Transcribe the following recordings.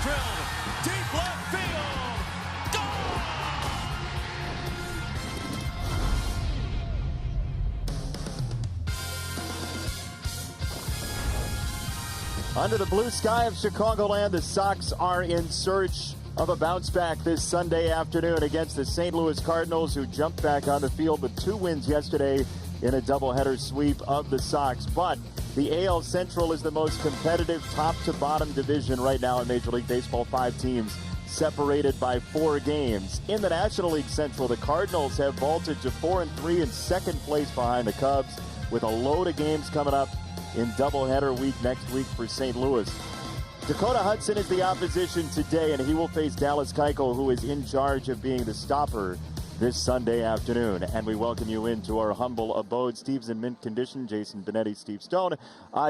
drilled. Deep left field. Gone! Under the blue sky of Chicagoland, the Sox are in search of a bounce back this Sunday afternoon against the St. Louis Cardinals, who jumped back on the field with 2 wins yesterday in a doubleheader sweep of the Sox. But the AL Central is the most competitive top-to-bottom division right now in Major League Baseball. 5 teams separated by 4 games. In the National League Central, the Cardinals have vaulted to 4-3 in second place behind the Cubs, with a load of games coming up in doubleheader week next week for St. Louis. Dakota Hudson is the opposition today, and he will face Dallas Keuchel, who is in charge of being the stopper this Sunday afternoon. And we welcome you into our humble abode. Steve's in mint condition. Jason Benetti, Steve Stone.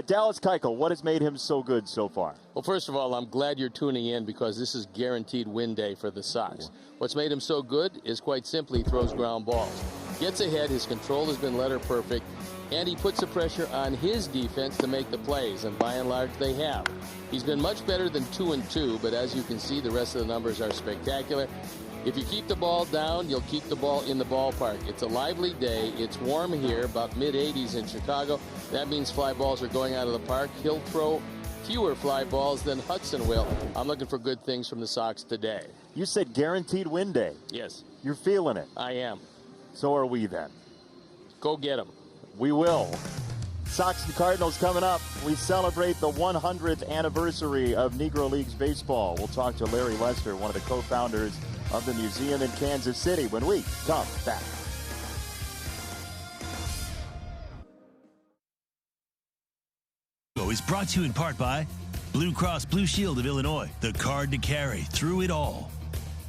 Dallas Keuchel, what has made him so good so far? Well, first of all, I'm glad you're tuning in, because this is guaranteed win day for the Sox. What's made him so good is quite simply he throws ground balls. Gets ahead, his control has been letter perfect, and he puts the pressure on his defense to make the plays, and by and large they have. He's been much better than 2-2, but as you can see, the rest of the numbers are spectacular. If you keep the ball down, you'll keep the ball in the ballpark. It's a lively day. It's warm here, about mid-80s in Chicago. That means fly balls are going out of the park. He'll throw fewer fly balls than Hudson will. I'm looking for good things from the Sox today. You said guaranteed win day. Yes. You're feeling it. I am. So are we then. Go get him. We will. Sox and Cardinals coming up. We celebrate the 100th anniversary of Negro Leagues Baseball. We'll talk to Larry Lester, one of the co-founders of the museum in Kansas City, when we come back. Is brought to you in part by Blue Cross Blue Shield of Illinois, the card to carry through it all.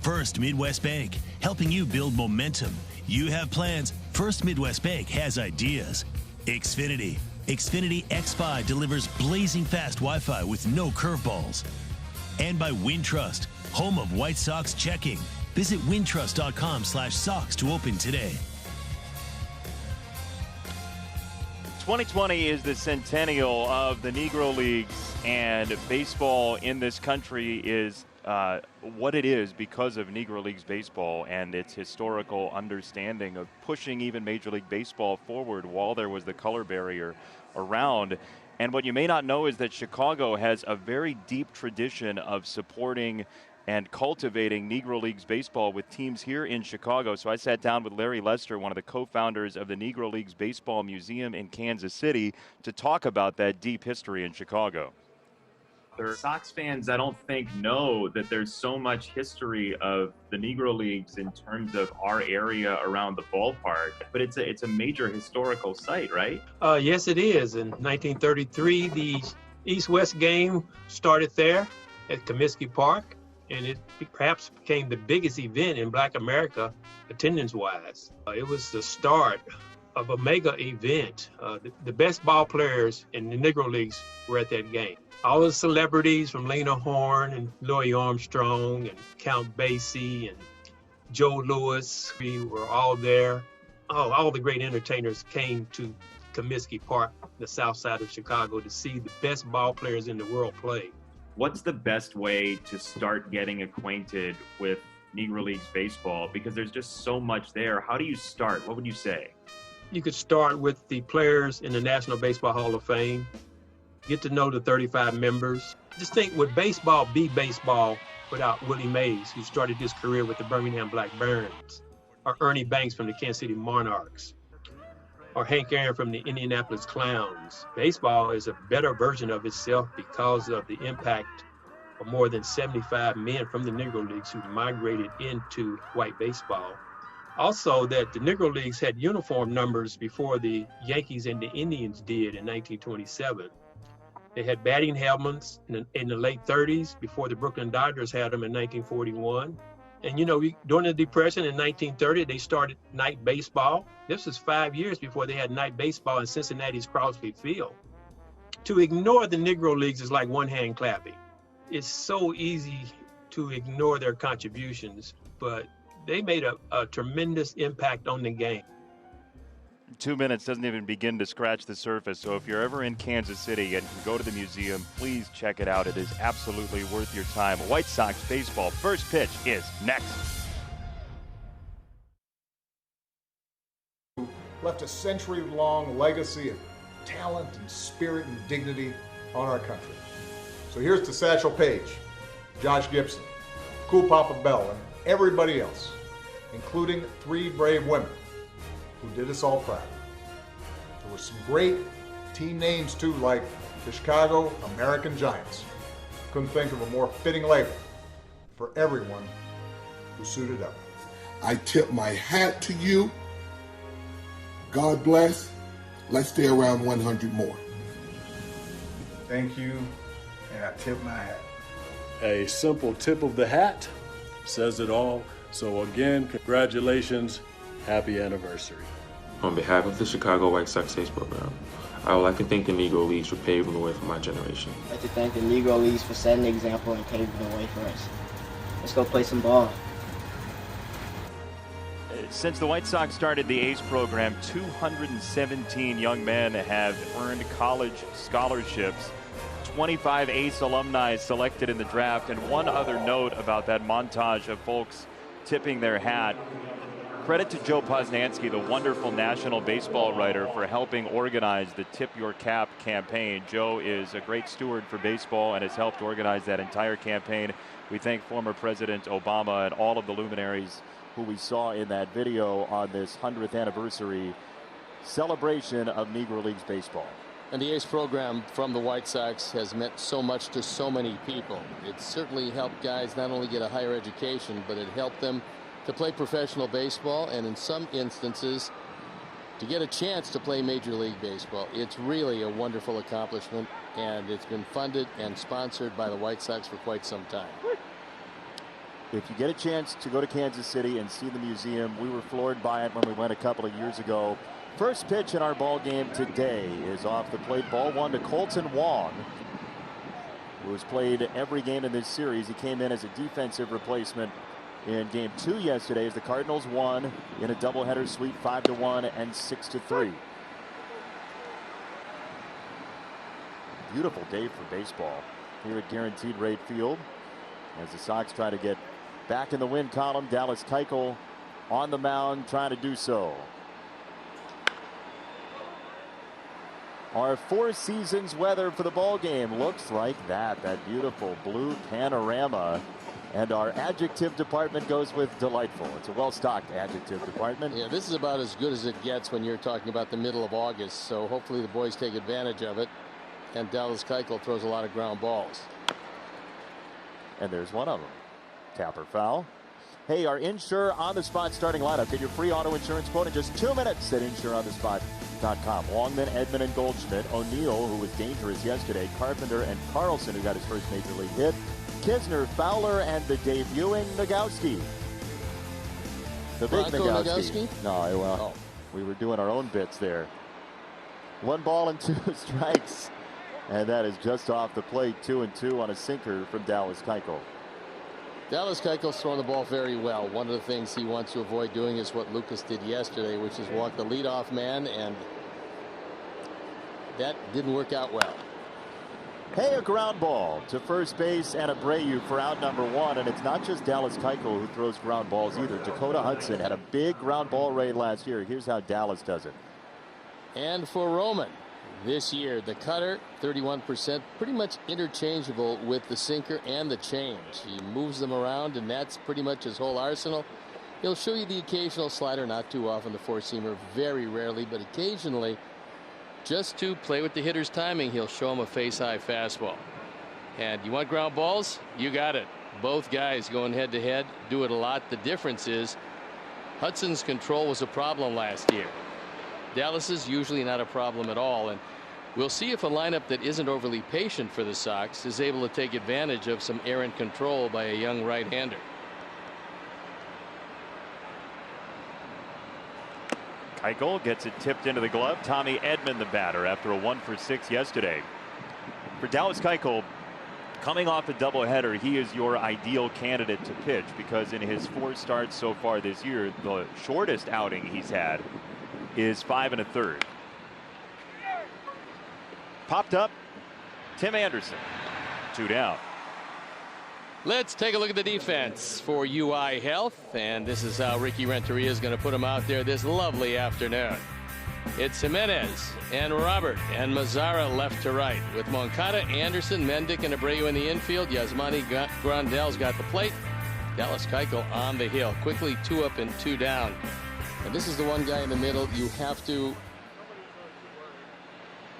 First Midwest Bank, helping you build momentum. You have plans. First Midwest Bank has ideas. Xfinity. Xfinity X5 delivers blazing fast Wi-Fi with no curveballs. And by Wintrust, home of White Sox checking. Visit wintrust.com/Sox to open today. 2020 is the centennial of the Negro Leagues, and baseball in this country is what it is because of Negro Leagues Baseball and its historical understanding of pushing even Major League Baseball forward while there was the color barrier around. And what you may not know is that Chicago has a very deep tradition of supporting and cultivating Negro Leagues Baseball with teams here in Chicago. So I sat down with Larry Lester, one of the co-founders of the Negro Leagues Baseball Museum in Kansas City, to talk about that deep history in Chicago. There are Sox fans that I don't think know that there's so much history of the Negro Leagues in terms of our area around the ballpark. But it's a major historical site, right? Yes, it is. In 1933, the East-West game started there at Comiskey Park, and it perhaps became the biggest event in Black America attendance-wise. It was the start of a mega event. The best ball players in the Negro Leagues were at that game. All the celebrities from Lena Horne and Louis Armstrong and Count Basie and Joe Louis, we were all there. All the great entertainers came to Comiskey Park, the south side of Chicago, to see the best ball players in the world play. What's the best way to start getting acquainted with Negro Leagues Baseball? Because there's just so much there. How do you start? What would you say? You could start with the players in the National Baseball Hall of Fame. Get to know the 35 members. Just think, would baseball be baseball without Willie Mays, who started his career with the Birmingham Black Barons, or Ernie Banks from the Kansas City Monarchs, or Hank Aaron from the Indianapolis Clowns? Baseball is a better version of itself because of the impact of more than 75 men from the Negro Leagues who migrated into white baseball. Also, that the Negro Leagues had uniform numbers before the Yankees and the Indians did in 1927. They had batting helmets in the late 30s before the Brooklyn Dodgers had them in 1941. And, during the Depression in 1930, they started night baseball. This was 5 years before they had night baseball in Cincinnati's Crosby Field. To ignore the Negro Leagues is like one hand clapping. It's so easy to ignore their contributions, but they made a tremendous impact on the game. 2 minutes doesn't even begin to scratch the surface. So if you're ever in Kansas City and can go to the museum, please check it out. It is absolutely worth your time. White Sox baseball first pitch is next. Left a century-long legacy of talent and spirit and dignity on our country. So here's to Satchel Paige, Josh Gibson, Cool Papa Bell, and everybody else, including 3 brave women who did us all proud. There were some great team names too, like the Chicago American Giants. Couldn't think of a more fitting label for everyone who suited up. I tip my hat to you. God bless. Let's stay around 100 more. Thank you, and I tip my hat. A simple tip of the hat says it all. So again, congratulations. Happy anniversary. On behalf of the Chicago White Sox Ace program, I would like to thank the Negro Leagues for paving the way for my generation. I'd like to thank the Negro Leagues for setting the example and paving the way for us. Let's go play some ball. Since the White Sox started the ACE program, 217 young men have earned college scholarships. 25 ACE alumni selected in the draft. And one other note about that montage of folks tipping their hat. Credit to Joe Posnanski, the wonderful national baseball writer, for helping organize the Tip Your Cap campaign. Joe is a great steward for baseball and has helped organize that entire campaign. We thank former President Obama and all of the luminaries who we saw in that video on this 100th anniversary celebration of Negro Leagues baseball. And the ACE program from the White Sox has meant so much to so many people. It certainly helped guys not only get a higher education, but it helped them to play professional baseball, and in some instances to get a chance to play Major League Baseball. It's really a wonderful accomplishment, and it's been funded and sponsored by the White Sox for quite some time. If you get a chance to go to Kansas City and see the museum, we were floored by it when we went a couple of years ago. First pitch in our ball game today is off the plate. Ball 1 to Colton Wong, who has played every game in this series. He came in as a defensive replacement in game 2 yesterday as the Cardinals won in a doubleheader sweep 5-1 and 6-3. Beautiful day for baseball here at Guaranteed Rate Field as the Sox try to get back in the win column. Dallas Keuchel on the mound trying to do so. Our Four Seasons weather for the ball game looks like that beautiful blue panorama. And our adjective department goes with delightful. It's a well-stocked adjective department. Yeah, this is about as good as it gets when you're talking about the middle of August. So hopefully the boys take advantage of it. And Dallas Keuchel throws a lot of ground balls. And there's one of them. Tapper foul. Hey, our Insure on the Spot starting lineup. Get your free auto insurance quote in just 2 minutes at InsureOnTheSpot.com. Longman, Edman, and Goldschmidt. O'Neill, who was dangerous yesterday. Carpenter and Carlson, who got his first major league hit. Kisner, Fowler, and the debuting Nogowski. The big Nogowski. No, well, we were doing our own bits there. 1 ball and 2 strikes. And that is just off the plate. 2-2 on a sinker from Dallas Keuchel. Dallas Keuchel's throwing the ball very well. One of the things he wants to avoid doing is what Lucas did yesterday, which is walk the leadoff man, and that didn't work out well. Hey, a ground ball to first base and Abreu for out number 1. And it's not just Dallas Keuchel who throws ground balls either. Dakota Hudson had a big ground ball raid last year. Here's how Dallas does it. And for Roman this year, the cutter 31%, pretty much interchangeable with the sinker and the change. He moves them around, and that's pretty much his whole arsenal. He'll show you the occasional slider, not too often the four-seamer, very rarely, but occasionally, just to play with the hitter's timing, he'll show him a face-high fastball. And you want ground balls? You got it. Both guys going head-to-head do it a lot. The difference is Hudson's control was a problem last year. Dallas's usually not a problem at all. And we'll see if a lineup that isn't overly patient for the Sox is able to take advantage of some errant control by a young right-hander. Keuchel gets it tipped into the glove. Tommy Edman, the batter, after a 1-for-6 yesterday. For Dallas Keuchel, coming off a doubleheader, he is your ideal candidate to pitch because in his 4 starts so far this year, the shortest outing he's had, is 5 1/3. Popped up, Tim Anderson, 2 down. Let's take a look at the defense for UI Health, and this is how Ricky Renteria is going to put them out there this lovely afternoon. It's Jimenez and Robert and Mazzara left to right, with Moncada, Anderson, Mendick, and Abreu in the infield. Yasmani Grandal's got the plate. Dallas Keuchel on the hill. Quickly 2 up and 2 down. And this is the one guy in the middle. You have to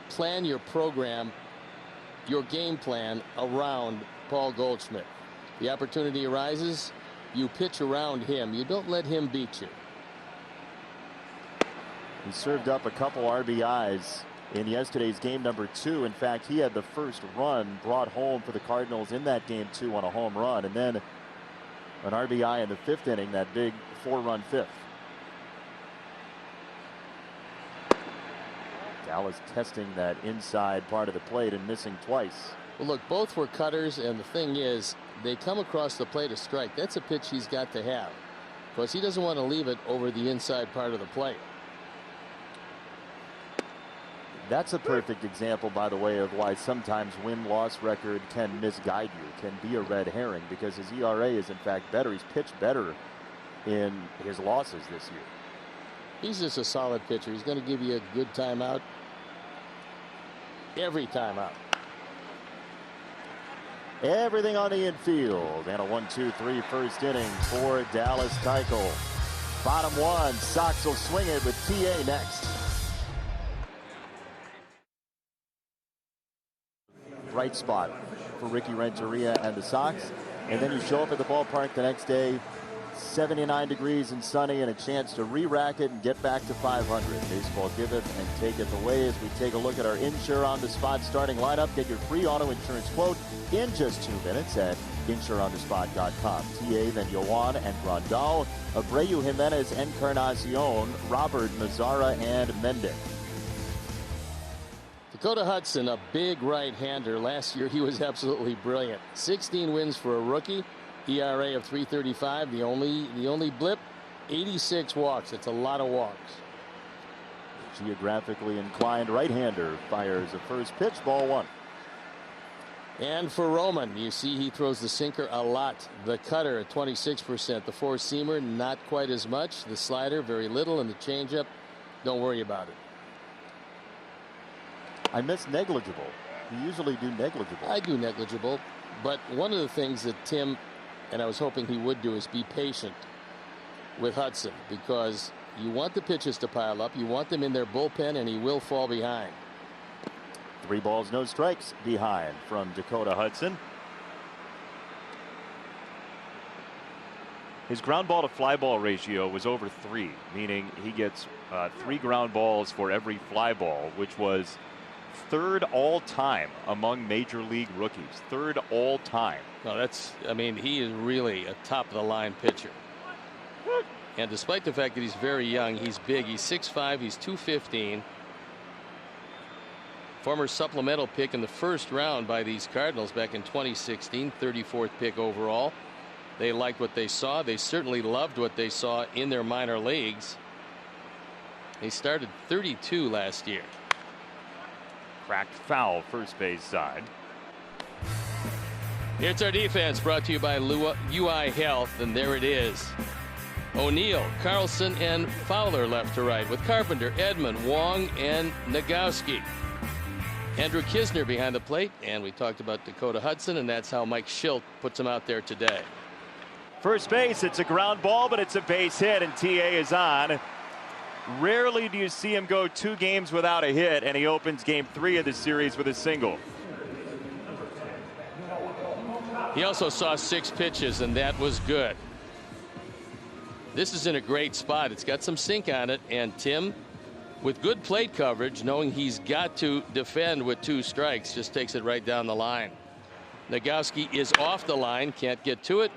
plan your program, your game plan around Paul Goldschmidt. The opportunity arises, you pitch around him. You don't let him beat you. He served up a couple RBIs in yesterday's game number 2. In fact, he had the first run brought home for the Cardinals in that game 2 on a home run, and then an RBI in the 5th inning, that big 4-run 5th. Dallas testing that inside part of the plate and missing twice. Well, look, both were cutters, and the thing is, they come across the plate a strike. That's a pitch he's got to have, because he doesn't want to leave it over the inside part of the plate. That's a perfect example, by the way, of why sometimes win-loss record can misguide you, can be a red herring, because his ERA is in fact better. He's pitched better in his losses this year. He's just a solid pitcher. He's going to give you a good timeout every timeout. Everything on the infield, and a 1-2-3 first inning for Dallas Keuchel. Bottom 1, Sox will swing it with TA next. Bright spot for Ricky Renteria and the Sox, and then you show up at the ballpark the next day, 79 degrees and sunny, and a chance to re-rack it and get back to 500. Baseball giveth and taketh away. As we take a look at our Insure on the Spot starting lineup, get your free auto insurance quote in just 2 minutes at insureonthespot.com. TA, then Yoan and Grandal, Abreu, Jimenez, Encarnacion, Robert, Mazzara, and Mendick. Dakota Hudson, a big right-hander. Last year he was absolutely brilliant. 16 wins for a rookie. ERA of 3.35. The only blip, 86 walks. It's a lot of walks. Geographically inclined right-hander fires a first pitch, ball 1. And for Roman, you see he throws the sinker a lot. The cutter at 26%. The four-seamer not quite as much. The slider very little, and the changeup, don't worry about it. I miss negligible. You usually do negligible. I do negligible, but one of the things that Tim, and I was hoping he would do, is be patient with Hudson, because you want the pitches to pile up. You want them in their bullpen, and he will fall behind. 3 balls, no strikes behind from Dakota Hudson. His ground ball to fly ball ratio was over 3, meaning he gets 3 ground balls for every fly ball, which was 3rd all time among major league rookies. 3rd all time. No, he is really a top of the line pitcher. And despite the fact that he's very young, he's big. He's 6'5", he's 215. Former supplemental pick in the first round by these Cardinals back in 2016, 34th pick overall. They liked what they saw. They certainly loved what they saw in their minor leagues. He started 32 last year. Cracked foul, first base side. It's our defense, brought to you by UI Health, and there it is. O'Neill, Carlson, and Fowler left to right, with Carpenter, Edman, Wong, and Nagowski. Andrew Kisner behind the plate, and we talked about Dakota Hudson, and that's how Mike Schilt puts him out there today. First base, it's a ground ball, but it's a base hit, and TA is on. Rarely do you see him go 2 games without a hit, and he opens game 3 of the series with a single. He also saw 6 pitches, and that was good. This is in a great spot. It's got some sink on it, and Tim, with good plate coverage, knowing he's got to defend with 2 strikes, just takes it right down the line. Nagowski is off the line, can't get to it.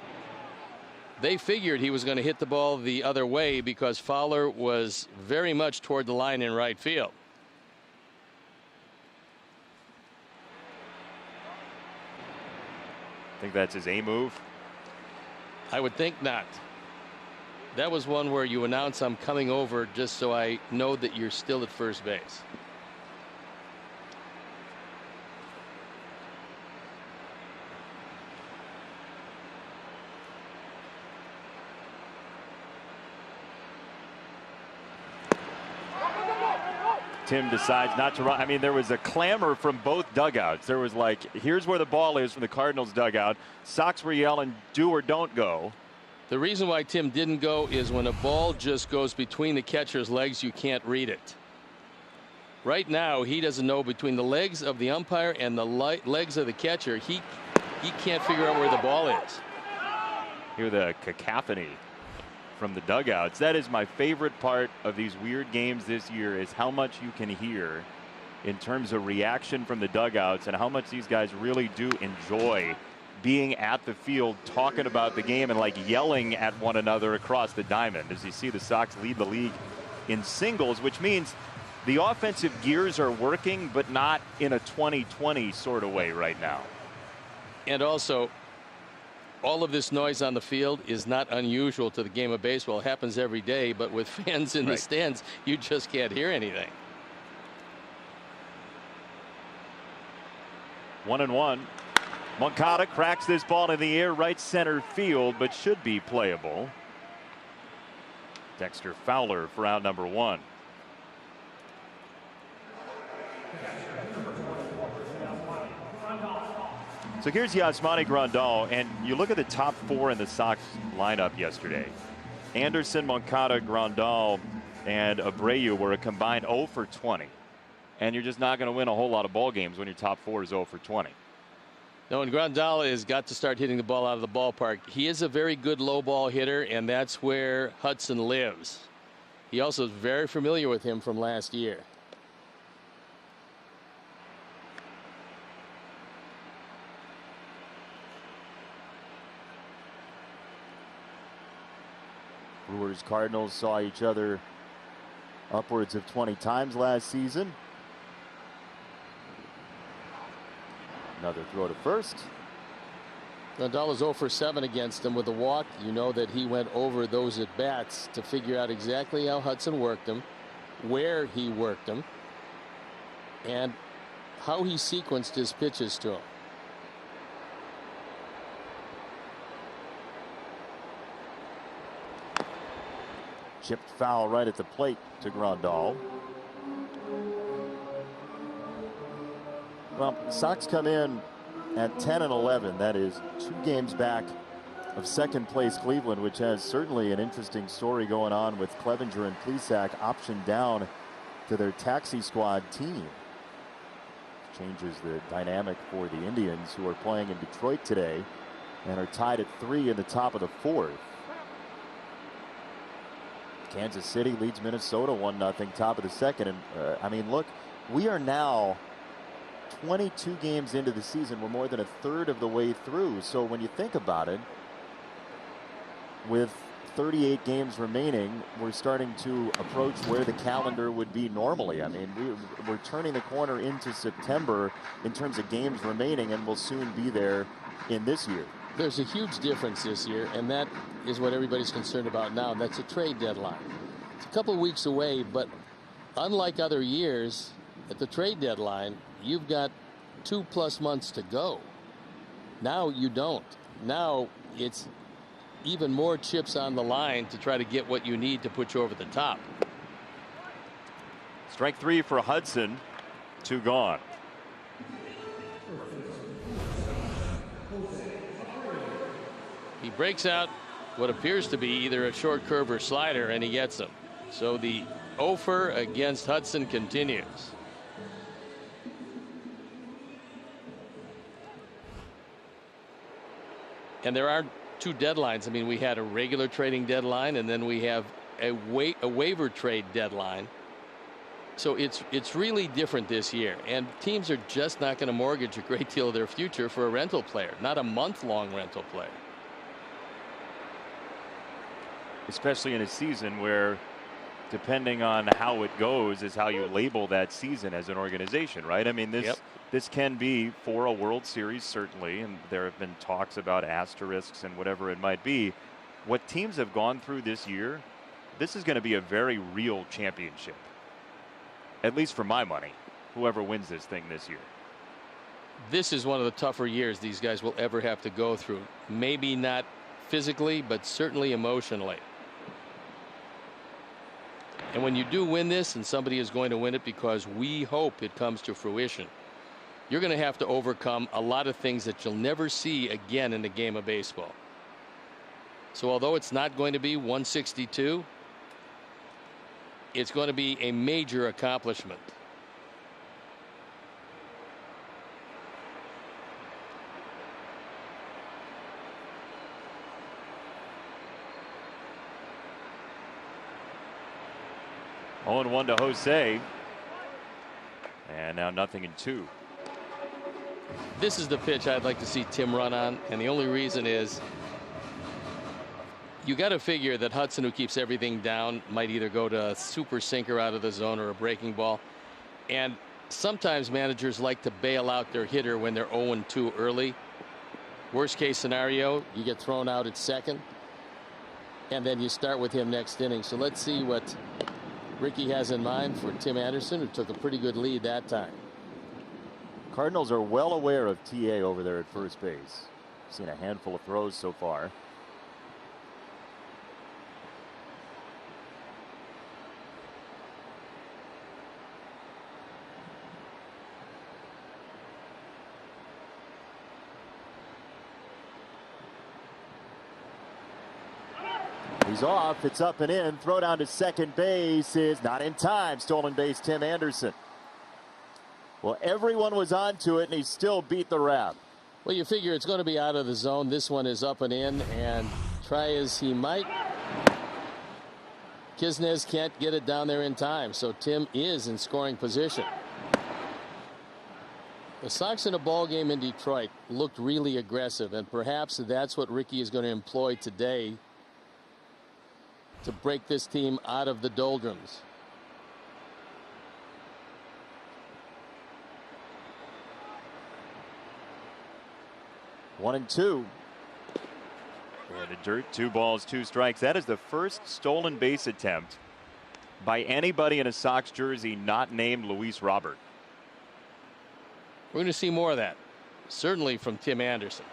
They figured he was going to hit the ball the other way because Fowler was very much toward the line in right field. Think that's his A move? I would think not. That was one where you announce I'm coming over just so I know that you're still at first base. Tim decides not to run. I mean, there was a clamor from both dugouts. There was like, here's where the ball is from the Cardinals dugout. Sox were yelling, do or don't go. The reason why Tim didn't go is when a ball just goes between the catcher's legs, you can't read it. Right now, he doesn't know between the legs of the umpire and the legs of the catcher. He can't figure out where the ball is. Hear the cacophony from the dugouts. That is my favorite part of these weird games this year, is how much you can hear in terms of reaction from the dugouts and how much these guys really do enjoy being at the field, talking about the game and like yelling at one another across the diamond. As you see, the Sox lead the league in singles, which means the offensive gears are working, but not in a 2020 sort of way right now. And also, all of this noise on the field is not unusual to the game of baseball. It happens every day, but with fans in the stands, you just can't hear anything. 1-1. Moncada cracks this ball in the air, right center field, but should be playable. Dexter Fowler for out number 1. So here's Yasmani Grandal, and you look at the top 4 in the Sox lineup yesterday. Anderson, Moncada, Grandal, and Abreu were a combined 0 for 20. And you're just not going to win a whole lot of ball games when your top 4 is 0 for 20. No, and Grandal has got to start hitting the ball out of the ballpark. He is a very good low ball hitter, and that's where Hudson lives. He also is very familiar with him from last year. Brewers Cardinals saw each other upwards of 20 times last season. Another throw to first. Grandal is 0 for 7 against him with a walk. You know that he went over those at bats to figure out exactly how Hudson worked him, where he worked him, and how he sequenced his pitches to him. Chipped foul right at the plate to Grandal. Well, the Sox come in at 10-11. That is 2 games back of second place Cleveland, which has certainly an interesting story going on with Clevenger and Plesac optioned down to their taxi squad team. Changes the dynamic for the Indians, who are playing in Detroit today and are tied at 3 in the top of the 4th. Kansas City leads Minnesota 1-0, top of the 2nd. And I mean, look, we are now 22 games into the season. We're more than a third of the way through. So when you think about it, with 38 games remaining, we're starting to approach where the calendar would be normally. I mean, we're turning the corner into September in terms of games remaining, and we'll soon be there in this year. There's a huge difference this year, and that is what everybody's concerned about now. That's a trade deadline. It's a couple of weeks away, but unlike other years, at the trade deadline, you've got 2+ months to go. Now you don't. Now it's even more chips on the line to try to get what you need to put you over the top. Strike 3 for Hudson. 2 gone. He breaks out what appears to be either a short curve or slider, and he gets them. So the 0-for against Hudson continues. And there are 2 deadlines. I mean, we had a regular trading deadline, and then we have a waiver trade deadline. So it's really different this year, and teams are just not going to mortgage a great deal of their future for a rental player, not a month-long rental player. Especially in a season where, depending on how it goes, is how you label that season as an organization, right? I mean, this can be for a World Series, certainly, and there have been talks about asterisks and whatever it might be. what teams have gone through this year, this is going to be a very real championship. At least for my money, whoever wins this thing this year. This is one of the tougher years these guys will ever have to go through. Maybe not physically, but certainly emotionally. And when you do win this, and somebody is going to win it because we hope it comes to fruition, you're going to have to overcome a lot of things that you'll never see again in the game of baseball. So although it's not going to be 162, it's going to be a major accomplishment. Oh, 0-1 to Jose. And now 0-2. This is the pitch I'd like to see Tim run on, and the only reason is you got to figure that Hudson, who keeps everything down, might either go to a super sinker out of the zone or a breaking ball. And sometimes managers like to bail out their hitter when they're 0-2 early. Worst case scenario, you get thrown out at second, and then you start with him next inning. So let's see what Ricky has in mind for Tim Anderson, who took a pretty good lead that time. Cardinals are well aware of TA over there at first base. Seen a handful of throws so far. He's off. It's up and in. Throw down to second base is not in time. Stolen base, Tim Anderson. Well, everyone was onto it, and he still beat the rap. Well, you figure it's going to be out of the zone. This one is up and in, and try as he might, Kisnes can't get it down there in time. So Tim is in scoring position. The Sox in a ball game in Detroit looked really aggressive, and perhaps that's what Ricky is going to employ today to break this team out of the doldrums. One and two. In the dirt, 2 balls, 2 strikes. That is the first stolen base attempt by anybody in a Sox jersey not named Luis Robert. We're going to see more of that, certainly from Tim Anderson.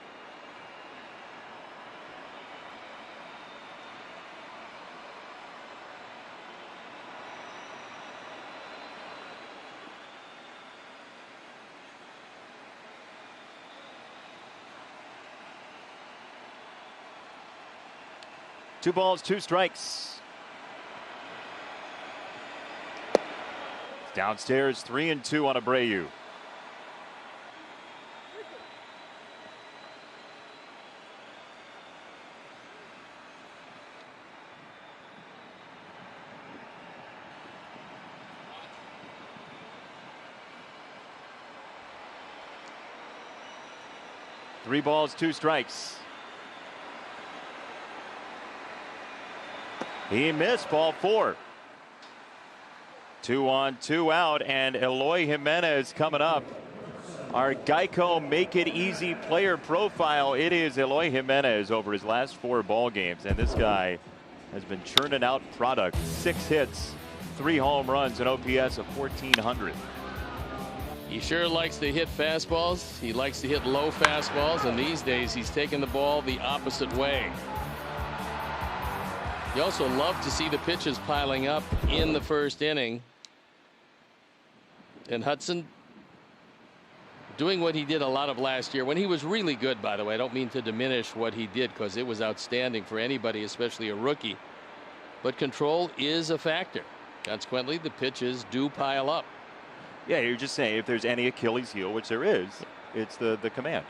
Two balls, 2 strikes. Downstairs, 3-2 on Abreu. Three balls, 2 strikes. He missed ball 4. 2 on, 2 out, and Eloy Jimenez coming up. Our Geico Make It Easy player profile. It is Eloy Jimenez over his last 4 ball games, and this guy has been churning out product. 6 hits, 3 home runs, an OPS of 1,400. He sure likes to hit fastballs. He likes to hit low fastballs, and these days he's taking the ball the opposite way. You also love to see the pitches piling up in the first inning. And Hudson doing what he did a lot of last year when he was really good, by the way. I don't mean to diminish what he did because it was outstanding for anybody, especially a rookie. But control is a factor. Consequently, the pitches do pile up. Yeah, you're just saying if there's any Achilles heel, which there is, it's the command.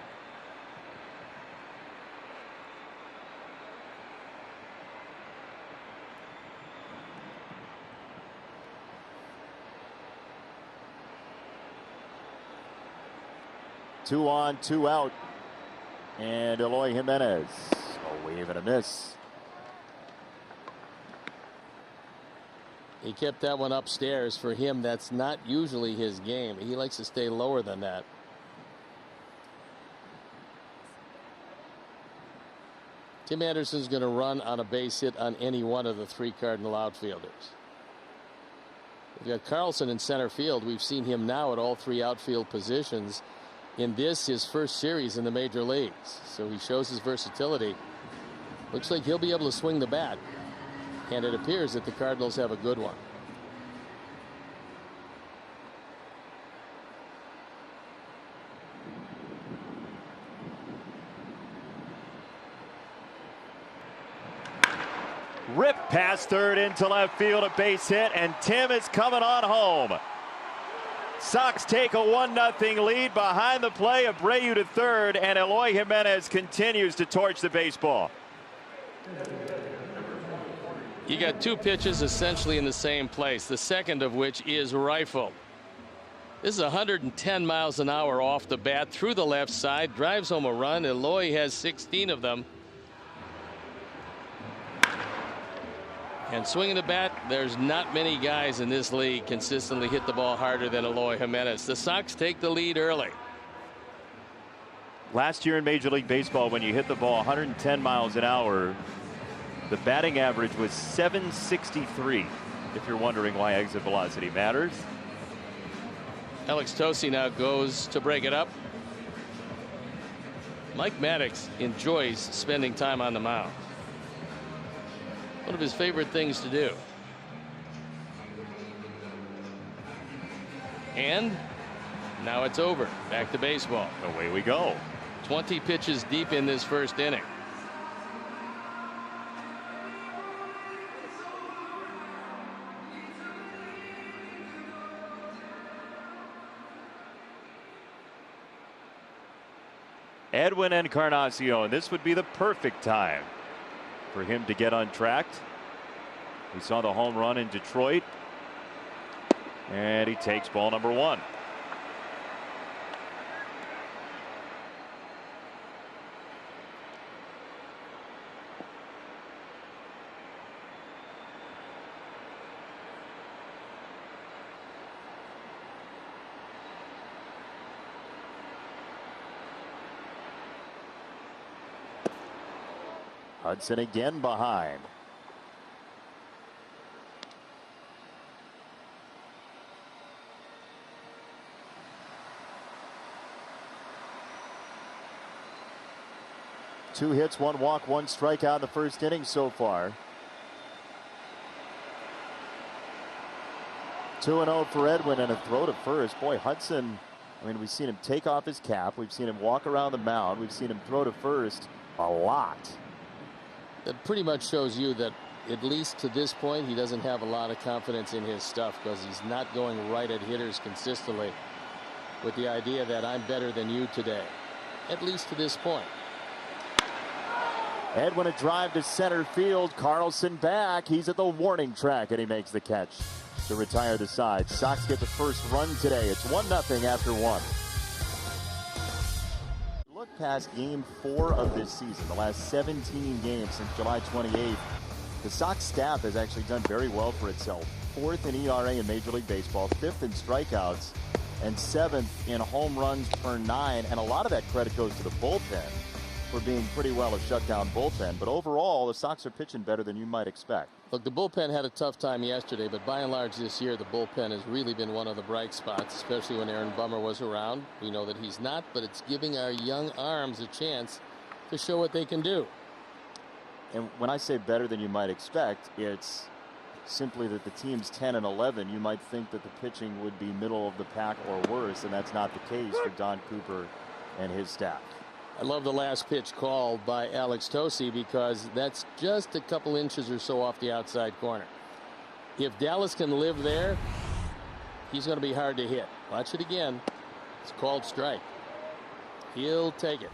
Two on, 2 out. And Eloy Jimenez. A wave and a miss. He kept that one upstairs. For him, that's not usually his game. He likes to stay lower than that. Tim Anderson's going to run on a base hit on any one of the 3 Cardinal outfielders. We've got Carlson in center field. We've seen him now at all 3 outfield positions in this, his first series in the major leagues. So he shows his versatility. Looks like he'll be able to swing the bat. And it appears that the Cardinals have a good one. Rip past third into left field, a base hit, and Tim is coming on home. Sox take a 1-0 lead behind the play. Abreu to third, and Eloy Jimenez continues to torch the baseball. You got 2 pitches essentially in the same place, the second of which is rifle. This is 110 miles an hour off the bat through the left side, drives home a run. Eloy has 16 of them. And swinging the bat, there's not many guys in this league consistently hit the ball harder than Eloy Jimenez. The Sox take the lead early. Last year in Major League Baseball, when you hit the ball 110 miles an hour, the batting average was 763, if you're wondering why exit velocity matters. Alex Tosi now goes to break it up. Mike Maddox enjoys spending time on the mound. One of his favorite things to do. And now it's over. Back to baseball. Away we go. 20 pitches deep in this first inning. Edwin Encarnacion, this would be the perfect time for him to get untracked. We saw the home run in Detroit, and he takes ball number 1. Hudson again behind. Two hits, 1 walk, 1 strikeout in the first inning so far. 2-0 for Edwin and a throw to first. Boy, Hudson, I mean, we've seen him take off his cap. We've seen him walk around the mound. We've seen him throw to first a lot. That pretty much shows you that, at least to this point, he doesn't have a lot of confidence in his stuff because he's not going right at hitters consistently with the idea that I'm better than you today, at least to this point. Edwin a drive to center field. Carlson back. He's at the warning track, and he makes the catch to retire the side. Sox get the first run today. It's 1-0 after 1. Look past game 4 of this season, the last 17 games since July 28th. The Sox staff has actually done very well for itself. 4th in ERA in Major League Baseball, 5th in strikeouts, and 7th in home runs per 9. And a lot of that credit goes to the bullpen for being pretty well a shutdown bullpen. But overall, the Sox are pitching better than you might expect. Look, the bullpen had a tough time yesterday, but by and large this year, the bullpen has really been one of the bright spots, especially when Aaron Bummer was around. We know that he's not, but it's giving our young arms a chance to show what they can do. And when I say better than you might expect, it's simply that the team's 10-11. You might think that the pitching would be middle of the pack or worse, and that's not the case for Don Cooper and his staff. I love the last pitch called by Alex Tosi because that's just a couple inches or so off the outside corner. If Dallas can live there, he's going to be hard to hit. Watch it again. It's called strike. He'll take it.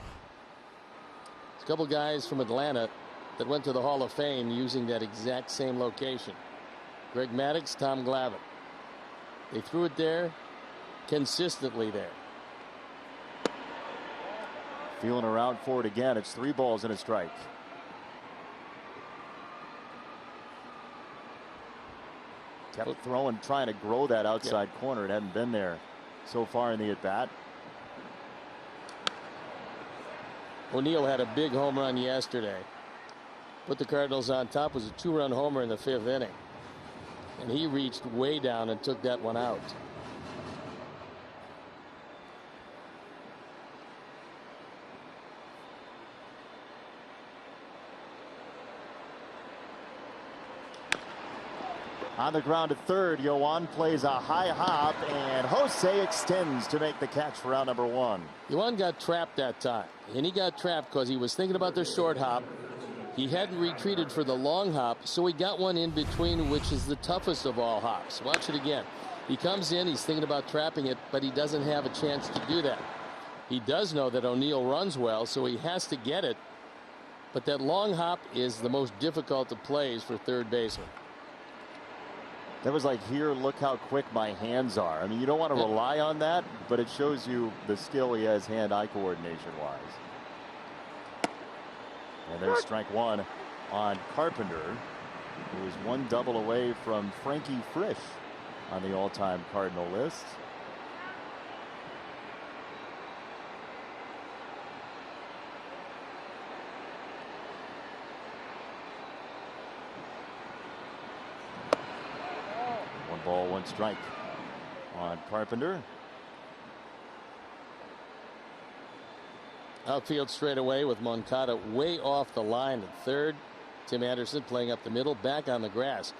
There's a couple guys from Atlanta that went to the Hall of Fame using that exact same location. Greg Maddux, Tom Glavine. They threw it there, consistently there. Feeling around for it again. It's 3 balls and a strike. Kept throwing, trying to grow that outside corner. It hadn't been there so far in the at-bat. O'Neill had a big home run yesterday. put the Cardinals on top was a 2-run homer in the 5th inning. And he reached way down and took that one out. On the ground at third, Yoan plays a high hop, and Jose extends to make the catch for out number 1. Yoan got trapped that time, and he got trapped because he was thinking about the short hop. He hadn't retreated for the long hop, so he got one in between, which is the toughest of all hops. Watch it again. He comes in, he's thinking about trapping it, but he doesn't have a chance to do that. He does know that O'Neill runs well, so he has to get it, but that long hop is the most difficult of plays for third baseman. That was like, here, look how quick my hands are. I mean, you don't want to rely on that, but it shows you the skill he has hand-eye coordination-wise. And there's strike 1 on Carpenter, who is 1 double away from Frankie Frisch on the all-time Cardinal list. Ball, 1 strike on Carpenter. Outfield straight away with Moncada way off the line at third. Tim Anderson playing up the middle, back on the grass.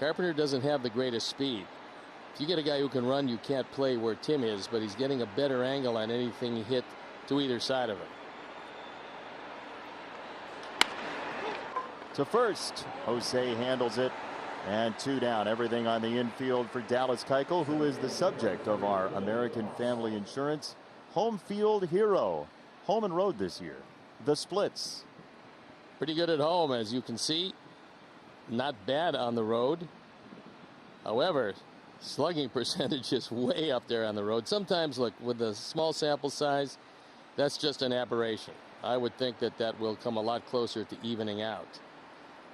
Carpenter doesn't have the greatest speed. If you get a guy who can run, you can't play where Tim is, but he's getting a better angle on anything he hit to either side of it. To first, Jose handles it. And 2 down. Everything on the infield for Dallas Keuchel, who is the subject of our American Family Insurance Home Field Hero. Home and road this year. The splits. Pretty good at home, as you can see. Not bad on the road. However, slugging percentage is way up there on the road. Sometimes, look, with a small sample size, that's just an aberration. I would think that that will come a lot closer to evening out,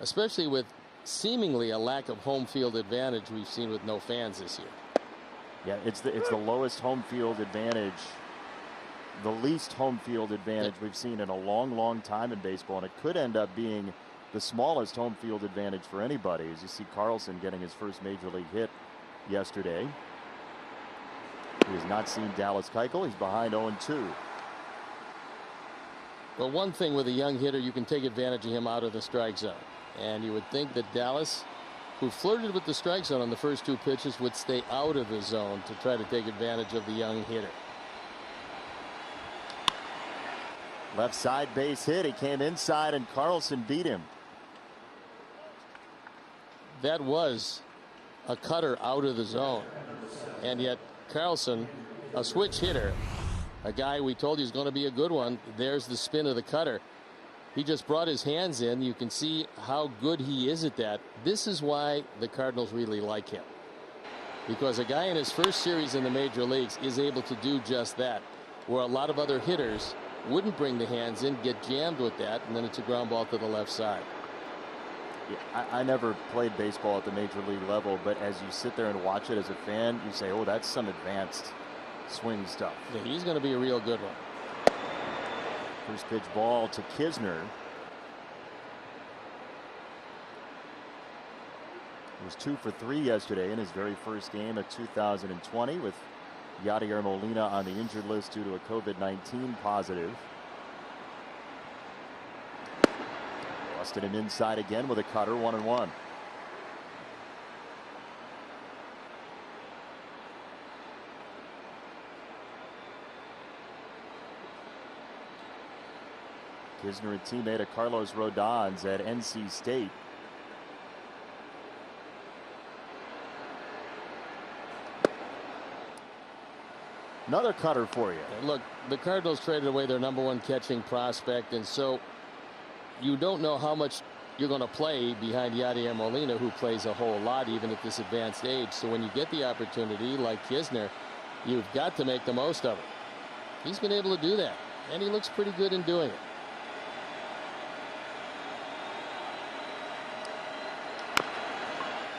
especially with seemingly a lack of home field advantage we've seen with no fans this year. Yeah, it's the lowest home field advantage, the least home field advantage we've seen in a long time in baseball, and it could end up being the smallest home field advantage for anybody, as you see Carlson getting his first major league hit yesterday. He has not seen Dallas Keuchel. He's behind 0-2. Well, one thing with a young hitter, you can take advantage of him out of the strike zone. And you would think that Dallas, who flirted with the strike zone on the first 2 pitches, would stay out of the zone to try to take advantage of the young hitter. Left side base hit. He came inside and Carlson beat him. That was a cutter out of the zone. And yet Carlson, a switch hitter, a guy we told you is going to be a good one. There's the spin of the cutter. He just brought his hands in. You can see how good he is at that. This is why the Cardinals really like him, because a guy in his first series in the major leagues is able to do just that, where a lot of other hitters wouldn't bring the hands in, get jammed with that, and then it's a ground ball to the left side. Yeah, I never played baseball at the major league level, but as you sit there and watch it as a fan, you say, oh, that's some advanced swing stuff. Yeah, he's going to be a real good one. First pitch ball to Kisner. He was 2 for 3 yesterday in his very first game of 2020, with Yadier Molina on the injured list due to a COVID-19 positive. Busted him inside again with a cutter, 1-1. Kisner, a teammate of Carlos Rodon's at NC State. Another cutter for you. Look, the Cardinals traded away their #1 catching prospect, and so you don't know how much you're going to play behind Yadier Molina, who plays a whole lot even at this advanced age. So when you get the opportunity like Kisner, you've got to make the most of it. He's been able to do that, and he looks pretty good in doing it.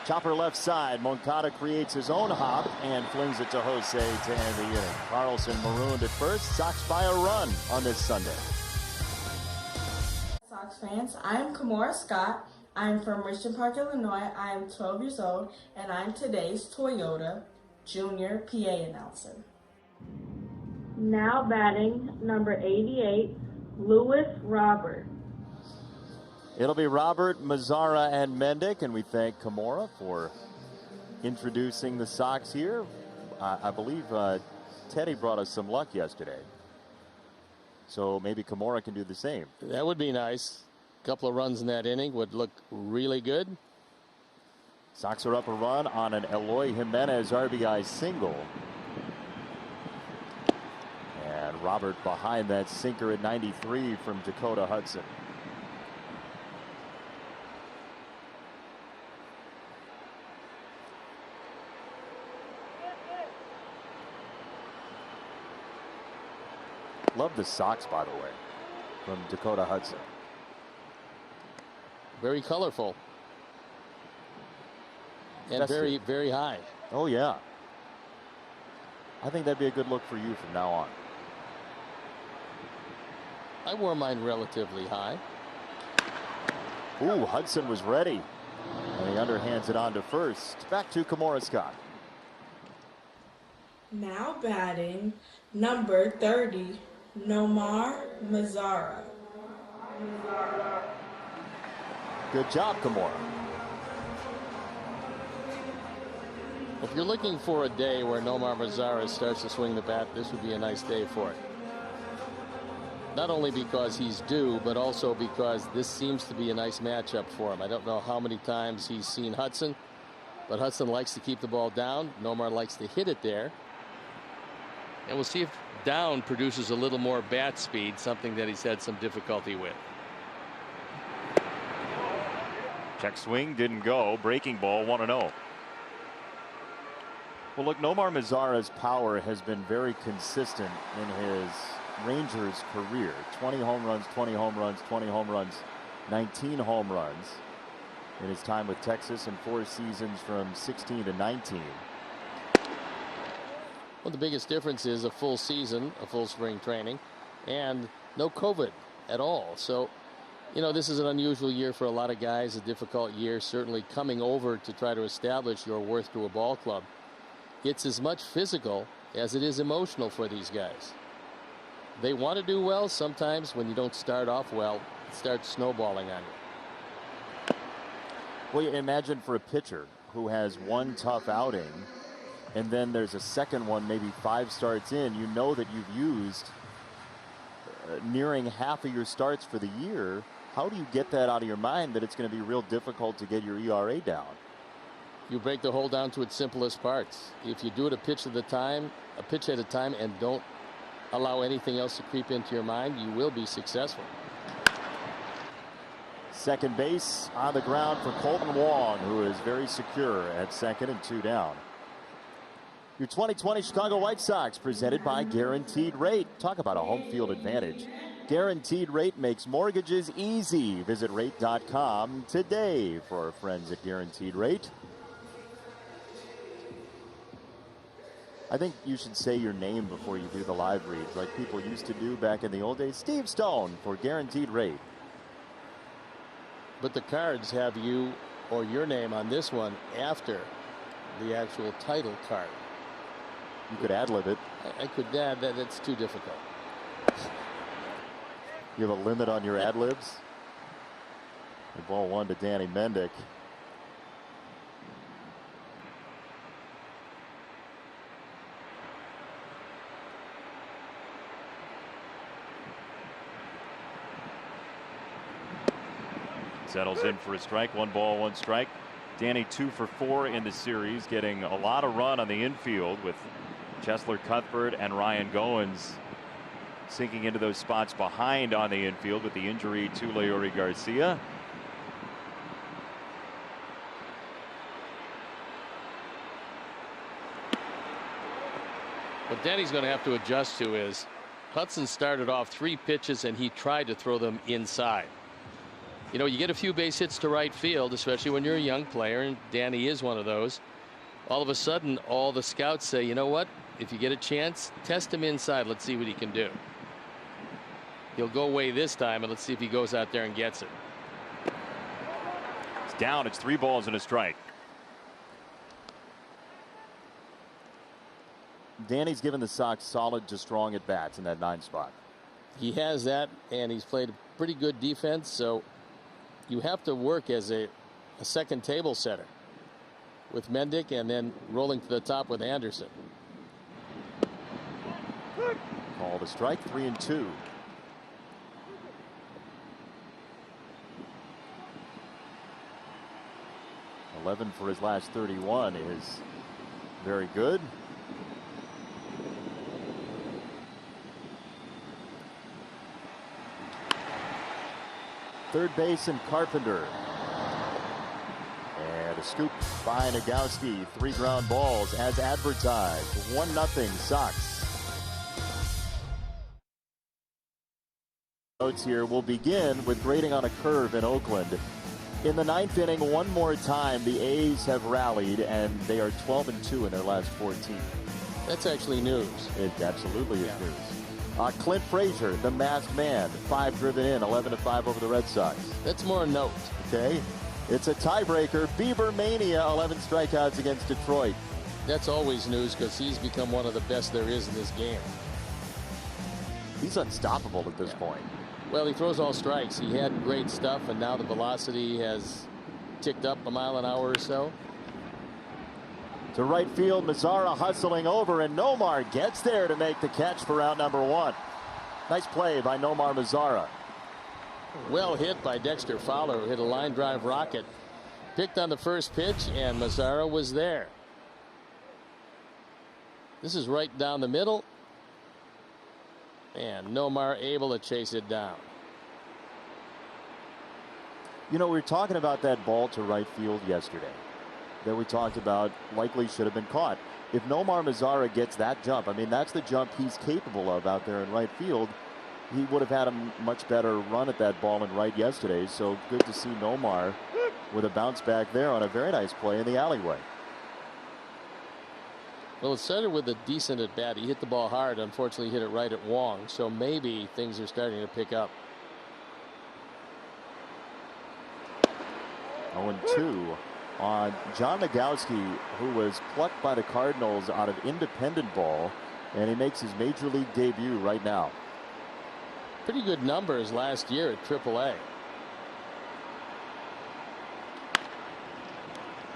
Chopper left side. Moncada creates his own hop and flings it to Jose to end the inning. Carlson marooned at first. Sox by a run on this Sunday. Sox Sox fans. I am Kimora Scott. I am from Richmond Park, Illinois. I am 12 years old, and I'm today's Toyota Junior PA announcer. Now batting, number 88, Lewis Robert. It'll be Robert, Mazzara, and Mendick, and we thank Kimora for introducing the Sox here. I believe Teddy brought us some luck yesterday. So maybe Kimora can do the same. That would be nice. A couple of runs in that inning would look really good. Sox are up a run on an Eloy Jimenez RBI single. And Robert behind that sinker at 93 from Dakota Hudson. Love the Sox, by the way, from Dakota Hudson. Very colorful. And very, very high. Oh, yeah. I think that'd be a good look for you from now on. I wore mine relatively high. Ooh, Hudson was ready. And he underhands it on to first. Back to Kimora Scott. Now batting, number 30, Nomar Mazzara. Good job, Kimora. If you're looking for a day where Nomar Mazzara starts to swing the bat, this would be a nice day for it. Not only because he's due, but also because this seems to be a nice matchup for him. I don't know how many times he's seen Hudson, but Hudson likes to keep the ball down. Nomar likes to hit it there. And we'll see if down produces a little more bat speed, something that he's had some difficulty with. Check swing didn't go. Breaking ball 1-0. Well, look, Nomar Mazzara's power has been very consistent in his Rangers career. 20 home runs, 20 home runs, 20 home runs, 19 home runs in his time with Texas in 4 seasons from 16 to 19. Well, the biggest difference is a full season, a full spring training, and no COVID at all. So, you know, this is an unusual year for a lot of guys, a difficult year, certainly coming over to try to establish your worth to a ball club. It's as much physical as it is emotional for these guys. They want to do well. Sometimes when you don't start off well, it starts snowballing on you. Well, you imagine for a pitcher who has one tough outing, and then there's a second one, maybe 5 starts in, you know that you've used nearing half of your starts for the year. How do you get that out of your mind that it's going to be real difficult to get your ERA down? You break the hole down to its simplest parts. If you do it a pitch at a time, and don't allow anything else to creep into your mind, you will be successful. Second base on the ground for Colton Wong, who is very secure at second and 2 down. Your 2020 Chicago White Sox presented by Guaranteed Rate. Talk about a home field advantage. Guaranteed Rate makes mortgages easy. Visit rate.com today for our friends at Guaranteed Rate. I think you should say your name before you do the live reads like people used to do back in the old days. Steve Stone for Guaranteed Rate. But the cards have you or your name on this one after the actual title card. You could ad-lib it. I could add that. That's too difficult. You have a limit on your ad-libs? The ball 1 to Danny Mendick. Settles in for a strike. 1 ball, 1 strike. Danny 2 for 4 in the series, getting a lot of run on the infield with Chesler Cuthbert and Ryan Goins sinking into those spots behind on the infield with the injury to Leury Garcia. What Danny's going to have to adjust to is Hudson started off 3 pitches and he tried to throw them inside. You know, you get a few base hits to right field, especially when you're a young player, and Danny is one of those. All of a sudden, all the scouts say, you know what, if you get a chance, test him inside. Let's see what he can do. He'll go away this time, and let's see if he goes out there and gets it. It's down. It's 3 balls and a strike. Danny's given the Sox solid to strong at bats in that 9 spot. He has that, and he's played pretty good defense, so you have to work as a second table setter with Mendick and then rolling to the top with Anderson. Called a strike, 3-2. $11 for his last 31 is very good. Third base and Carpenter. And a scoop by Nagowski. 3 ground balls as advertised. 1-0 Sox. Notes here. We'll begin with grading on a curve in Oakland. In the 9th inning, one more time, the A's have rallied, and they are 12-2 in their last 14. That's actually news. It absolutely is news. Clint Frazier, the masked man, 5 driven in, 11-5 over the Red Sox. That's more a note. Okay. It's a tiebreaker. Bieber Mania, 11 strikeouts against Detroit. That's always news because he's become one of the best there is in this game. He's unstoppable at this point. Well, he throws all strikes. He had great stuff, and now the velocity has ticked up a mile an hour or so. To right field, Mazzara hustling over, and Nomar gets there to make the catch for out number 1. Nice play by Nomar Mazzara. Well hit by Dexter Fowler, who hit a line drive rocket. Picked on the first pitch, and Mazzara was there. This is right down the middle. And Nomar able to chase it down. You know, we were talking about that ball to right field yesterday that we talked about likely should have been caught. If Nomar Mazzara gets that jump, I mean, that's the jump he's capable of out there in right field. He would have had a much better run at that ball in right yesterday. So good to see Nomar with a bounce back there on a very nice play in the alleyway. Well, it started with a decent at bat. He hit the ball hard. Unfortunately, hit it right at Wong. So maybe things are starting to pick up. 0-2 on John Nagowski, who was plucked by the Cardinals out of independent ball, and he makes his major league debut right now. Pretty good numbers last year at AAA.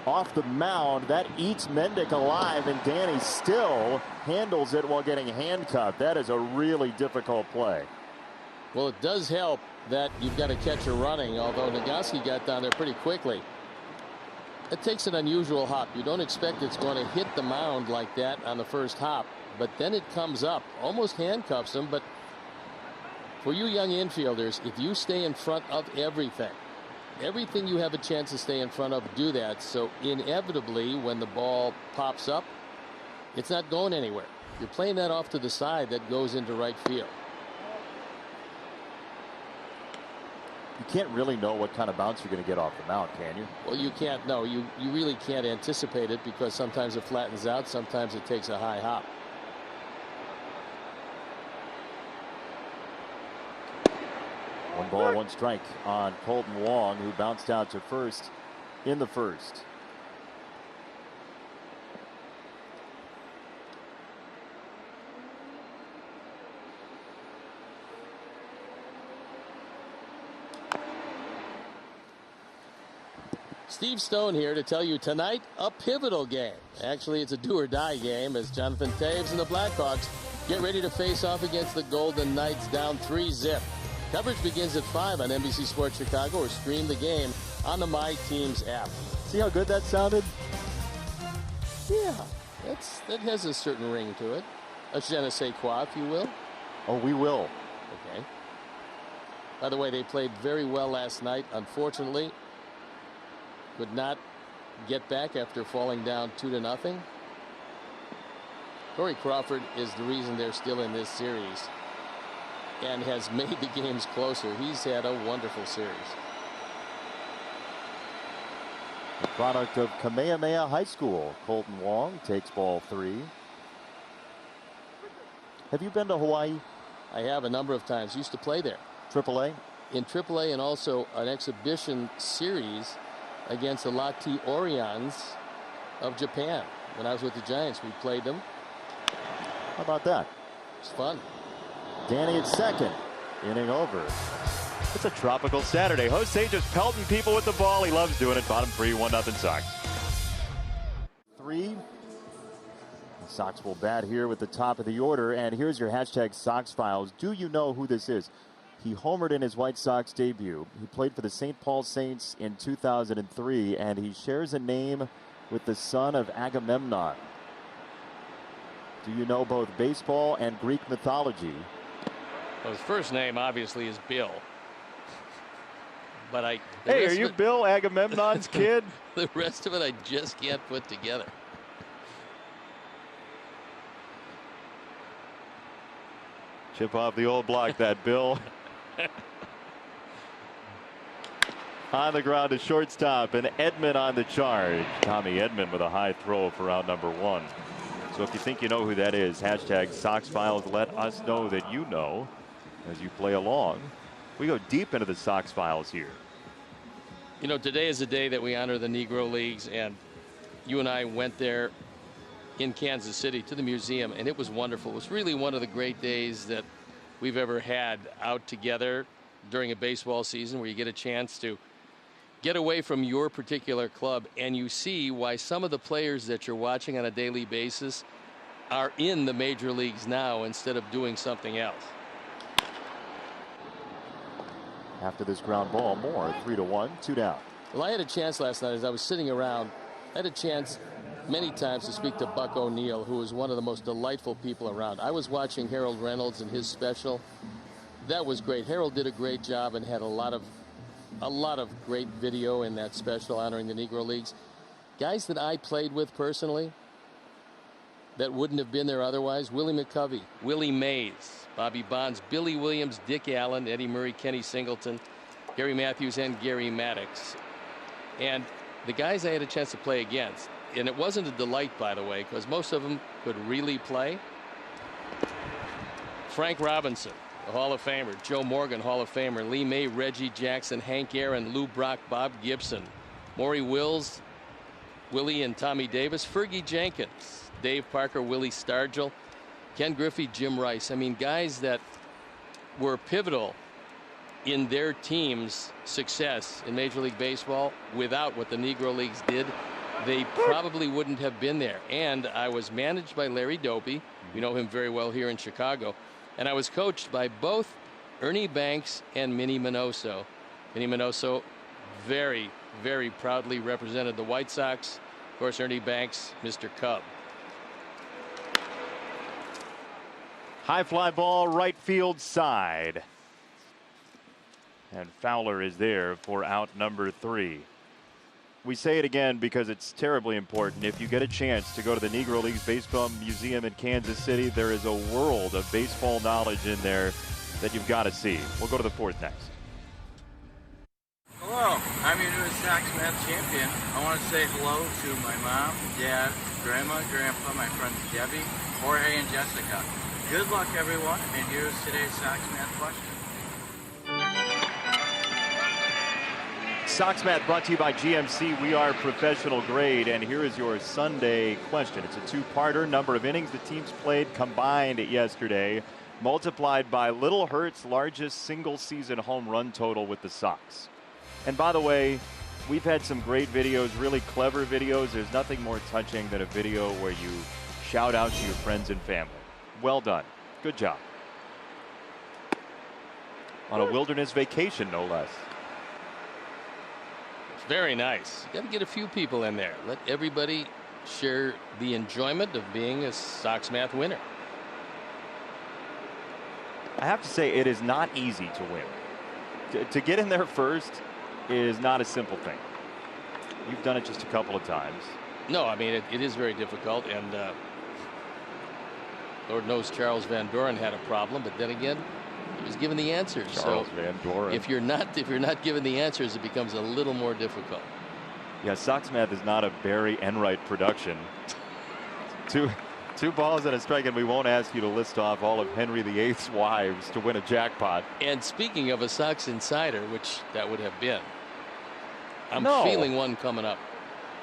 Off the mound, that eats Mendick alive, and Danny still handles it while getting handcuffed. That is a really difficult play. Well, it does help that you've got a catcher running, although Nagowski got down there pretty quickly. It takes an unusual hop. You don't expect it's going to hit the mound like that on the first hop, but then it comes up, almost handcuffs him. But for you young infielders, if you stay in front of everything you have a chance to stay in front of, do that. So inevitably, when the ball pops up, it's not going anywhere. You're playing that off to the side that goes into right field. You can't really know what kind of bounce you're going to get off the mound, can you? Well, you can't. No, you really can't anticipate it because sometimes it flattens out, sometimes it takes a high hop. One ball, one strike on Colton Wong, who bounced out to first in the first. Steve Stone here to tell you tonight a pivotal game. Actually, it's a do-or-die game as Jonathan Taves and the Blackhawks get ready to face off against the Golden Knights down 3-0. Coverage begins at 5 on NBC Sports Chicago, or stream the game on the My Teams app. See how good that sounded? Yeah, that has a certain ring to it. A je ne sais quoi, if you will. Oh, we will. Okay. By the way, they played very well last night. Unfortunately, could not get back after falling down 2-0. Corey Crawford is the reason they're still in this series and has made the games closer. He's had a wonderful series. The product of Kamehameha High School. Colton Wong takes ball 3. Have you been to Hawaii? I have a number of times. Used to play there. AAA? In AAA, and also an exhibition series against the Lati Orions of Japan. When I was with the Giants, we played them. How about that? It's fun. Danny at second. Inning over. It's a tropical Saturday. Jose just pelting people with the ball. He loves doing it. Bottom 3, 1-0 Sox. 3. The Sox will bat here with the top of the order. And here's your hashtag Sox Files. Do you know who this is? He homered in his White Sox debut. He played for the St. Paul Saints in 2003, and he shares a name with the son of Agamemnon. Do you know both baseball and Greek mythology? Well, his first name obviously is Bill. But hey, are you Bill Agamemnon's kid? The rest of it I just can't put together. Chip off the old block, that Bill. On the ground to shortstop, and Edman on the charge. Tommy Edman with a high throw for out number 1. So if you think you know who that is, hashtag Sox Files, let us know that you know as you play along. We go deep into the Sox Files here. You know, today is the day that we honor the Negro Leagues, and you and I went there in Kansas City to the museum, and it was wonderful. It was really one of the great days that we've ever had out together during a baseball season, where you get a chance to get away from your particular club and you see why some of the players that you're watching on a daily basis are in the major leagues now instead of doing something else. After this ground ball, Moore 3-1, 2 down. Well, I had a chance last night as I was sitting around. I had a chance many times to speak to Buck O'Neill, who is one of the most delightful people around. I was watching Harold Reynolds and his special. That was great. Harold did a great job and had a lot of great video in that special honoring the Negro Leagues. Guys that I played with personally that wouldn't have been there otherwise: Willie McCovey, Willie Mays, Bobby Bonds, Billy Williams, Dick Allen, Eddie Murray, Kenny Singleton, Gary Matthews, and Gary Maddox. And the guys I had a chance to play against, and it wasn't a delight, by the way, because most of them could really play. Frank Robinson, the Hall of Famer; Joe Morgan, Hall of Famer; Lee May, Reggie Jackson, Hank Aaron, Lou Brock, Bob Gibson; Maury Wills, Willie and Tommy Davis; Fergie Jenkins, Dave Parker, Willie Stargell, Ken Griffey, Jim Rice. I mean, guys that were pivotal in their team's success in Major League Baseball. Without what the Negro Leagues did, they probably wouldn't have been there. And I was managed by Larry Dopey. We know him very well here in Chicago. And I was coached by both Ernie Banks and Minnie Minoso. Minnie Minoso very, very proudly represented the White Sox. Of course, Ernie Banks, Mr. Cub. High fly ball, right field side. And Fowler is there for out number 3. We say it again because it's terribly important. If you get a chance to go to the Negro Leagues Baseball Museum in Kansas City, there is a world of baseball knowledge in there that you've got to see. We'll go to the 4th next. Hello, I'm your newest Sox Math champion. I want to say hello to my mom, dad, grandma, grandpa, my friends Debbie, Jorge, and Jessica. Good luck, everyone, and here's today's Sox Math question. Sox Math brought to you by GMC. We are professional grade, and here is your Sunday question. It's a 2-parter. Number of innings the teams played combined yesterday, multiplied by Little Hurt's largest single-season home run total with the Sox. And by the way, we've had some great videos, really clever videos. There's nothing more touching than a video where you shout out to your friends and family. Well done. Good job. On a wilderness vacation, no less. Very nice. You got to get a few people in there. Let everybody share the enjoyment of being a Sox Math winner. I have to say, it is not easy to win. To get in there first is not a simple thing. You've done it just a couple of times. No, I mean, it is very difficult, and Lord knows Charles Van Doren had a problem, but then again, he was given the answers. Charles Van Doren. If you're not given the answers, it becomes a little more difficult. Yeah, Sox Math is not a Barry Enright production. Too 2 balls and a strike, and we won't ask you to list off all of Henry VIII's wives to win a jackpot. And speaking of a Sox insider, which that would have been, I'm No. feeling one coming up.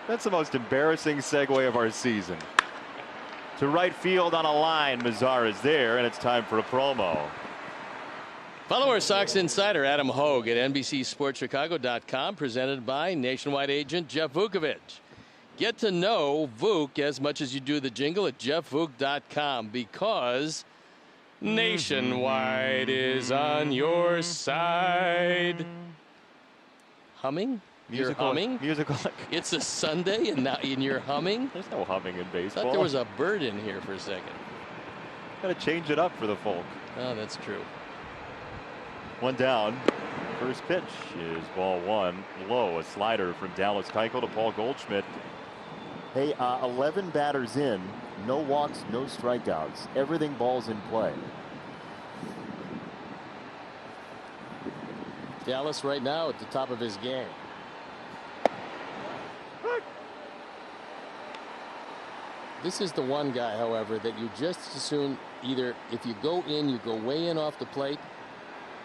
That's the most embarrassing segue of our season. To right field on a line, Mazar is there, and it's time for a promo. Follow our Sox insider Adam Hogue at NBCSportsChicago.com, presented by nationwide agent Jeff Vukovich. Get to know Vuk as much as you do the jingle at JeffVuk.com, because nationwide is on your side. Humming? You're humming? Musical. It's a Sunday and now you're humming? There's no humming in I baseball. thought there was a bird in here for a second. Got to change it up for the folk. Oh, that's true. 1 down. First pitch is ball 1. Low, a slider from Dallas Keuchel to Paul Goldschmidt. Hey, 11 batters in, no walks, no strikeouts. Everything balls in play. Dallas right now at the top of his game. This is the one guy, however, that you just as soon either if you go in, you go way in off the plate,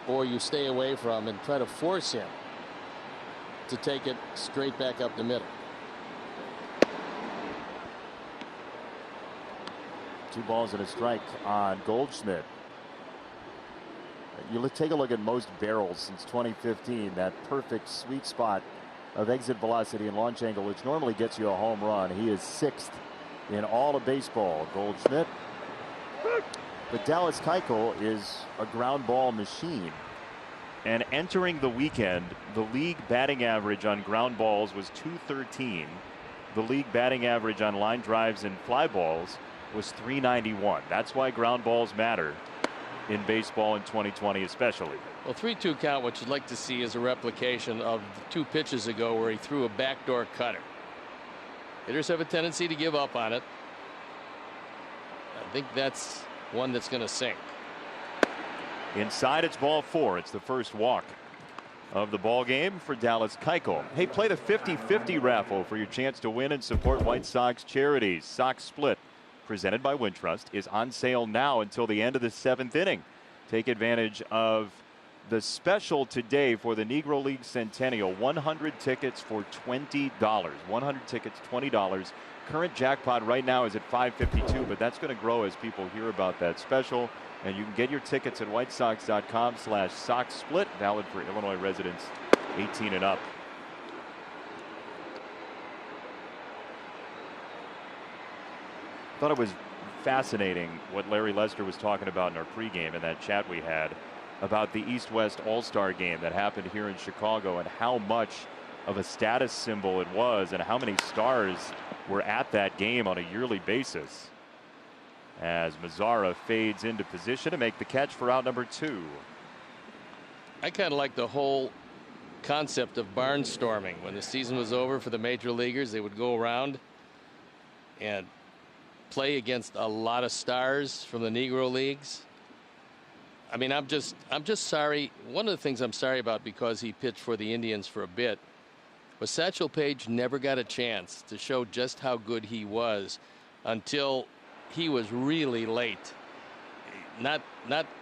or you stay away from and try to force him to take it straight back up the middle. 2 balls and a strike on Goldschmidt. You take a look at most barrels since 2015, that perfect sweet spot of exit velocity and launch angle, which normally gets you a home run. He is 6th in all of baseball, Goldschmidt. But Dallas Keuchel is a ground ball machine. And entering the weekend, the league batting average on ground balls was .213. The league batting average on line drives and fly balls was .391. That's why ground balls matter in baseball in 2020 especially. Well, 3-2 count, what you'd like to see is a replication of the 2 pitches ago where he threw a backdoor cutter. Hitters have a tendency to give up on it. I think that's one that's going to sink. Inside, it's ball 4. It's the first walk of the ball game for Dallas Keuchel. Hey, play the 50-50 raffle for your chance to win and support White Sox charities. Sox Split, presented by Wintrust, is on sale now until the end of the 7th inning. Take advantage of the special today for the Negro League Centennial. 100 tickets for $20. 100 tickets, $20. Current jackpot right now is at $552, but that's going to grow as people hear about that special. And you can get your tickets at whitesox.com/SoxSplit, valid for Illinois residents 18 and up. Thought it was fascinating what Larry Lester was talking about in our pregame in that chat we had about the East-West All-Star game that happened here in Chicago and how much of a status symbol it was and how many stars were at that game on a yearly basis. As Mazara fades into position to make the catch for out number 2. I kind of like the whole concept of barnstorming. When the season was over for the major leaguers, they would go around and play against a lot of stars from the Negro Leagues. I mean, I'm just sorry. One of the things I'm sorry about, because he pitched for the Indians for a bit, was Satchel Paige never got a chance to show just how good he was until he was really late. Not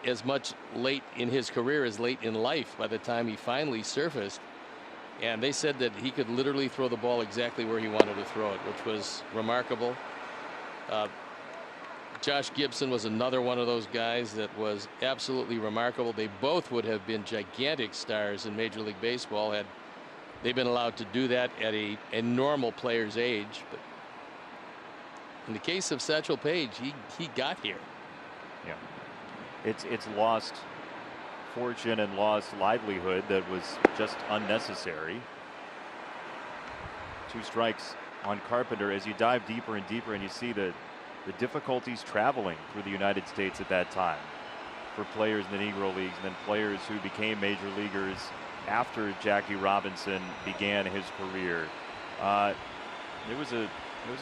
as much late in his career as late in life by the time he finally surfaced. And they said that he could literally throw the ball exactly where he wanted to throw it, which was remarkable. Josh Gibson was another one of those guys that was absolutely remarkable. They both would have been gigantic stars in Major League Baseball had they been allowed to do that at a normal player's age. But in the case of Satchel Paige, he got here. Yeah, it's lost fortune and lost livelihood that was just unnecessary. 2 strikes on Carpenter as you dive deeper and deeper and you see the difficulties traveling through the United States at that time for players in the Negro Leagues, and then players who became major leaguers after Jackie Robinson began his career. It was a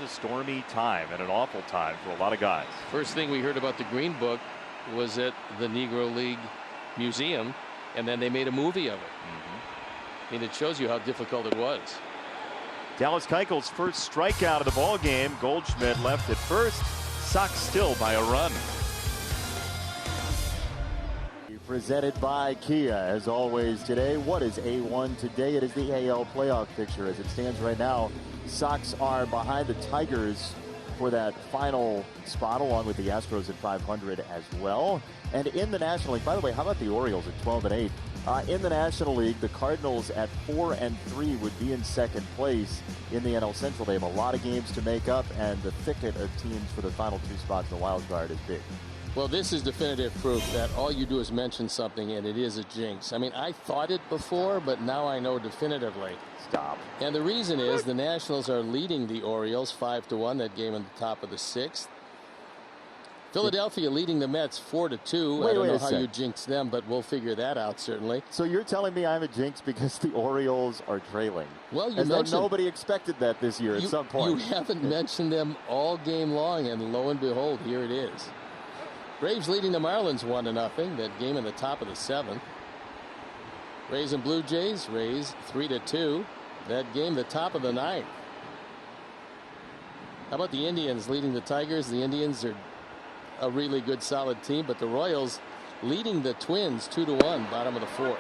stormy time and an awful time for a lot of guys. First thing we heard about the Green Book was at the Negro League Museum, and then they made a movie of it. I mean, it shows you how difficult it was. Dallas Keuchel's first strikeout of the ball game. Goldschmidt left at first, Sox still by a run. Presented by Kia, as always today. What is A1 today? It is the AL playoff picture as it stands right now. Sox are behind the Tigers for that final spot, along with the Astros at 500 as well. And in the National League, by the way, how about the Orioles at 12-8? In the National League, the Cardinals at 4-3 would be in second place in the NL Central. They have a lot of games to make up, and the thicket of teams for the final two spots in the wild card is big. Well, this is definitive proof that all you do is mention something and it is a jinx. I mean, I thought it before, but now I know definitively. Stop. And the reason is the Nationals are leading the Orioles 5-1, that game in the top of the sixth. Philadelphia leading the Mets 4-2. I don't know how you jinx them, but we'll figure that out certainly. So you're telling me I'm a jinx because the Orioles are trailing? Well, you as though mentioned nobody expected that this year at some point. You haven't mentioned them all game long, and lo and behold, here it is. Braves leading the Marlins 1-0. That game in the top of the seventh. Rays and Blue Jays. Rays 3-2. That game the top of the ninth. How about the Indians leading the Tigers? The Indians are a really good solid team, but the Royals leading the Twins 2-1, bottom of the fourth.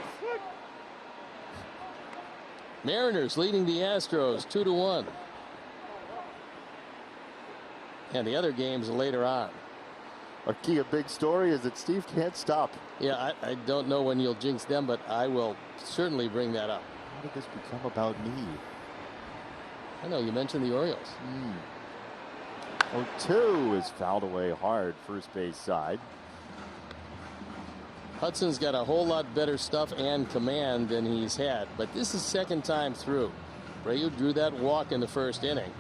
Mariners leading the Astros 2-1. And the other games later on. Our key, a big story is that Steve can't stop. Yeah, I don't know when you'll jinx them, but I will certainly bring that up. How did this become about me? I know, you mentioned the Orioles. 0-2 is fouled away hard, first base side. Hudson's got a whole lot better stuff and command than he's had, but this is second time through. Abreu drew that walk in the first inning.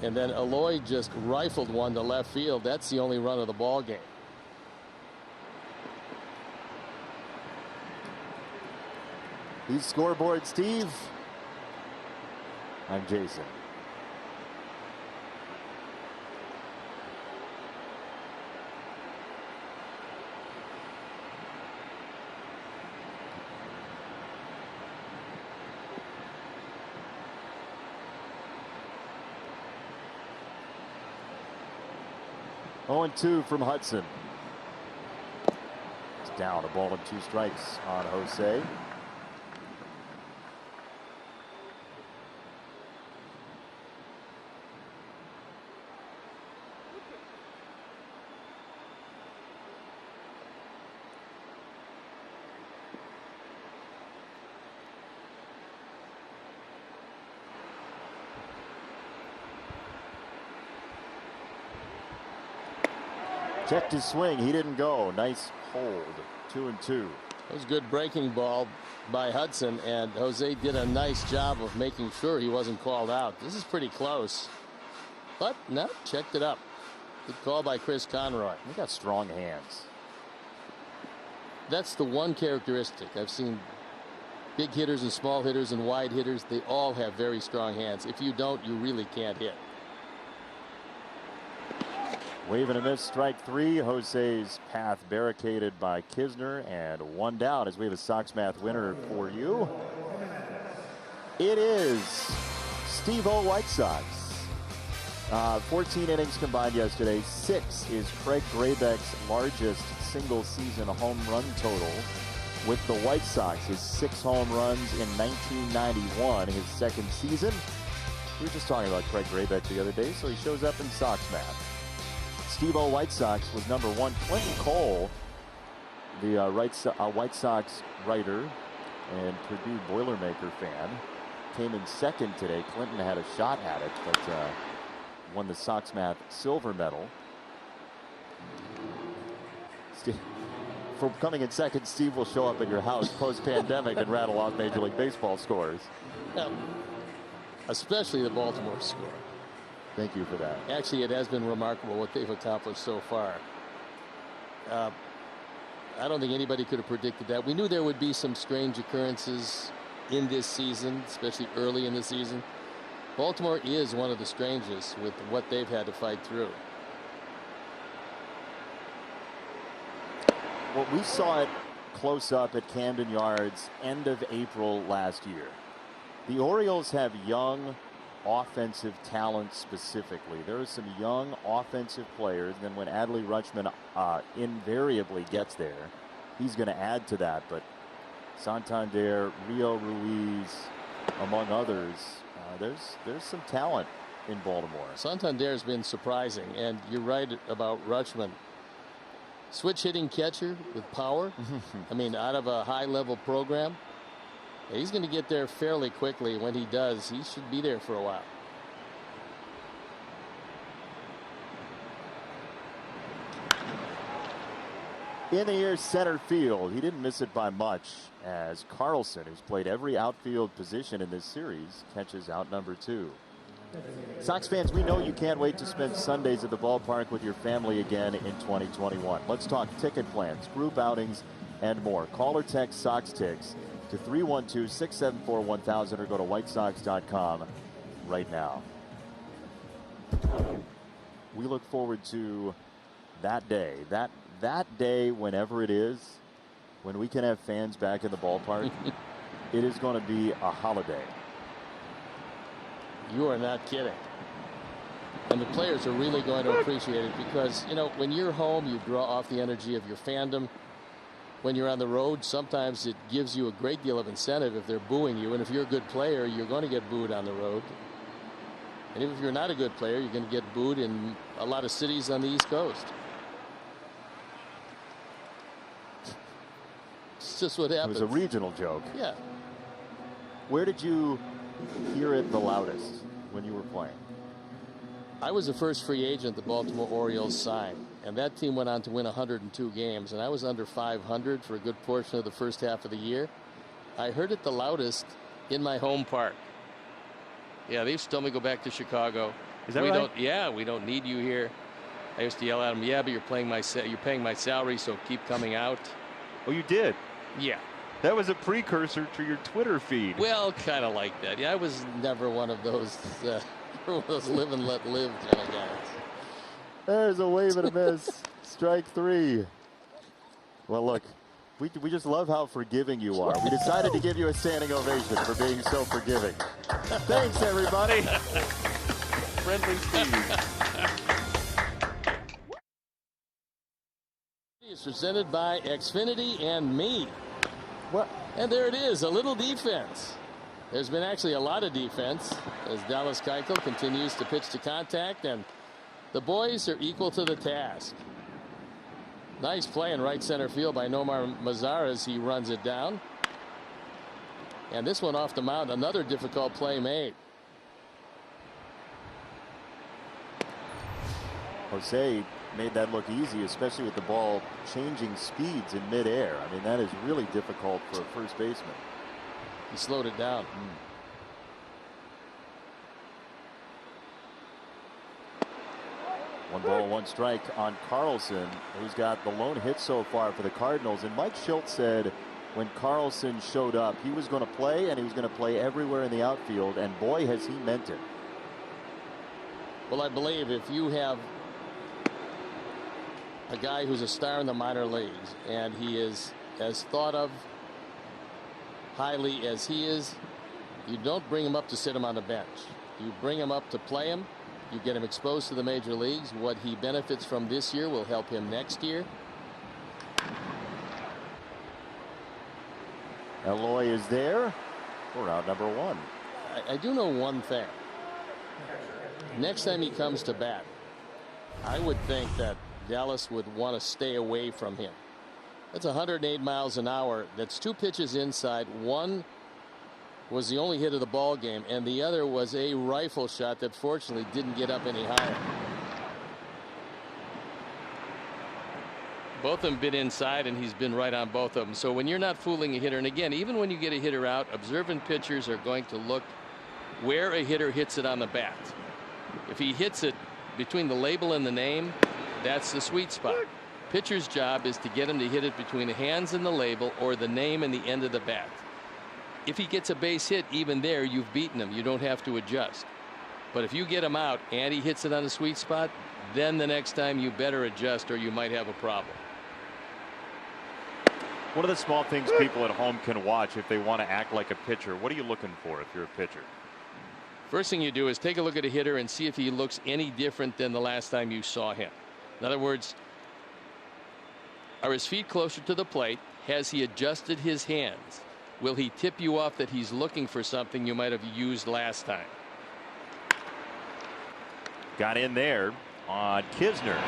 And then Eloy just rifled one to left field. That's the only run of the ball game. He's scoreboard Steve. I'm Jason. Oh, 0-2 from Hudson. It's down, a ball and 2 strikes on Jose. Checked his swing. He didn't go. Nice hold. 2-2. That was a good breaking ball by Hudson, and Jose did a nice job of making sure he wasn't called out. This is pretty close. But no, checked it up. Good call by Chris Conroy. He got strong hands. That's the one characteristic. I've seen big hitters and small hitters and wide hitters. They all have very strong hands. If you don't, you really can't hit. Wave and a miss, strike 3. Jose's path barricaded by Kisner, and 1 down as we have a Sox Math winner for you. It is Steve-O White Sox. 14 innings combined yesterday. 6 is Craig Graybeck's largest single season home run total with the White Sox. His 6 home runs in 1991, his second season. We were just talking about Craig Graybeck the other day, so he shows up in Sox Math. Steve-O White Sox was number 1. Clinton Cole, the White Sox writer and Purdue Boilermaker fan, came in second today. Clinton had a shot at it, but won the Sox Math silver medal. For coming in second, Steve will show up at your house post-pandemic and rattle off Major League Baseball scores. Yeah. Especially the Baltimore score. Thank you for that. Actually, it has been remarkable what they've accomplished so far. I don't think anybody could have predicted that. We knew there would be some strange occurrences in this season, especially early in the season. Baltimore is one of the strangest with what they've had to fight through. Well, we saw it close up at Camden Yards end of April last year. The Orioles have young, offensive talent specifically. There are some young offensive players. Then when Adley Rutschman invariably gets there, he's going to add to that. But Santander, Rio Ruiz, among others, there's some talent in Baltimore. Santander has been surprising, and you're right about Rutschman. Switch hitting catcher with power. I mean, out of a high-level program. He's going to get there fairly quickly. When he does, he should be there for a while. In the air center field. He didn't miss it by much as Carlson, who's played every outfield position in this series, catches out number 2. Sox fans, we know you can't wait to spend Sundays at the ballpark with your family again in 2021. Let's talk ticket plans, group outings, and more. Call or text Sox Ticks to 312-674-1000 or go to whitesox.com right now. We look forward to that day, that day, whenever it is, when we can have fans back in the ballpark. It is going to be a holiday. You are not kidding. And the players are really going to appreciate it because, you know, when you're home, you draw off the energy of your fandom. When you're on the road, sometimes it gives you a great deal of incentive if they're booing you. And if you're a good player, you're going to get booed on the road. And if you're not a good player, you're going to get booed in a lot of cities on the East Coast. It's just what happens. It was a regional joke. Yeah. Where did you hear it the loudest when you were playing? I was the first free agent the Baltimore Orioles signed, and that team went on to win 102 games, and I was under 500 for a good portion of the first half of the year. I heard it the loudest in my home park. Yeah, they used to tell me go back to Chicago. Is that right? We don't need you here. I used to yell at them, yeah, but you're paying my salary, so keep coming out. Oh, you did? Yeah. That was a precursor to your Twitter feed. Well, kind of like that. Yeah, I was never one of those live and let live kind of guys. There's a wave and a miss. Strike 3. Well, look, we just love how forgiving you are. We decided to give you a standing ovation for being so forgiving. Thanks, everybody. Friendly Steve. It's presented by Xfinity and me. What? And there it is, a little defense. There's been actually a lot of defense as Dallas Keuchel continues to pitch to contact, and the boys are equal to the task. Nice play in right center field by Nomar Mazara as he runs it down. And this one off the mound, another difficult play made. Jose made that look easy, especially with the ball changing speeds in midair. I mean, that is really difficult for a first baseman. He slowed it down. 1 ball, 1 strike on Carlson, who's got the lone hit so far for the Cardinals. And Mike Schultz said when Carlson showed up, he was going to play, and he was going to play everywhere in the outfield. And boy, has he meant it. Well, I believe if you have a guy who's a star in the minor leagues and he is as thought of highly as he is, you don't bring him up to sit him on the bench. You bring him up to play him. You get him exposed to the major leagues. What he benefits from this year will help him next year. Eloy is there for out number 1. I do know one thing. Next time he comes to bat, I would think that Dallas would want to stay away from him. That's 108 miles an hour. That's 2 pitches inside. One was the only hit of the ball game, and the other was a rifle shot that fortunately didn't get up any higher. Both of them been inside, and he's been right on both of them. So when you're not fooling a hitter, and again, even when you get a hitter out, observant pitchers are going to look where a hitter hits it on the bat. If he hits it between the label and the name, that's the sweet spot. Pitcher's job is to get him to hit it between the hands and the label or the name and the end of the bat. If he gets a base hit, even there, you've beaten him. You don't have to adjust. But if you get him out and he hits it on the sweet spot, then the next time you better adjust or you might have a problem. One of the small things people at home can watch if they want to act like a pitcher. What are you looking for if you're a pitcher? First thing you do is take a look at a hitter and see if he looks any different than the last time you saw him. In other words, are his feet closer to the plate? Has he adjusted his hands? Will he tip you off that he's looking for something you might have used last time? Got in there on Kisner.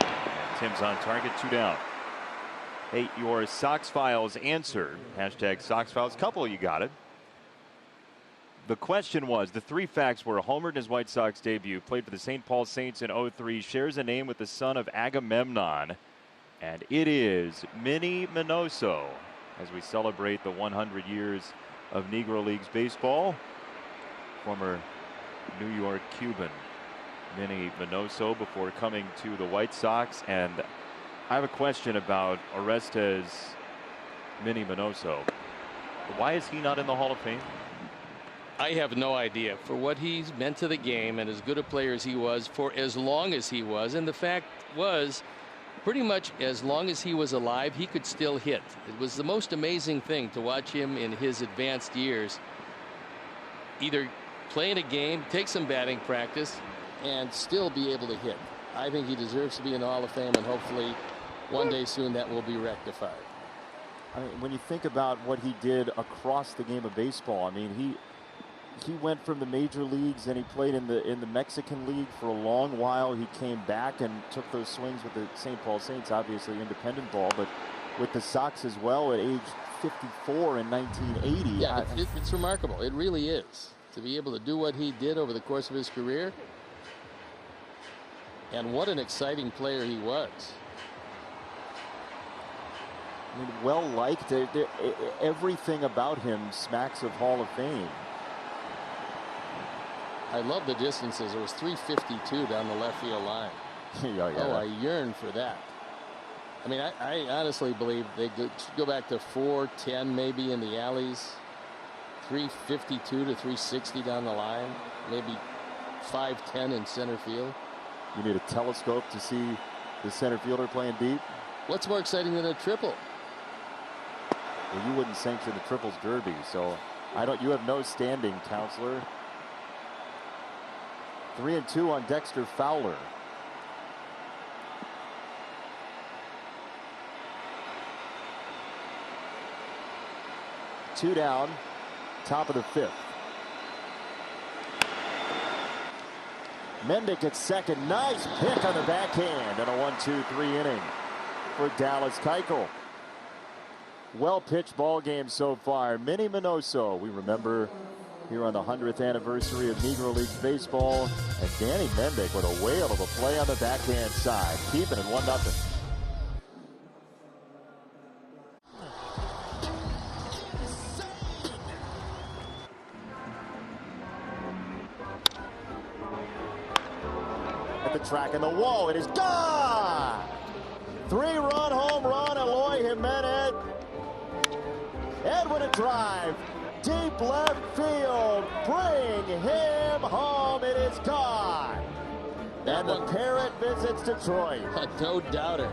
Tim's on target, 2 down. Hey, your Sox Files answer. Hashtag Sox Files. Couple, you got it. The question was, the 3 facts were: homered in his White Sox debut, played for the St. Paul Saints in '03, shares a name with the son of Agamemnon, and it is Minnie Minoso. As we celebrate the 100 years of Negro Leagues baseball, former New York Cuban Minnie Minoso before coming to the White Sox. And I have a question about Orestes Minnie Minoso. Why is he not in the Hall of Fame? I have no idea. For what he's meant to the game and as good a player as he was for as long as he was, and the fact was, pretty much as long as he was alive, he could still hit. It was the most amazing thing to watch him in his advanced years either play in a game, take some batting practice, and still be able to hit. I think he deserves to be in the Hall of Fame, and hopefully one day soon that will be rectified. I mean, when you think about what he did across the game of baseball, I mean, he went from the major leagues and he played in the Mexican League for a long while. He came back and took those swings with the St. Paul Saints, obviously independent ball, but with the Sox as well at age 54 in 1980. Yeah, it's remarkable. It really is. To be able to do what he did over the course of his career. And what an exciting player he was. I mean, well liked. Everything about him smacks of Hall of Fame. I love the distances. It was 352 down the left field line. I yearn for that. I mean, I honestly believe they go back to 410 maybe in the alleys, 352 to 360 down the line, maybe 510 in center field. You need a telescope to see the center fielder playing deep. What's more exciting than a triple? Well, you wouldn't sanction the triples derby, so you have no standing, counselor. 3-2 on Dexter Fowler. Two down, top of the 5th. Mendick at second. Nice pick on the backhand and a 1-2-3 inning for Dallas Keuchel. Well pitched ball game so far. Minnie Minoso, we remember here on the 100th anniversary of Negro Leagues baseball, and Danny Mendick with a whale of a play on the backhand side, keeping it 1-0. At the track and the wall, it is gone. 3-run home run, Eloy Jimenez. Edwin a drive. Deep left field. Bring him home. It is gone. And the Parrot visits Detroit. No doubter.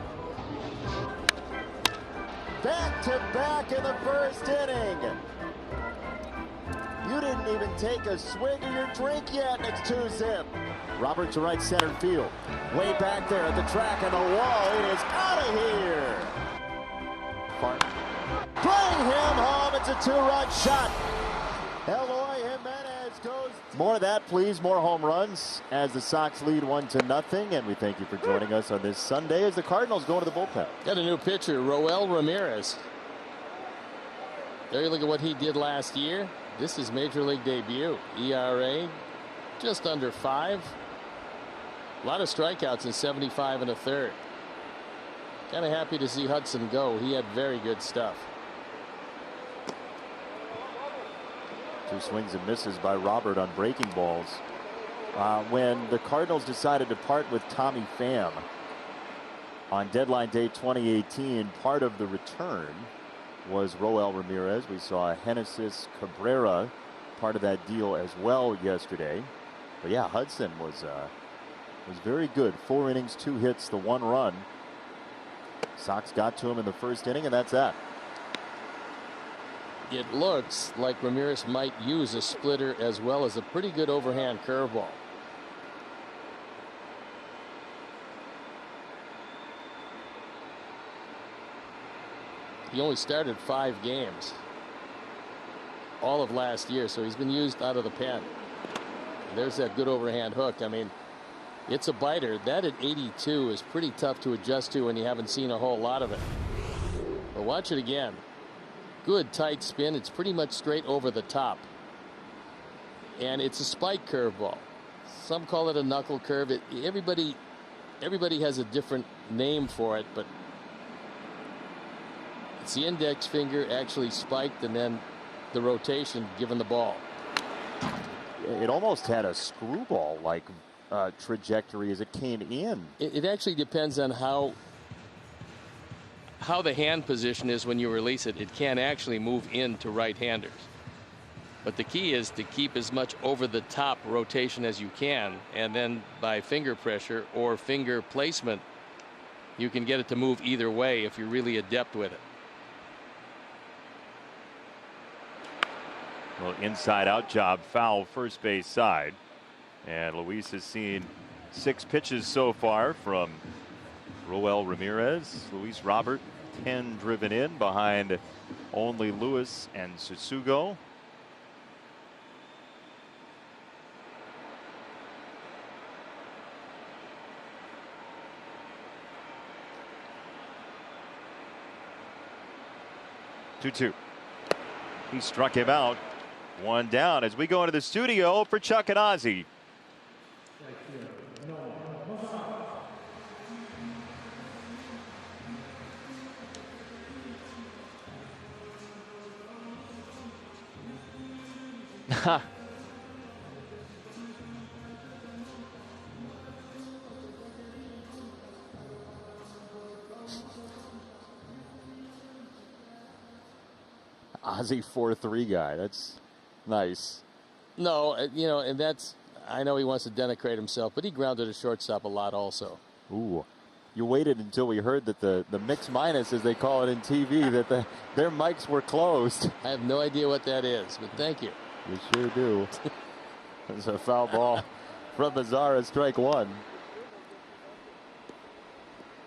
Back to back in the first inning. You didn't even take a swig of your drink yet, and it's 2-zip. Robert to right center field. Way back there at the track and the wall. It is out of here. Bring him home. It's a 2-run shot. Eloy Jimenez goes. More of that, please. More home runs as the Sox lead 1-0. And we thank you for joining us on this Sunday as the Cardinals go to the bullpen. Got a new pitcher, Roel Ramirez. There you look at what he did last year. This is major league debut. ERA just under 5. A lot of strikeouts in 75 1/3. Kind of happy to see Hudson go. He had very good stuff. 2 swings and misses by Robert on breaking balls. When the Cardinals decided to part with Tommy Pham on deadline day 2018, part of the return was Roel Ramirez. We saw Genesis Cabrera part of that deal as well yesterday. But yeah, Hudson was very good. 4 innings, 2 hits, the 1 run. Sox got to him in the first inning, and that's that. It looks like Ramirez might use a splitter as well as a pretty good overhand curveball. He only started 5 games all of last year, so he's been used out of the pen. There's that good overhand hook. I mean, it's a biter. That at 82 is pretty tough to adjust to when you haven't seen a whole lot of it. But watch it again. Good tight spin. It's pretty much straight over the top. And it's a spike curveball. Some call it a knuckle curve. Everybody has a different name for it, but it's the index finger actually spiked and then the rotation given the ball. It almost had a screwball-like trajectory as it came in. It actually depends on how the hand position is when you release it. It can actually move into right-handers. But the key is to keep as much over the top rotation as you can, and then by finger pressure or finger placement you can get it to move either way if you're really adept with it. Well, inside out job, foul first base side, and Luis has seen 6 pitches so far from Roel Ramirez. Luis Robert 10 driven in behind only Lewis and Susugo. Two. He struck him out. 1 down as we go into the studio for Chuck and Ozzie. Ozzie 4-3 guy. That's nice. No, and that's, I know he wants to denigrate himself, but he grounded a shortstop a lot also. Ooh. You waited until we heard that the mix minus, as they call it in TV, that their mics were closed. I have no idea what that is, but thank you. You sure do. It's a foul ball from Mazara, strike 1.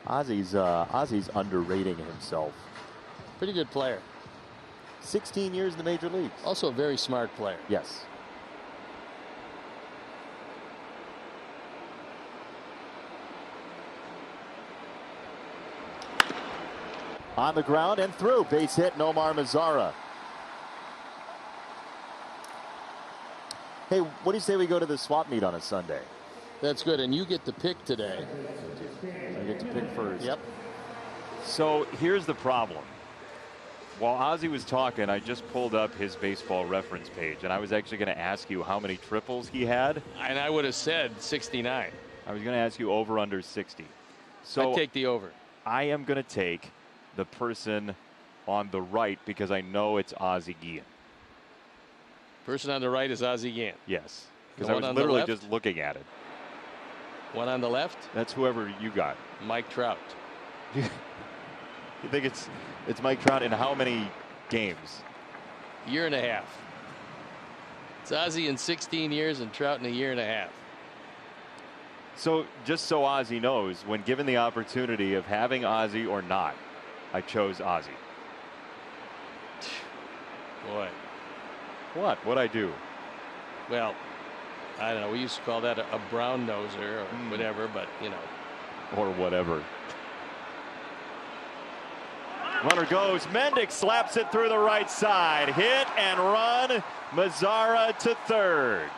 Ozzie's underrating himself. Pretty good player. 16 years in the major leagues. Also a very smart player. Yes. On the ground and through. Base hit, Nomar Mazara. Hey, what do you say we go to the swap meet on a Sunday? That's good, and you get to pick today. I get to pick first. Yep. So here's the problem. While Ozzie was talking, I just pulled up his baseball reference page, and I was actually going to ask you how many triples he had. And I would have said 69. I was going to ask you over under 60. So I'd take the over. I am going to take the person on the right because I know it's Ozzie Guillen. Person on the right is Ozzie Guillen. Yes, because I was literally just looking at it. One on the left? That's whoever you got. Mike Trout. You think it's Mike Trout in how many games? Year and a half. It's Ozzie in 16 years and Trout in a year and a half. So just so Ozzie knows, when given the opportunity of having Ozzie or not, I chose Ozzie. Boy. What? What'd I do? Well, I don't know. We used to call that a brown noser or whatever, but you know. Or whatever. Runner goes. Mendick slaps it through the right side. Hit and run. Mazara to third.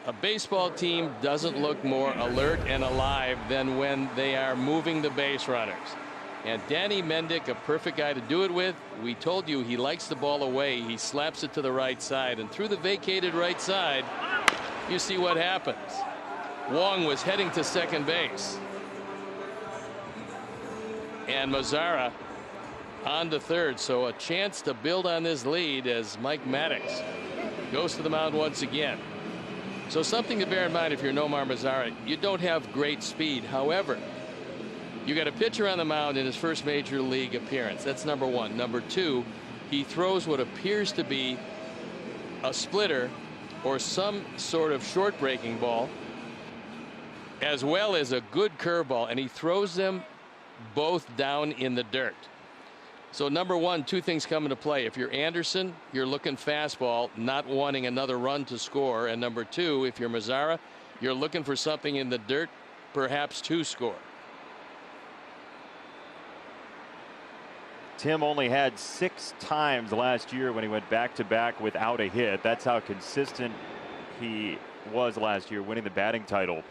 A baseball team doesn't look more alert and alive than when they are moving the base runners. And Danny Mendick, a perfect guy to do it with. We told you he likes the ball away. He slaps it to the right side, and through the vacated right side, you see what happens. Wong was heading to second base. And Mazara on to third, so a chance to build on this lead as Mike Maddox goes to the mound once again. So something to bear in mind if you're Nomar Mazara. You don't have great speed. However, You got a pitcher on the mound in his first major league appearance. That's number one. Number two, he throws what appears to be a splitter or some sort of short breaking ball, as well as a good curveball, and he throws them both down in the dirt. So number one, two things come into play. If you're Anderson, you're looking fastball, not wanting another run to score. And number two, if you're Mazzara, you're looking for something in the dirt, perhaps to score. Tim only had 6 times last year when he went back-to-back without a hit. That's how consistent he was last year, winning the batting title.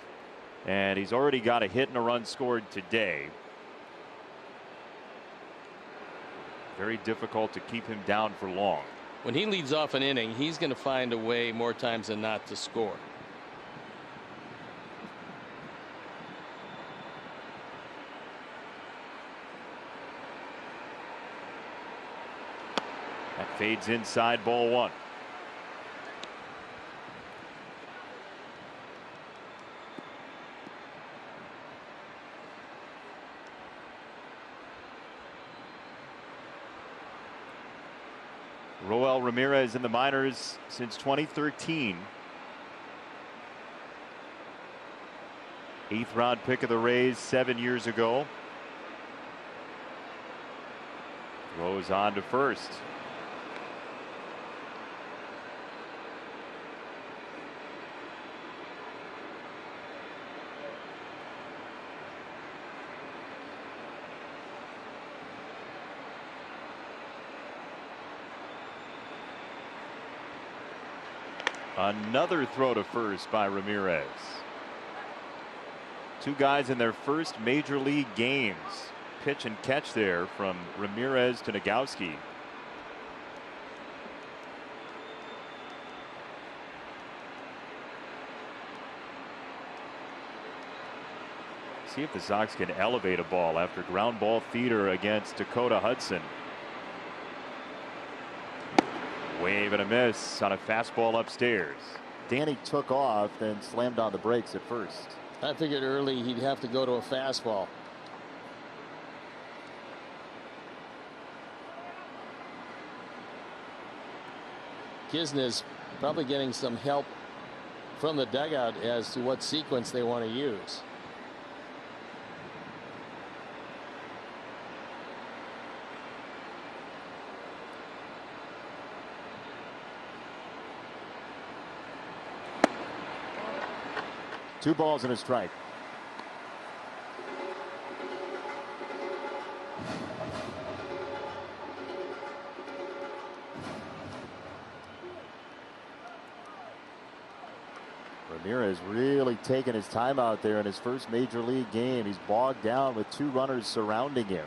And he's already got a hit and a run scored today. Very difficult to keep him down for long. When he leads off an inning, he's going to find a way more times than not to score. That fades inside, ball one. Roel Ramirez in the minors since 2013. 8th round pick of the Rays 7 years ago. Throws on to first. Another throw to first by Ramirez. 2 guys in their first major league games. Pitch and catch there from Ramirez to Nogowski. See if the Sox can elevate a ball after ground ball theater against Dakota Hudson. Wave and a miss on a fastball upstairs. Danny took off, then slammed on the brakes at first. I figured early he'd have to go to a fastball. Kisner's probably getting some help from the dugout as to what sequence they want to use. Two balls and a strike. Ramirez really taking his time out there in his first major league game. He's bogged down with 2 runners surrounding him.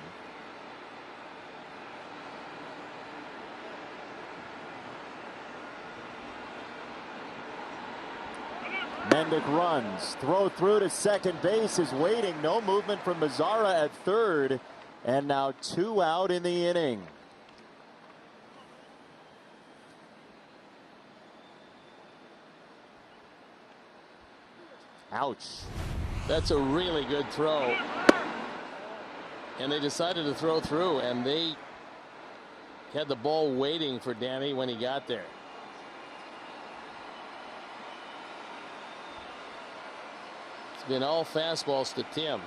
Mendick runs, throw through to second base is waiting. No movement from Mazzara at third, and now 2 out in the inning. Ouch. That's a really good throw. And they decided to throw through, and they had the ball waiting for Danny when he got there. It's been all fastballs to Tim.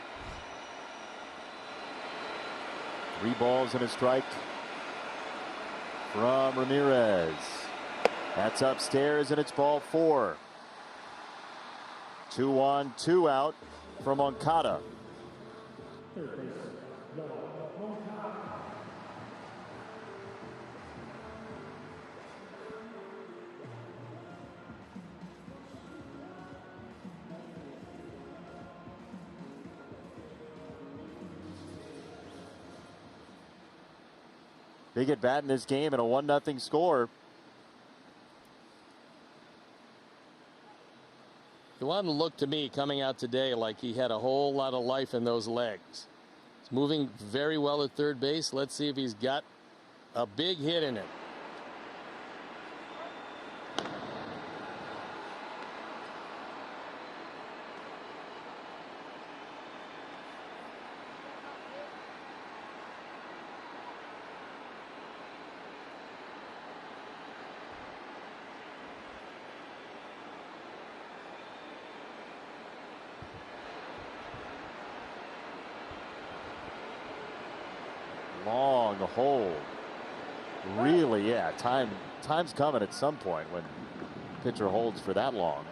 3 balls and a strike from Ramirez. That's upstairs, and it's ball 4. 2 on, 2 out from Moncada. Big at bat in this game and a 1-0 score. Juan looked to me coming out today like he had a whole lot of life in those legs. He's moving very well at third base. Let's see if he's got a big hit in it. long hold. Really, yeah. Time's coming at some point when pitcher holds for that long.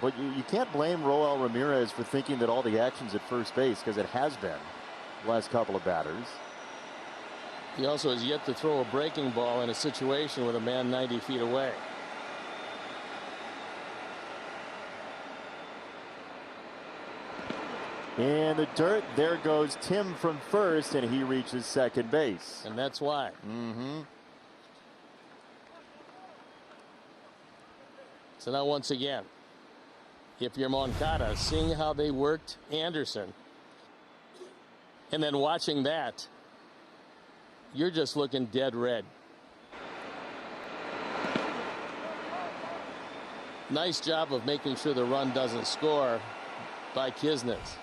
But you can't blame Roel Ramirez for thinking that all the action's at first base, because it has been the last couple of batters. He also has yet to throw a breaking ball in a situation with a man 90 feet away. In the dirt, there goes Tim from first, and he reaches second base. And that's why. So now once again, if you're Moncada, seeing how they worked Anderson and then watching that, you're just looking dead red. Nice job of making sure the run doesn't score by Kisnes.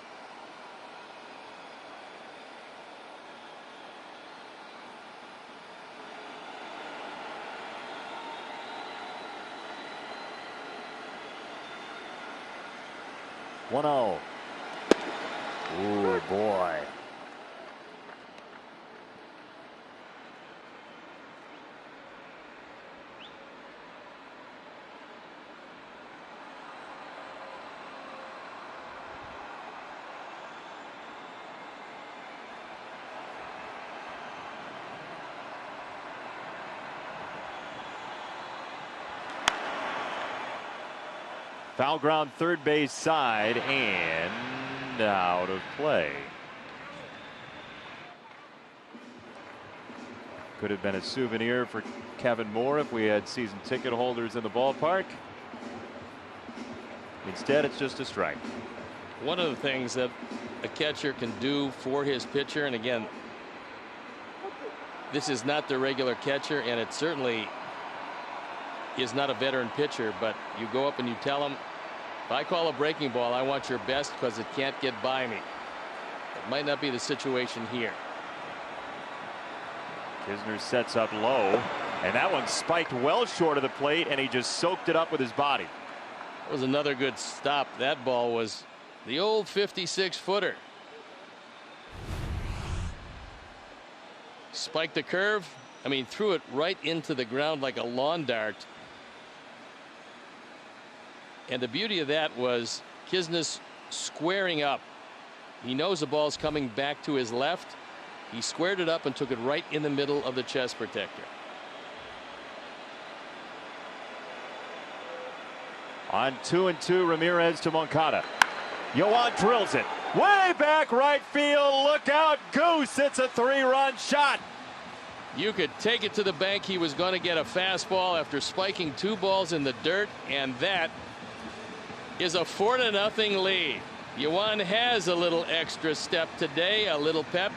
Ooh, boy. Foul ground third base side and out of play. Could have been a souvenir for Kevin Moore if we had season ticket holders in the ballpark. Instead, it's just a strike. One of the things that a catcher can do for his pitcher, and again, this is not the regular catcher, and it certainly is not a veteran pitcher, but you go up and you tell him, if I call a breaking ball, I want your best because it can't get by me. It might not be the situation here. Kisner sets up low, and that one spiked well short of the plate, and he just soaked it up with his body. That was another good stop. That ball was the old 56-footer. Spiked the curve. I mean, threw it right into the ground like a lawn dart. And the beauty of that was Kisnes squaring up. He knows the ball's coming back to his left. He squared it up and took it right in the middle of the chest protector. On 2-2, Ramirez to Moncada. Yoan drills it way back right field. Look out, Goose. It's a 3-run shot. You could take it to the bank. He was going to get a fastball after spiking 2 balls in the dirt, and that is a 4-0 lead. Yoan has a little extra step today, a little pep,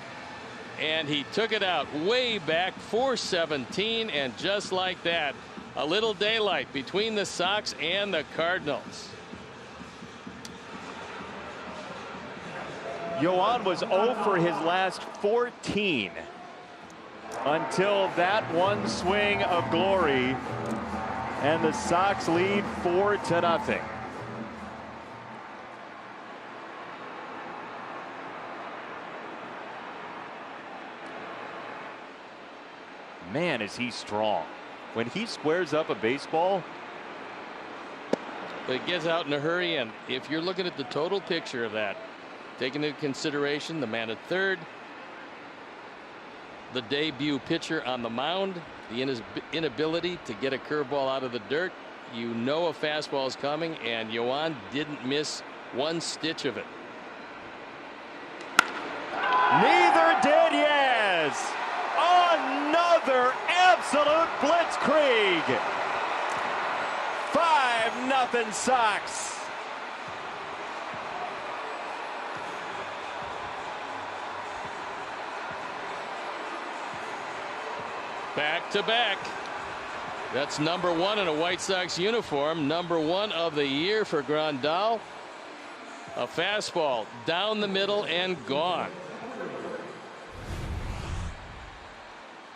and he took it out way back, 4-17, and just like that, a little daylight between the Sox and the Cardinals. Yoan was 0 for his last 14 until that one swing of glory, and the Sox lead 4-0. Man, is he strong. When he squares up a baseball, but it gets out in a hurry, and if you're looking at the total picture of that, taking into consideration the man at third, the debut pitcher on the mound, the inability to get a curveball out of the dirt, you know a fastball is coming, and Yoan didn't miss one stitch of it. Neither did Yaz. Another absolute blitzkrieg. 5-0 Sox. Back to back. That's number 1 in a White Sox uniform. Number 1 of the year for Grandal. A fastball down the middle and gone.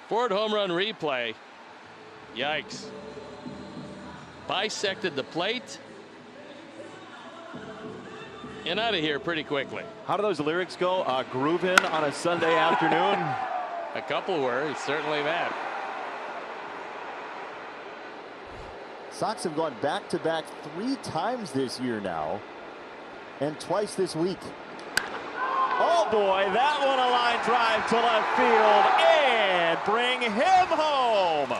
Ford home run replay. Yikes. Bisected the plate. And out of here pretty quickly. How do those lyrics go? Groovin' on a Sunday afternoon? A couple were. It's certainly that. Sox have gone back-to-back 3 times this year now, and twice this week. Oh boy, that one a line drive to left field, and bring him home.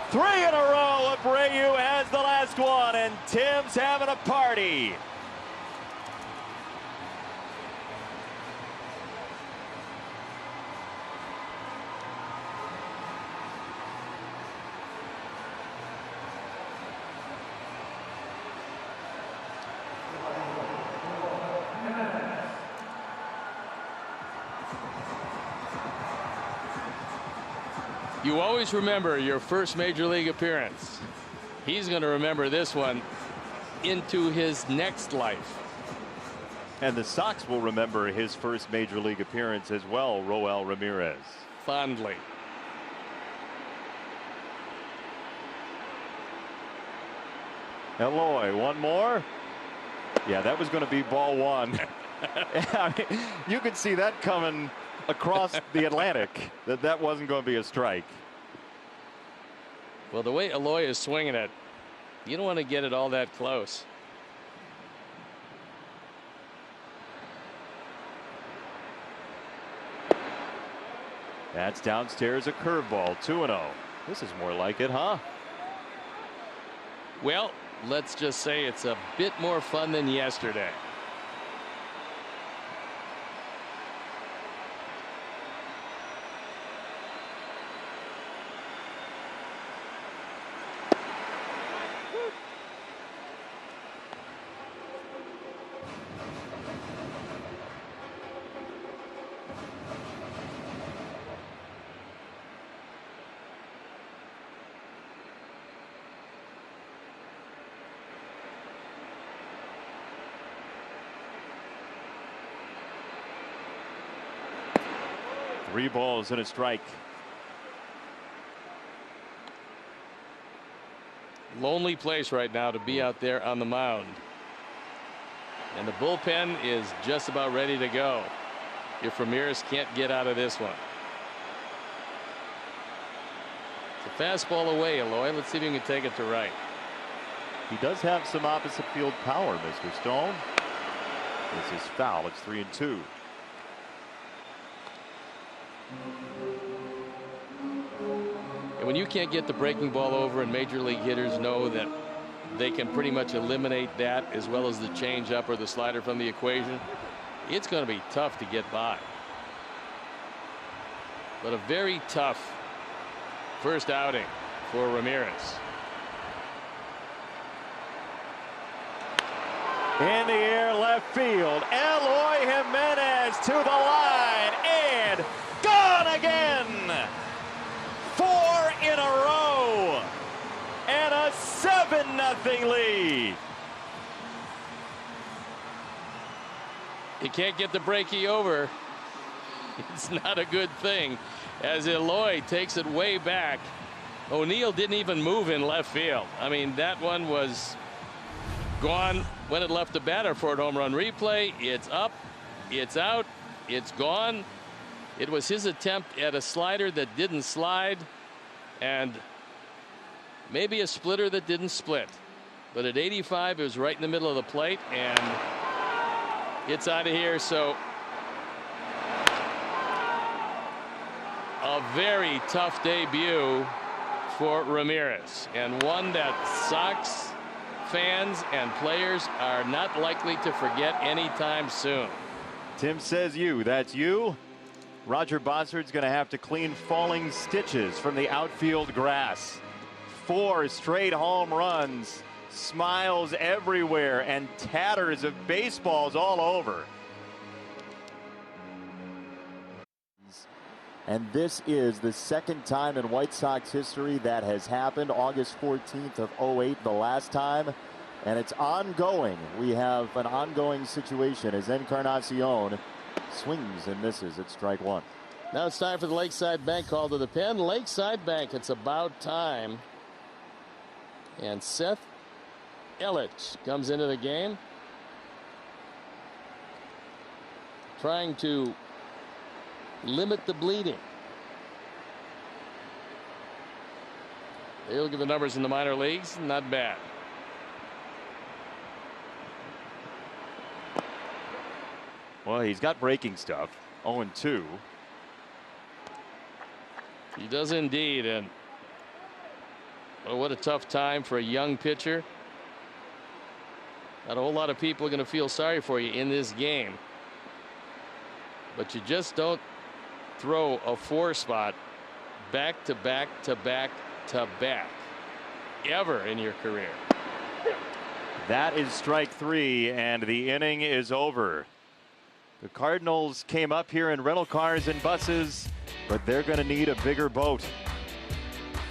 3 in a row. Abreu has the last one, and Tim's having a party. You always remember your first major league appearance. He's going to remember this one into his next life. And the Sox will remember his first major league appearance as well, Roel Ramirez. Fondly. Eloy, one more. Yeah, that was going to be ball 1. I mean, you could see that coming across the Atlantic, that wasn't going to be a strike. Well, the way Eloy is swinging it, you don't want to get it all that close. That's downstairs, a curveball, 2-0. This is more like it, huh? Well, let's just say it's a bit more fun than yesterday. Three balls and a strike. Lonely place right now to be out there on the mound. And the bullpen is just about ready to go if Ramirez can't get out of this one. It's a fastball away, Eloy. Let's see if you can take it to right. He does have some opposite field power, Mr. Stone. This is foul. It's 3-2. And when you can't get the breaking ball over, and major league hitters know that they can pretty much eliminate that as well as the changeup or the slider from the equation, it's going to be tough to get by. But a very tough first outing for Ramirez. In the air, left field. Eloy Jimenez to the line and gone again. 4 in a row and a 7-0 lead. You can't get the breakie over. It's not a good thing as Eloy takes it way back. O'Neill didn't even move in left field. I mean, that one was gone when it left the batter for a home run replay. It's up, it's out, it's gone. It was his attempt at a slider that didn't slide and maybe a splitter that didn't split. But at 85, it was right in the middle of the plate and it's out of here. So a very tough debut for Ramirez, and one that Sox fans and players are not likely to forget anytime soon. Tim says you. That's you. Roger Bossard's going to have to clean falling stitches from the outfield grass. 4 straight home runs, smiles everywhere, and tatters of baseballs all over. And this is the second time in White Sox history that has happened. August 14th of 08, the last time. And it's ongoing. We have an ongoing situation as Encarnacion swings and misses at strike one. Now it's time for the Lakeside Bank call to the pen. Lakeside Bank, it's about time. And Seth Illich comes into the game, trying to limit the bleeding. They look at the numbers in the minor leagues, not bad. Well, he's got breaking stuff. 0-2. He does indeed, and well, what a tough time for a young pitcher. Not a whole lot of people are going to feel sorry for you in this game, but you just don't throw a 4-spot back to back to back to back ever in your career. That is strike 3, and the inning is over. The Cardinals came up here in rental cars and buses, but they're going to need a bigger boat.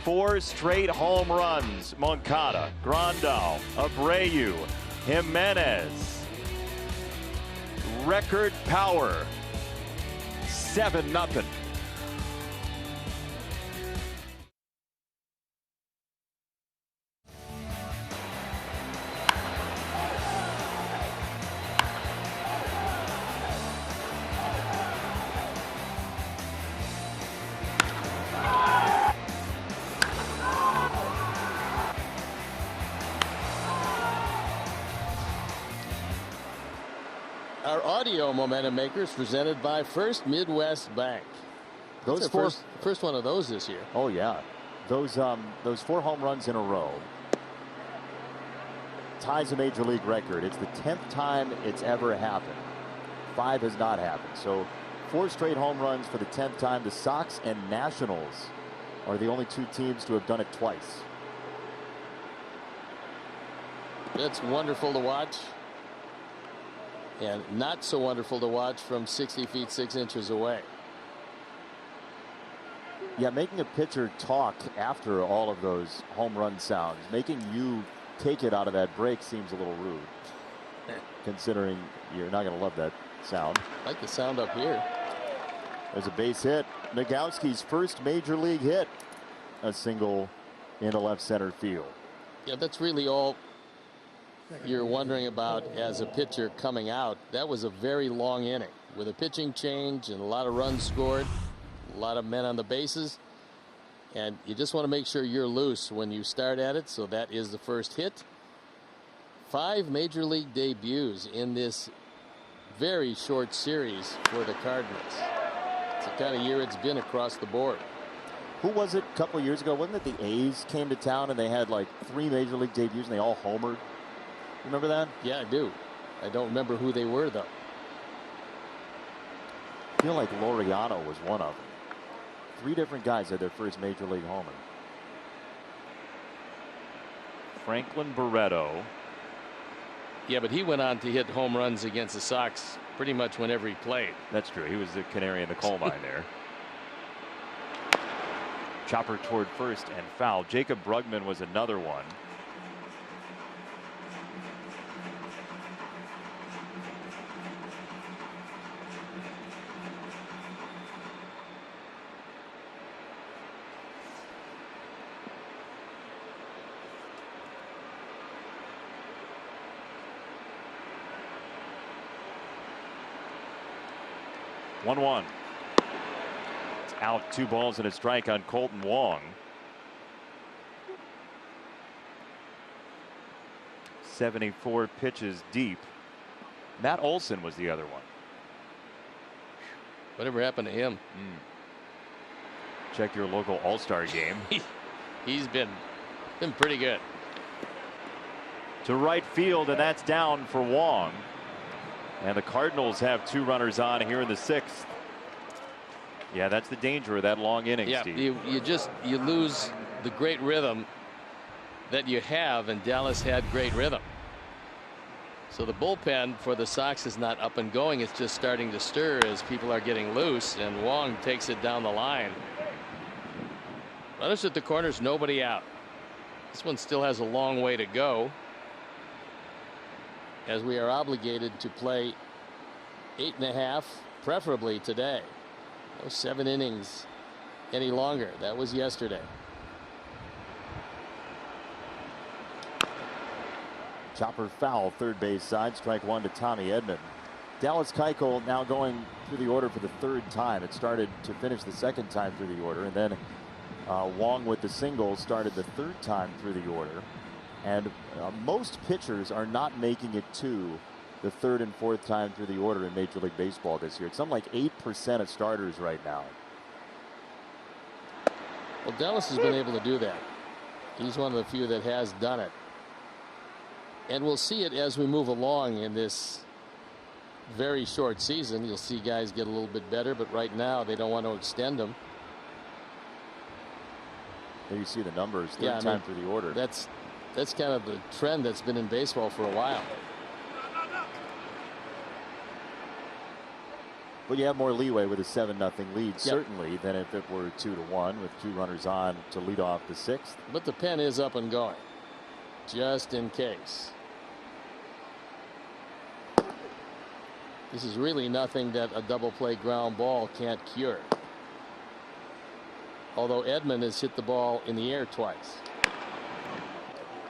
4 straight home runs. Moncada, Grandal, Abreu, Jimenez. Record power. 7-0. Our audio momentum makers presented by First Midwest Bank. Those first one of those this year. Oh yeah, those 4 home runs in a row ties a major league record. It's the 10th time it's ever happened. 5 has not happened. So 4 straight home runs for the 10th time. The Sox and Nationals are the only 2 teams to have done it twice. It's wonderful to watch. And not so wonderful to watch from 60 feet 6 inches away. Yeah, making a pitcher talk after all of those home run sounds, making you take it out of that break seems a little rude, considering you're not going to love that sound. I like the sound up here. There's a base hit. Nogowski's first major league hit. A single into left center field. Yeah, that's really all you're wondering about as a pitcher coming out. That was a very long inning with a pitching change and a lot of runs scored, a lot of men on the bases, and you just want to make sure you're loose when you start at it. So that is the first hit. 5 major league debuts in this very short series for the Cardinals. It's the kind of year it's been across the board. Who was it a couple of years ago? Wasn't it the A's came to town and they had like 3 major league debuts and they all homered? Remember that? Yeah, I do. I don't remember who they were, though. I feel like Laureano was one of them. 3 different guys had their first major league homer. Franklin Barreto. Yeah, but he went on to hit home runs against the Sox pretty much whenever he played. That's true. He was the canary in the coal mine there. Chopper toward first and foul. Jacob Brugman was another one. One. It's out. 2 balls and a strike on Colton Wong. 74 pitches deep. Matt Olson was the other one. Whatever happened to him? Check your local All-Star game. He's been pretty good. To right field, and that's down for Wong. And the Cardinals have 2 runners on here in the 6th. Yeah, that's the danger of that long inning, yeah, Steve. You lose the great rhythm that you have, and Dallas had great rhythm. So the bullpen for the Sox is not up and going. It's just starting to stir as people are getting loose, and Wong takes it down the line. Runners at the corners, nobody out. This one still has a long way to go, as we are obligated to play 8.5, preferably today. No 7 innings any longer. That was yesterday. Chopper foul, third base side, strike one to Tommy Edman. Dallas Keuchel now going through the order for the third time. It started to finish the second time through the order, and then Wong with the single started the third time through the order. And most pitchers are not making it to the third and fourth time through the order in Major League Baseball this year. It's something like 8% of starters right now. Well, Dallas has been able to do that. He's one of the few that has done it. And we'll see it as we move along in this very short season. You'll see guys get a little bit better, but right now they don't want to extend them. There you see the numbers, third time through the order. That's kind of the trend that's been in baseball for a while. But you have more leeway with a 7-0 lead, certainly, than if it were 2-1 with 2 runners on to lead off the 6th. But the pen is up and going, just in case. This is really nothing that a double play ground ball can't cure. Although Edman has hit the ball in the air twice.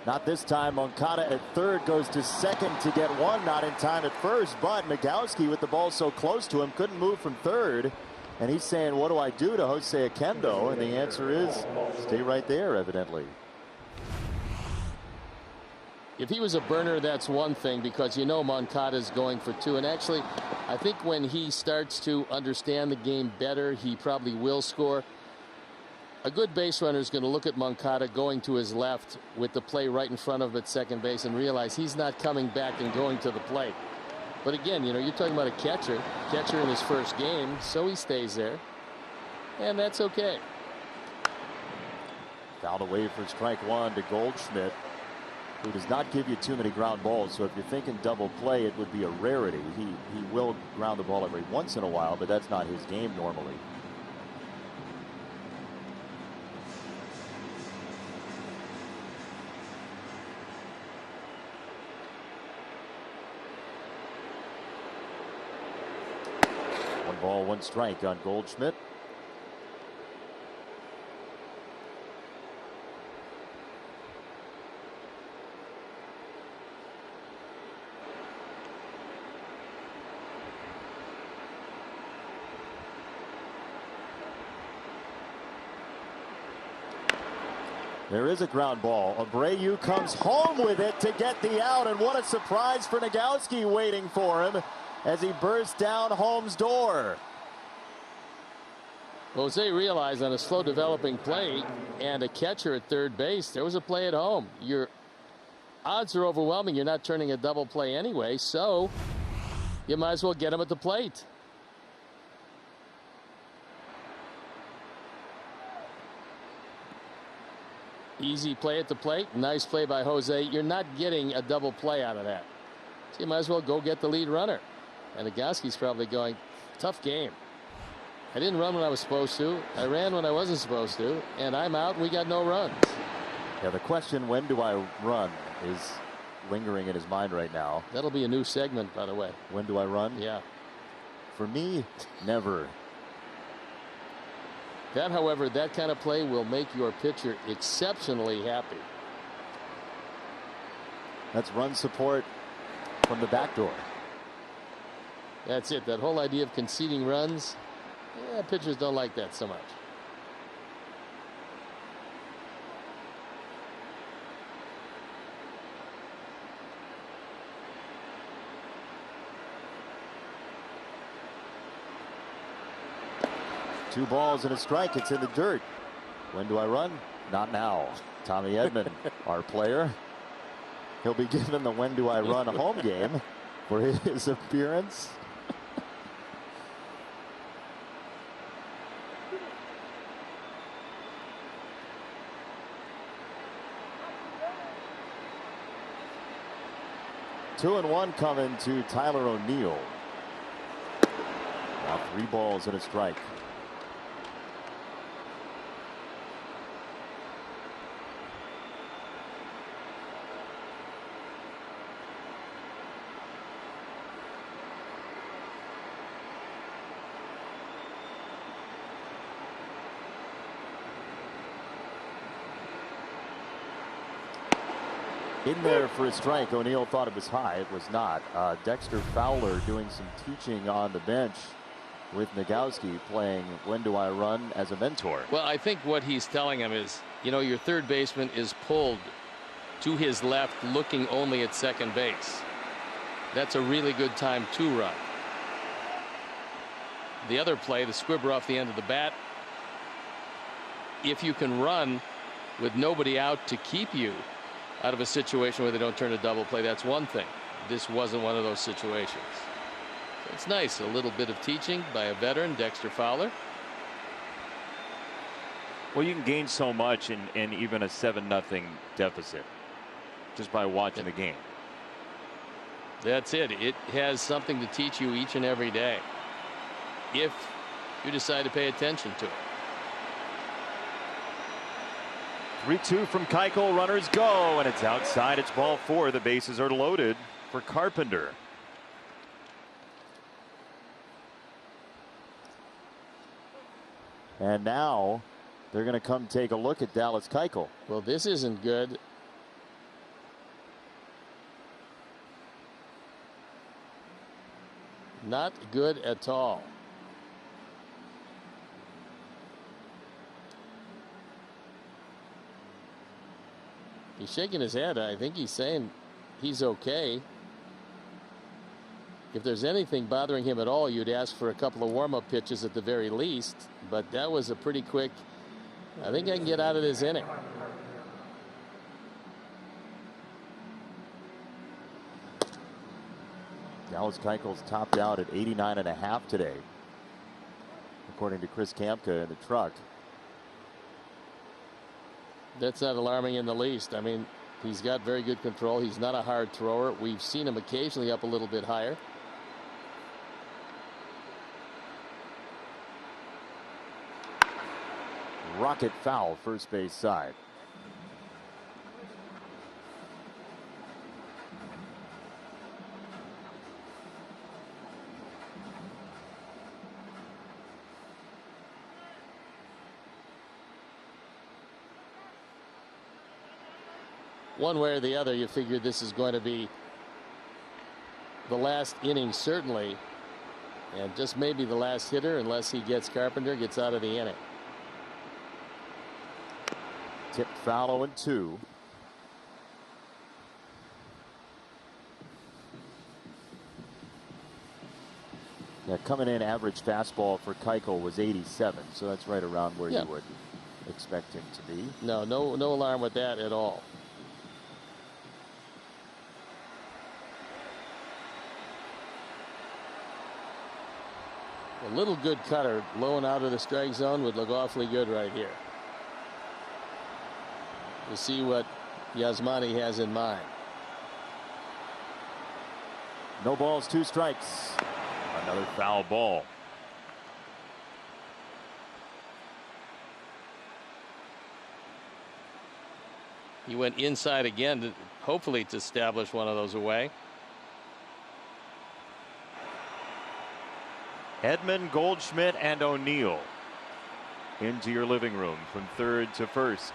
Not this time. Moncada at third goes to second to get one. Not in time at first, but Nagowski with the ball so close to him couldn't move from third. And he's saying, what do I do to Jose Akendo? And the answer is stay right there, evidently. If he was a burner, that's one thing, because you know Moncada's going for 2. And actually, I think when he starts to understand the game better, he probably will score. A good base runner is going to look at Moncada going to his left with the play right in front of him at second base and realize he's not coming back and going to the plate. But again, you know, you're talking about a catcher in his first game, so he stays there. And that's okay. Fouled away for strike one to Goldschmidt, who does not give you too many ground balls. So if you're thinking double play, it would be a rarity. He will ground the ball every once in a while, but that's not his game normally. Ball, 1 strike on Goldschmidt. There is a ground ball. Abreu comes home with it to get the out, and what a surprise for Nagowski waiting for him as he burst down Holmes' door. Jose realized on a slow developing play and a catcher at third base, there was a play at home. Your odds are overwhelming. You're not turning a double play anyway, so you might as well get him at the plate. Easy play at the plate. Nice play by Jose. You're not getting a double play out of that. So you might as well go get the lead runner. And Nagowski's probably going, tough game. I didn't run when I was supposed to. I ran when I wasn't supposed to. And I'm out. We got no runs. Yeah, the question, when do I run, is lingering in his mind right now. That'll be a new segment, by the way. When do I run? Yeah. For me, never. That, however, that kind of play will make your pitcher exceptionally happy. That's run support from the back door. That's it. That whole idea of conceding runs, yeah, pitchers don't like that so much. Two balls and a strike. It's in the dirt. When do I run? Not now. Tommy Edman, our player. He'll be given the when do I run home game for his appearance. 2-1 coming to Tyler O'Neill. Now 3 balls and a strike. In there for a strike. O'Neill thought it was high. It was not. Dexter Fowler doing some teaching on the bench with Nagowski playing When Do I Run as a mentor. Well, I think what he's telling him is, you know, your third baseman is pulled to his left looking only at second base. That's a really good time to run. The other play, the squibber off the end of the bat, if you can run with nobody out to keep you out of a situation where they don't turn a double play, that's one thing. This wasn't one of those situations. So it's nice, a little bit of teaching by a veteran, Dexter Fowler. Well, you can gain so much in even a 7-0 deficit just by watching the game. That's it. It has something to teach you each and every day if you decide to pay attention to it. 3-2 from Keuchel. Runners go, and it's outside. It's ball 4. The bases are loaded for Carpenter. And now they're going to come take a look at Dallas Keuchel. Well, this isn't good. Not good at all. He's shaking his head. I think he's saying he's okay. If there's anything bothering him at all, you'd ask for a couple of warm-up pitches at the very least. But that was a pretty quick, I think I can get out of this inning. Dallas Keuchel's topped out at 89.5 today, according to Chris Kamka in the truck. That's not alarming in the least. I mean, he's got very good control. He's not a hard thrower. We've seen him occasionally up a little bit higher. Rocket foul, first base side. One way or the other, you figure this is going to be the last inning, certainly, and just maybe the last hitter, unless he gets Carpenter, gets out of the inning. Tip foul 0-2. Yeah, coming in, average fastball for Keuchel was 87, so that's right around where you would expect him to be. No alarm with that at all. A little good cutter low and out of the strike zone would look awfully good right here. We'll see what Yasmani has in mind. No balls, 2 strikes. Another foul ball. He went inside again, hopefully to establish one of those away. Edman, Goldschmidt, and O'Neill into your living room from third to first.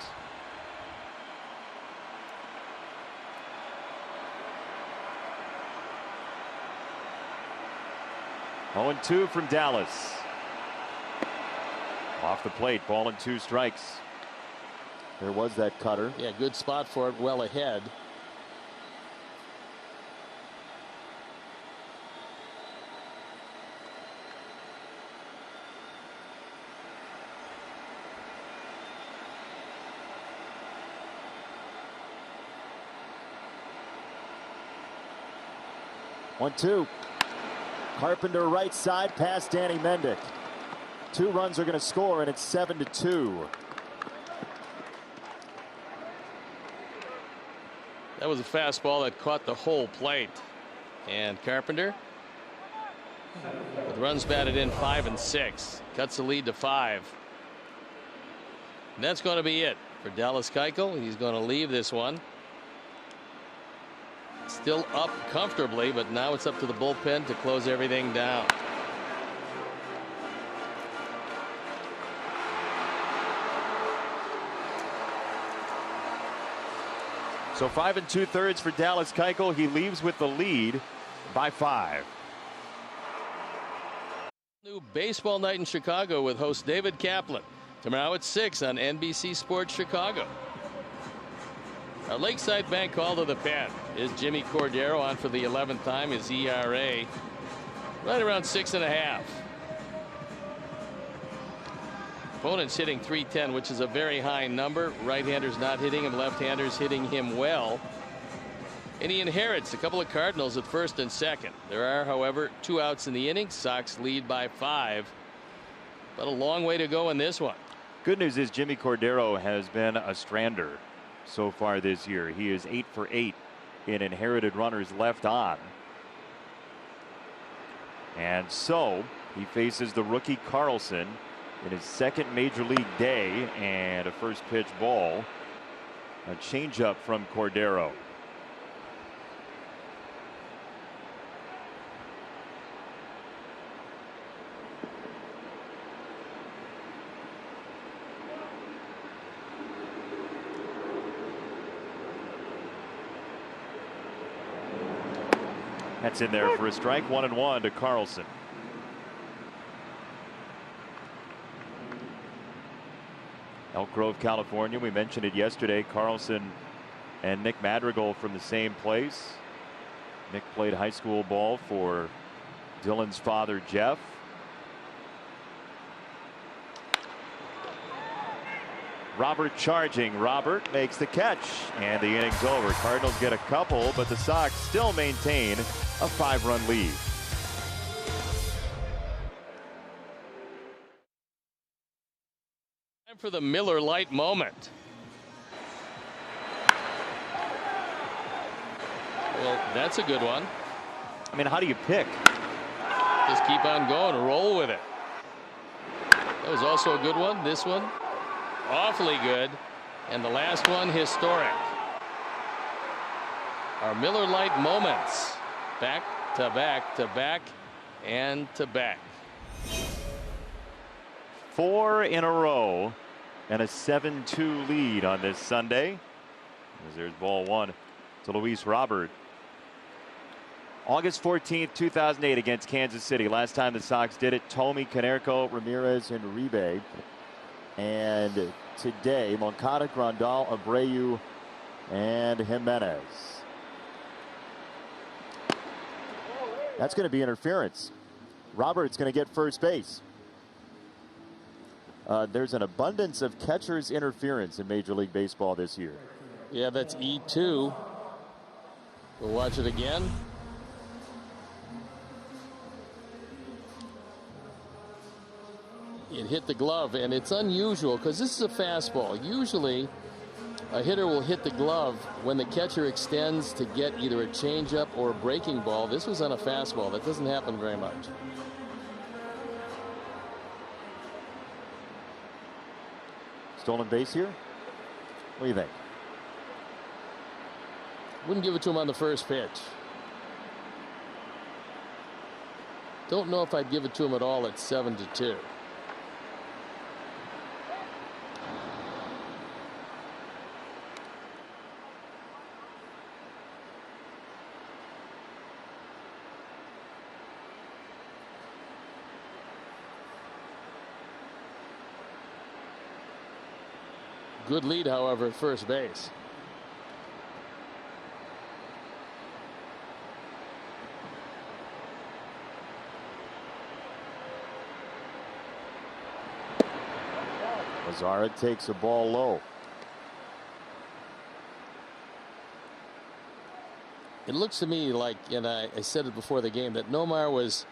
Oh, 0-2 from Dallas. Off the plate, ball and 2 strikes. There was that cutter. Yeah, good spot for it, well ahead. One, 2. Carpenter right side past Danny Mendick. 2 runs are going to score, and it's 7-2. That was a fastball that caught the whole plate. And Carpenter, with runs batted in 5 and 6, cuts the lead to 5. And that's going to be it for Dallas Keuchel. He's going to leave this one. Still up comfortably, but now it's up to the bullpen to close everything down. So 5 2/3 for Dallas Keuchel. He leaves with the lead by 5. New baseball night in Chicago with host David Kaplan. Tomorrow at 6 on NBC Sports Chicago. Our Lakeside Bank call to the pen is Jimmy Cordero on for the 11th time. His ERA right around 6.5. Opponent's hitting .310, which is a very high number. Right-handers not hitting him, left-handers hitting him well. And he inherits a couple of Cardinals at first and second. There are, however, 2 outs in the inning. Sox lead by 5, but a long way to go in this one. Good news is Jimmy Cordero has been a strander so far this year. He is 8 for 8 in inherited runners left on. And so he faces the rookie Carlson in his second major league day, and a first pitch ball. A changeup from Cordero. That's in there for a strike. 1-1 to Carlson. Elk Grove, California. We mentioned it yesterday. Carlson and Nick Madrigal from the same place. Nick played high school ball for Dylan's father, Jeff. Robert charging. Robert makes the catch, and the inning's over. Cardinals get a couple, but the Sox still maintain a 5-run lead. Time for the Miller Lite moment. Well, that's a good one. I mean, how do you pick? Just keep on going, roll with it. That was also a good one. This one, awfully good. And the last one, historic. Our Miller Lite moments. Back to back to back and to back. 4 in a row and a 7-2 lead on this Sunday. As there's ball 1 to Luis Robert. August 14th, 2008 against Kansas City. Last time the Sox did it, Tommy, Canerco, Ramirez, and Uribe. And today, Moncada, Grandal, Abreu, and Jimenez. That's going to be interference. Robert's going to get first base. There's an abundance of catcher's interference in Major League Baseball this year. Yeah, that's E2. We'll watch it again. It hit the glove, and it's unusual because this is a fastball. Usually a hitter will hit the glove when the catcher extends to get either a changeup or a breaking ball. This was on a fastball. That doesn't happen very much. Stolen base here? What do you think? Wouldn't give it to him on the first pitch. Don't know if I'd give it to him at all at 7-2. Good lead, however, at first base. Mazara takes a ball low. It looks to me like, and I said it before the game, that Nomar was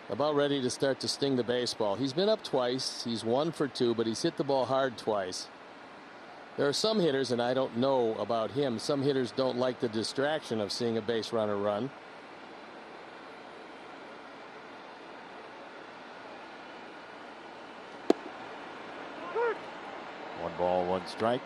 about ready to start to sting the baseball. He's been up twice. He's 1 for 2, but he's hit the ball hard twice. There are some hitters, and I don't know about him, some hitters don't like the distraction of seeing a base runner run. 1 ball, 1 strike.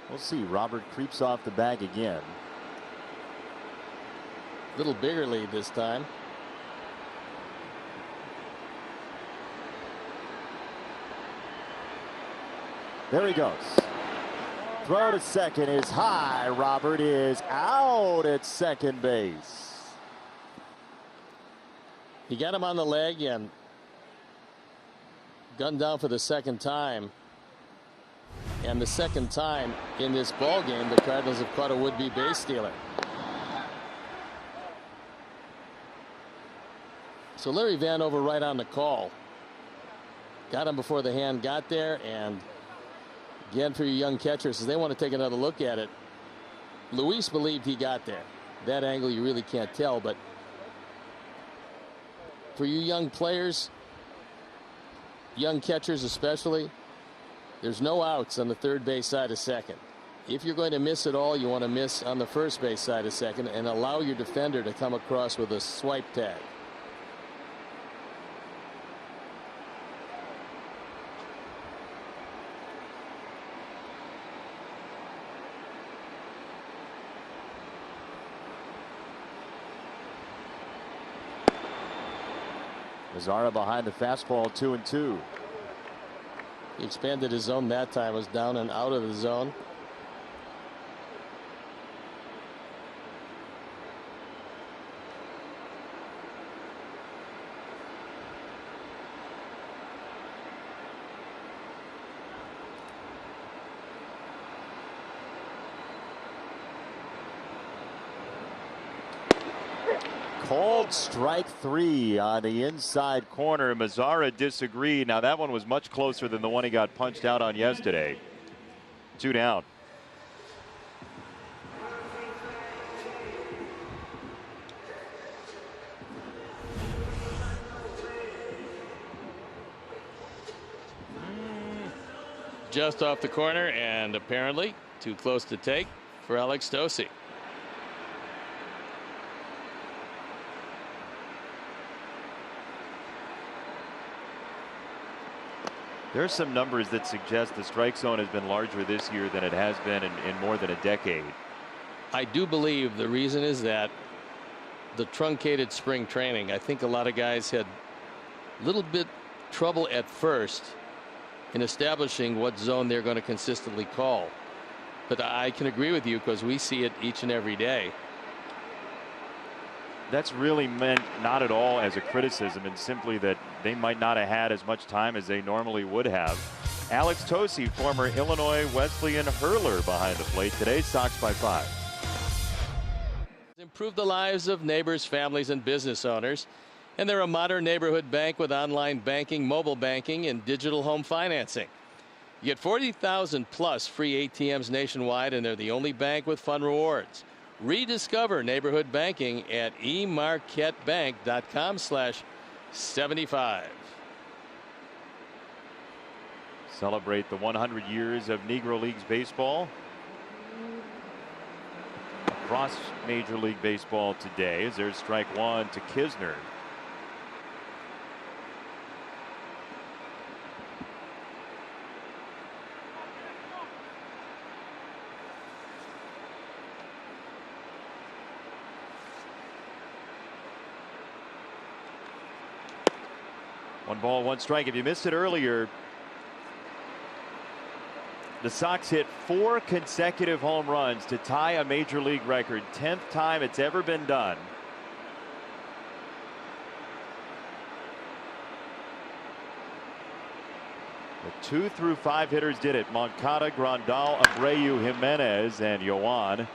We'll see. Robert creeps off the bag again. Little bigger lead this time. There he goes. Throw to second is high. Robert is out at second base. He got him on the leg and gunned down for the second time. And the second time in this ball game, the Cardinals have caught a would-be base stealer. So Larry Vanover right on the call. Got him before the hand got there, and again for you young catchers, they want to take another look at it. Luis believed he got there. That angle you really can't tell, but for you young players, young catchers especially, there's no outs on the third base side of second. If you're going to miss it all, you want to miss on the first base side of second and allow your defender to come across with a swipe tag. Mazzara behind the fastball, 2-2. He expanded his zone that time, was down and out of the zone. Called strike 3 on the inside corner. Mazzara disagreed. Now that one was much closer than the one he got punched out on yesterday. 2 down. Just off the corner and apparently too close to take for Alex Stosse. There's some numbers that suggest the strike zone has been larger this year than it has been in more than a decade. I do believe the reason is that the truncated spring training. I think a lot of guys had a little bit trouble at first in establishing what zone they're going to consistently call. But I can agree with you because we see it each and every day. That's really meant not at all as a criticism, and simply that they might not have had as much time as they normally would have. Alex Stosse, former Illinois Wesleyan hurler, behind the plate today. Sox by 5. Improve the lives of neighbors, families, and business owners. And they're a modern neighborhood bank with online banking, mobile banking, and digital home financing. You get 40,000 plus free ATMs nationwide, and they're the only bank with fun rewards. Rediscover neighborhood banking at emarquettebank.com/75. Celebrate the 100 years of Negro Leagues baseball across Major League Baseball today, as there's strike 1 to Kisner. One ball, one strike. If you missed it earlier, the Sox hit 4 consecutive home runs to tie a major league record. 10th time it's ever been done. The 2 through 5 hitters did it. Moncada, Grandal, Abreu, Jimenez, and Yoan.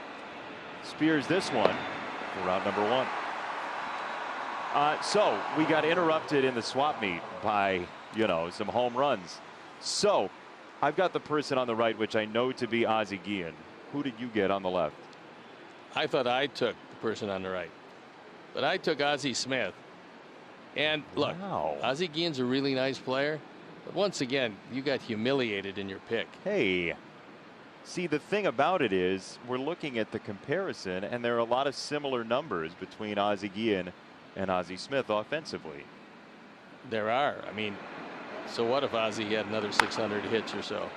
Spears this one for round number 1. So we got interrupted in the swap meet by, some home runs. So I've got the person on the right, which I know to be Ozzie Guillen. Who did you get on the left? I thought I took the person on the right, but I took Ozzie Smith. And look, Ozzie Guillen's a really nice player, but once again, you got humiliated in your pick. Hey, See, the thing about it is we're looking at the comparison, and there are a lot of similar numbers between Ozzie Guillen and Ozzie Smith offensively. There are. I mean, so what if Ozzie had another 600 hits or so?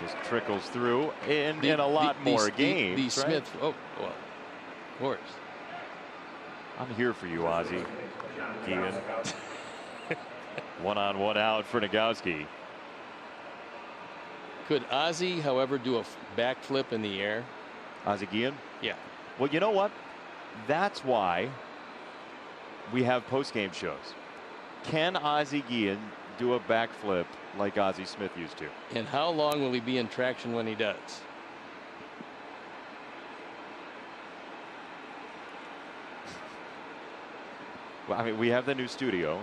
Just trickles through in a lot more games. The right? Smith, oh, well, of course. I'm here for you, Ozzie Guillen. 1-on-1 out for Nogowski. Could Ozzie, however, do a backflip in the air? Ozzie Guillen? Yeah. Well, you know what? That's why we have post-game shows. Can Ozzie Guillen do a backflip like Ozzie Smith used to? And how long will he be in traction when he does? Well, I mean, we have the new studio,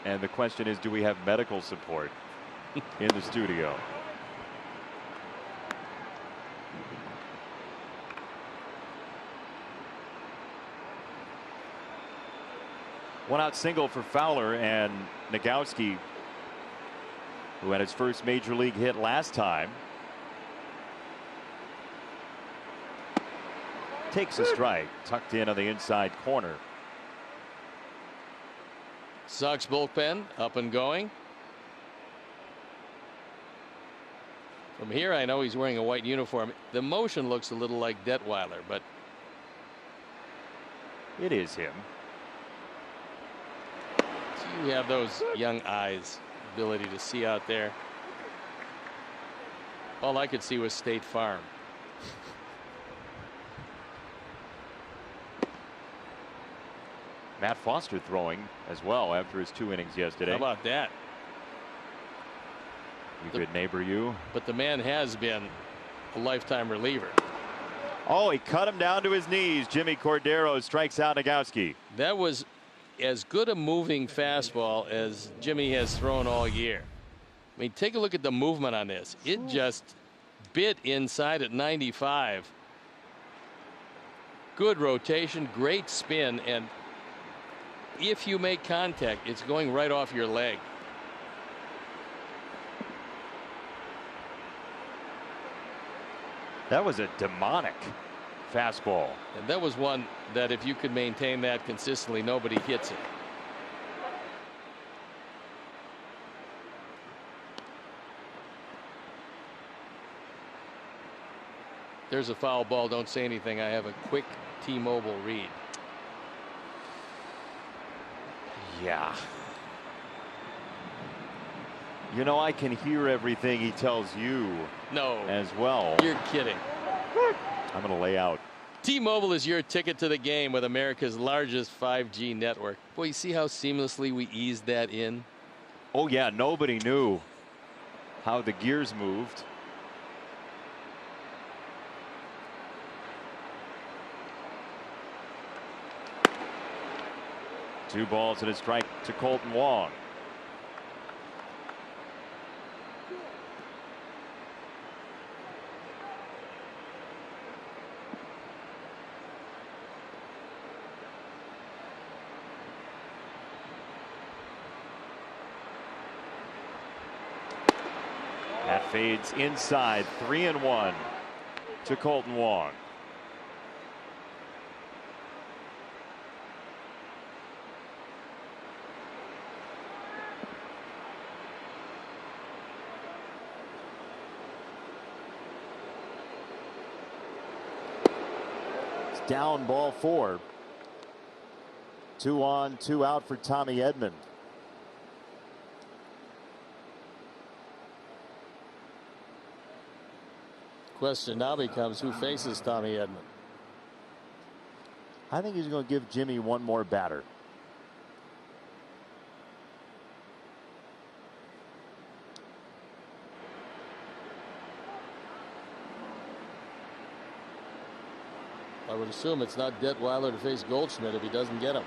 and the question is, do we have medical support in the studio? One out single for Fowler, and Nogowski, who had his first major league hit last time, takes a strike, tucked in on the inside corner. Sox bullpen up and going. From here, I know he's wearing a white uniform. The motion looks a little like Detweiler, but it is him. You have those young eyes, ability to see out there. All I could see was State Farm. Matt Foster throwing as well after his 2 innings yesterday. How about that? Good neighbor, you. But the man has been a lifetime reliever. Oh, he cut him down to his knees. Jimmy Cordero strikes out Nogowski. That was as good a moving fastball as Jimmy has thrown all year. I mean, take a look at the movement on this. It just bit inside at 95. Good rotation, great spin, and if you make contact, it's going right off your leg. That was a demonic fastball. And that was one that if you could maintain that consistently, nobody hits it. There's a foul ball. Don't say anything. I have a quick T-Mobile read. Yeah. You know, I can hear everything he tells you. No. As well. You're kidding. I'm going to lay out. T-Mobile is your ticket to the game with America's largest 5G network. Boy, you see how seamlessly we eased that in? Oh, yeah. Nobody knew how the gears moved. Two balls and a strike to Colton Wong. That fades inside. 3-1 to Colton Wong. It's down, ball 4. 2 on, 2 out for Tommy Edman. Question now becomes, who faces Tommy Edman? I think he's going to give Jimmy one more batter. I would assume it's not Detweiler to face Goldschmidt if he doesn't get him.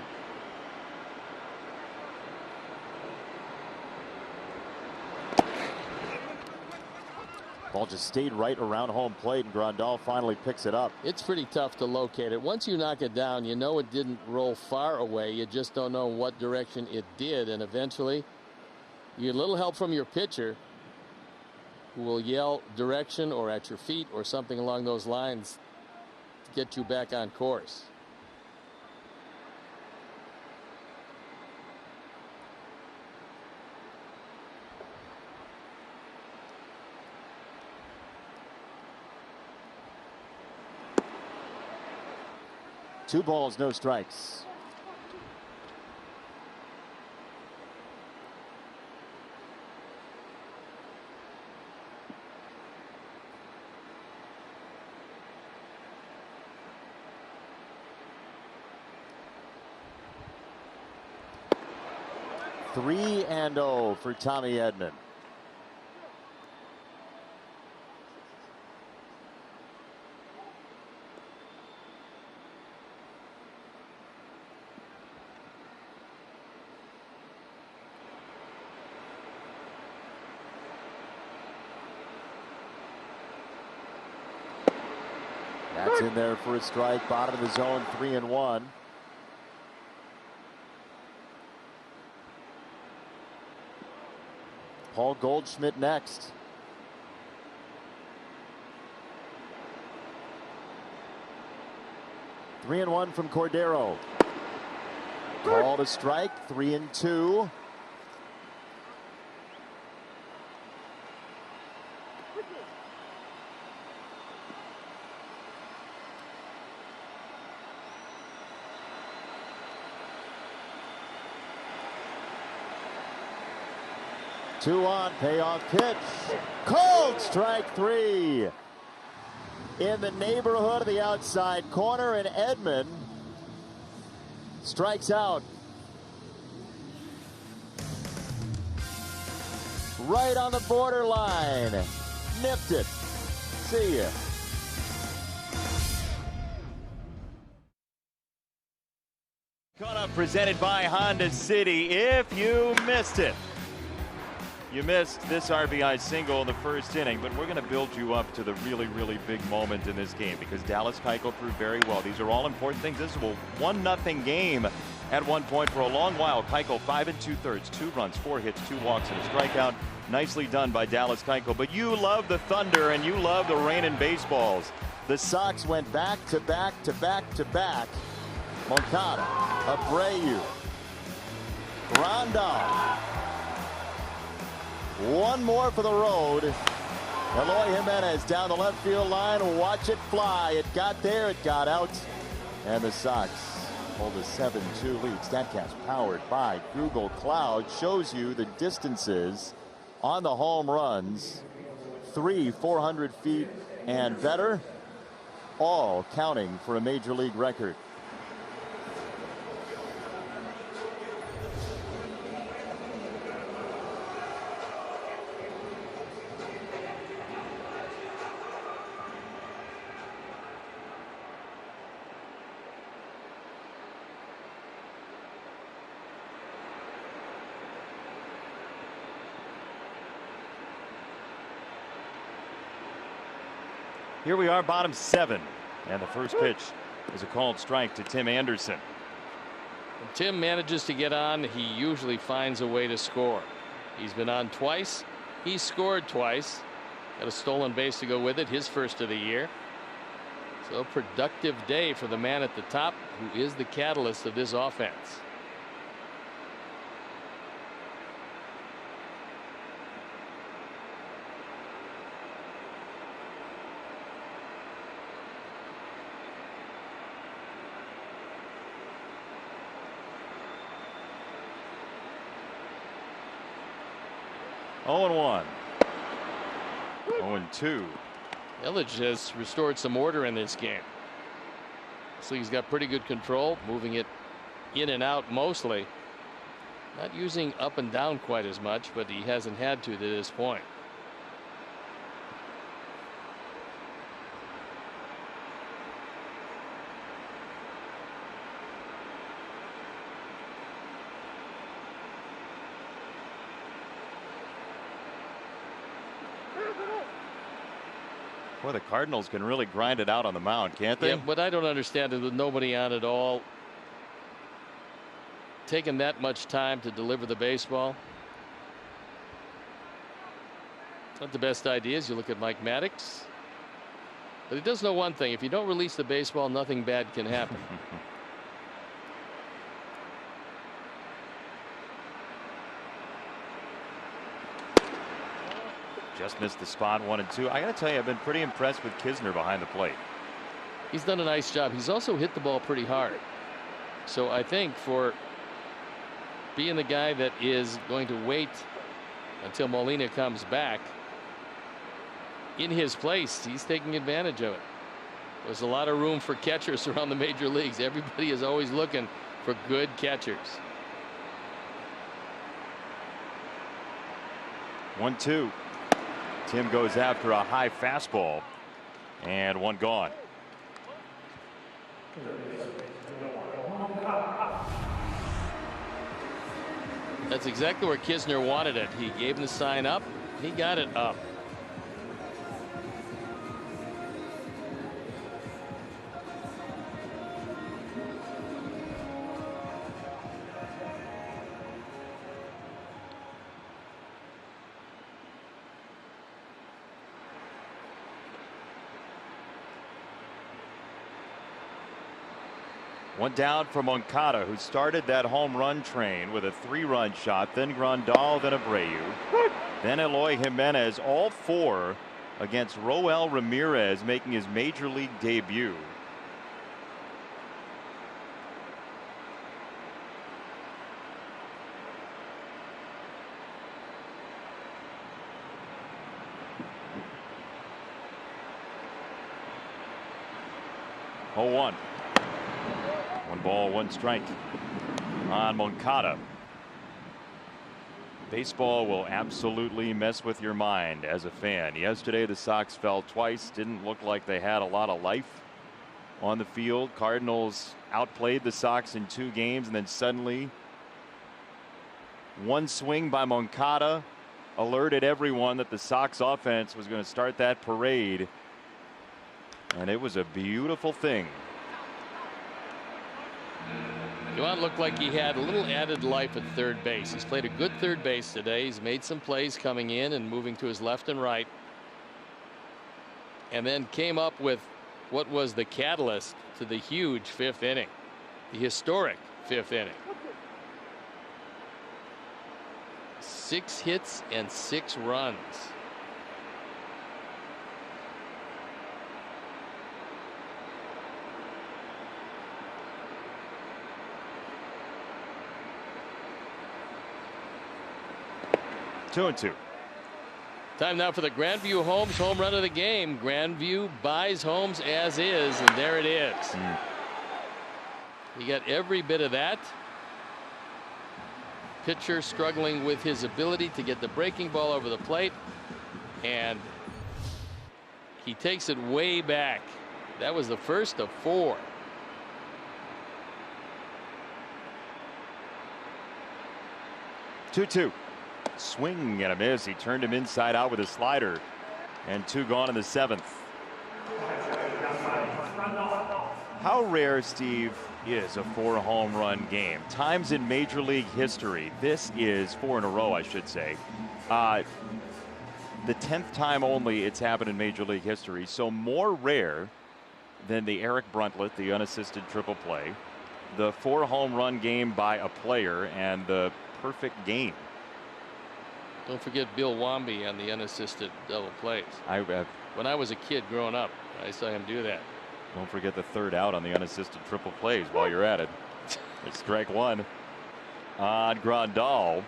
Ball just stayed right around home plate, and Grandal finally picks it up. It's pretty tough to locate it. Once you knock it down, you know it didn't roll far away. You just don't know what direction it did, and eventually you get a little help from your pitcher. who will yell direction or at your feet or something along those lines to get you back on course. Two balls, no strikes. Three and 0 for Tommy Edman. That's in there for a strike. Bottom of the zone, 3-1. Paul Goldschmidt next. Three and 1 from Cordero. Called a strike, 3-2. Two on, payoff pitch. Called strike 3. In the neighborhood of the outside corner, and Edman strikes out. Right on the borderline. Nipped it. See ya. Caught up, presented by Honda City. If you missed it, you missed this RBI single in the first inning, but we're going to build you up to the really, really big moment in this game because Dallas Keuchel proved very well. These are all important things. This is a 1-0 game at one point for a long while. Keuchel 5 2/3, 2 runs, 4 hits, 2 walks, and a strikeout. Nicely done by Dallas Keuchel. But you love the thunder and you love the rain and baseballs. The Sox went back to back to back to back. Moncada, Abreu, Grandal. One more for the road. Eloy Jimenez down the left field line. Watch it fly. It got there. It got out. And the Sox hold a 7-2 lead. StatCast powered by Google Cloud shows you the distances on the home runs. 3 400 feet and better. All counting for a major league record. Here we are, bottom 7, and the first pitch is a called strike to Tim Anderson. When Tim manages to get on, he usually finds a way to score. He's been on twice. He scored twice. Got a stolen base to go with it, his first of the year. So a productive day for the man at the top, who is the catalyst of this offense. Oh, 0-1. 0-2. Illich has restored some order in this game. So he's got pretty good control, moving it in and out mostly. Not using up and down quite as much, but he hasn't had to this point. Boy, the Cardinals can really grind it out on the mound, can't they? Yeah, what I don't understand is with nobody on at all, taking that much time to deliver the baseball. Not the best ideas. You look at Mike Maddox. But he does know one thing. If you don't release the baseball, nothing bad can happen. Just missed the spot, 1 and 2. I got to tell you, I've been pretty impressed with Kisner behind the plate. He's done a nice job. He's also hit the ball pretty hard. So I think for being the guy that is going to wait until Molina comes back in his place, he's taking advantage of it. There's a lot of room for catchers around the major leagues. Everybody is always looking for good catchers. 1-2. Tim goes after a high fastball, and one gone. That's exactly where Kisner wanted it. He gave him the sign up. He got it up. One down for Moncada, who started that home run train with a 3-run shot, then Grandal, then Abreu, then Eloy Jimenez, all 4 against Roel Ramirez, making his major league debut. Oh, 1. 1 ball, 1 strike on Moncada. Baseball will absolutely mess with your mind as a fan. Yesterday the Sox fell twice. Didn't look like they had a lot of life on the field. Cardinals outplayed the Sox in 2 games, and then suddenly one swing by Moncada alerted everyone that the Sox offense was going to start that parade. And it was a beautiful thing. Yohan looked like he had a little added life at third base. He's played a good third base today. He's made some plays coming in and moving to his left and right. And then came up with what was the catalyst to the huge 5th inning. The historic 5th inning. 6 hits and 6 runs. Two and 2. Time now for the Grandview Homes home run of the game. Grandview buys homes as is, and there it is. He got every bit of that. Pitcher struggling with his ability to get the breaking ball over the plate, and he takes it way back. That was the first of 4. Two. Swing and a miss. He turned him inside out with a slider, and 2 gone in the 7th. How rare, Steve, is a 4 home run game? Times in Major League history. This is 4 in a row, I should say. The 10th time only it's happened in Major League history. So more rare than the Eric Bruntlett, the unassisted triple play, the 4 home run game by a player, and the perfect game. Don't forget Bill Wamby on the unassisted double plays. When I was a kid growing up, I saw him do that. Don't forget the 3rd out on the unassisted triple plays while you're at it. It's strike 1 on Grandal.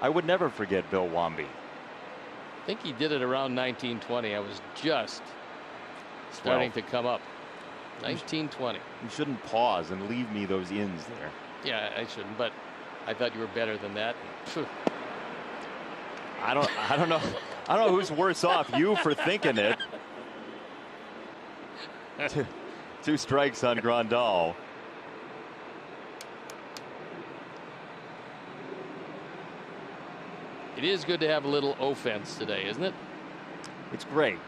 I would never forget Bill Wamby. I think he did it around 1920. I was just starting to come up. 1920. You shouldn't pause and leave me those ins there. Yeah, I shouldn't, but I thought you were better than that. I don't know. I don't know who's worse off, you for thinking it. 2 strikes on Grandal. It is good to have a little offense today, isn't it? It's great.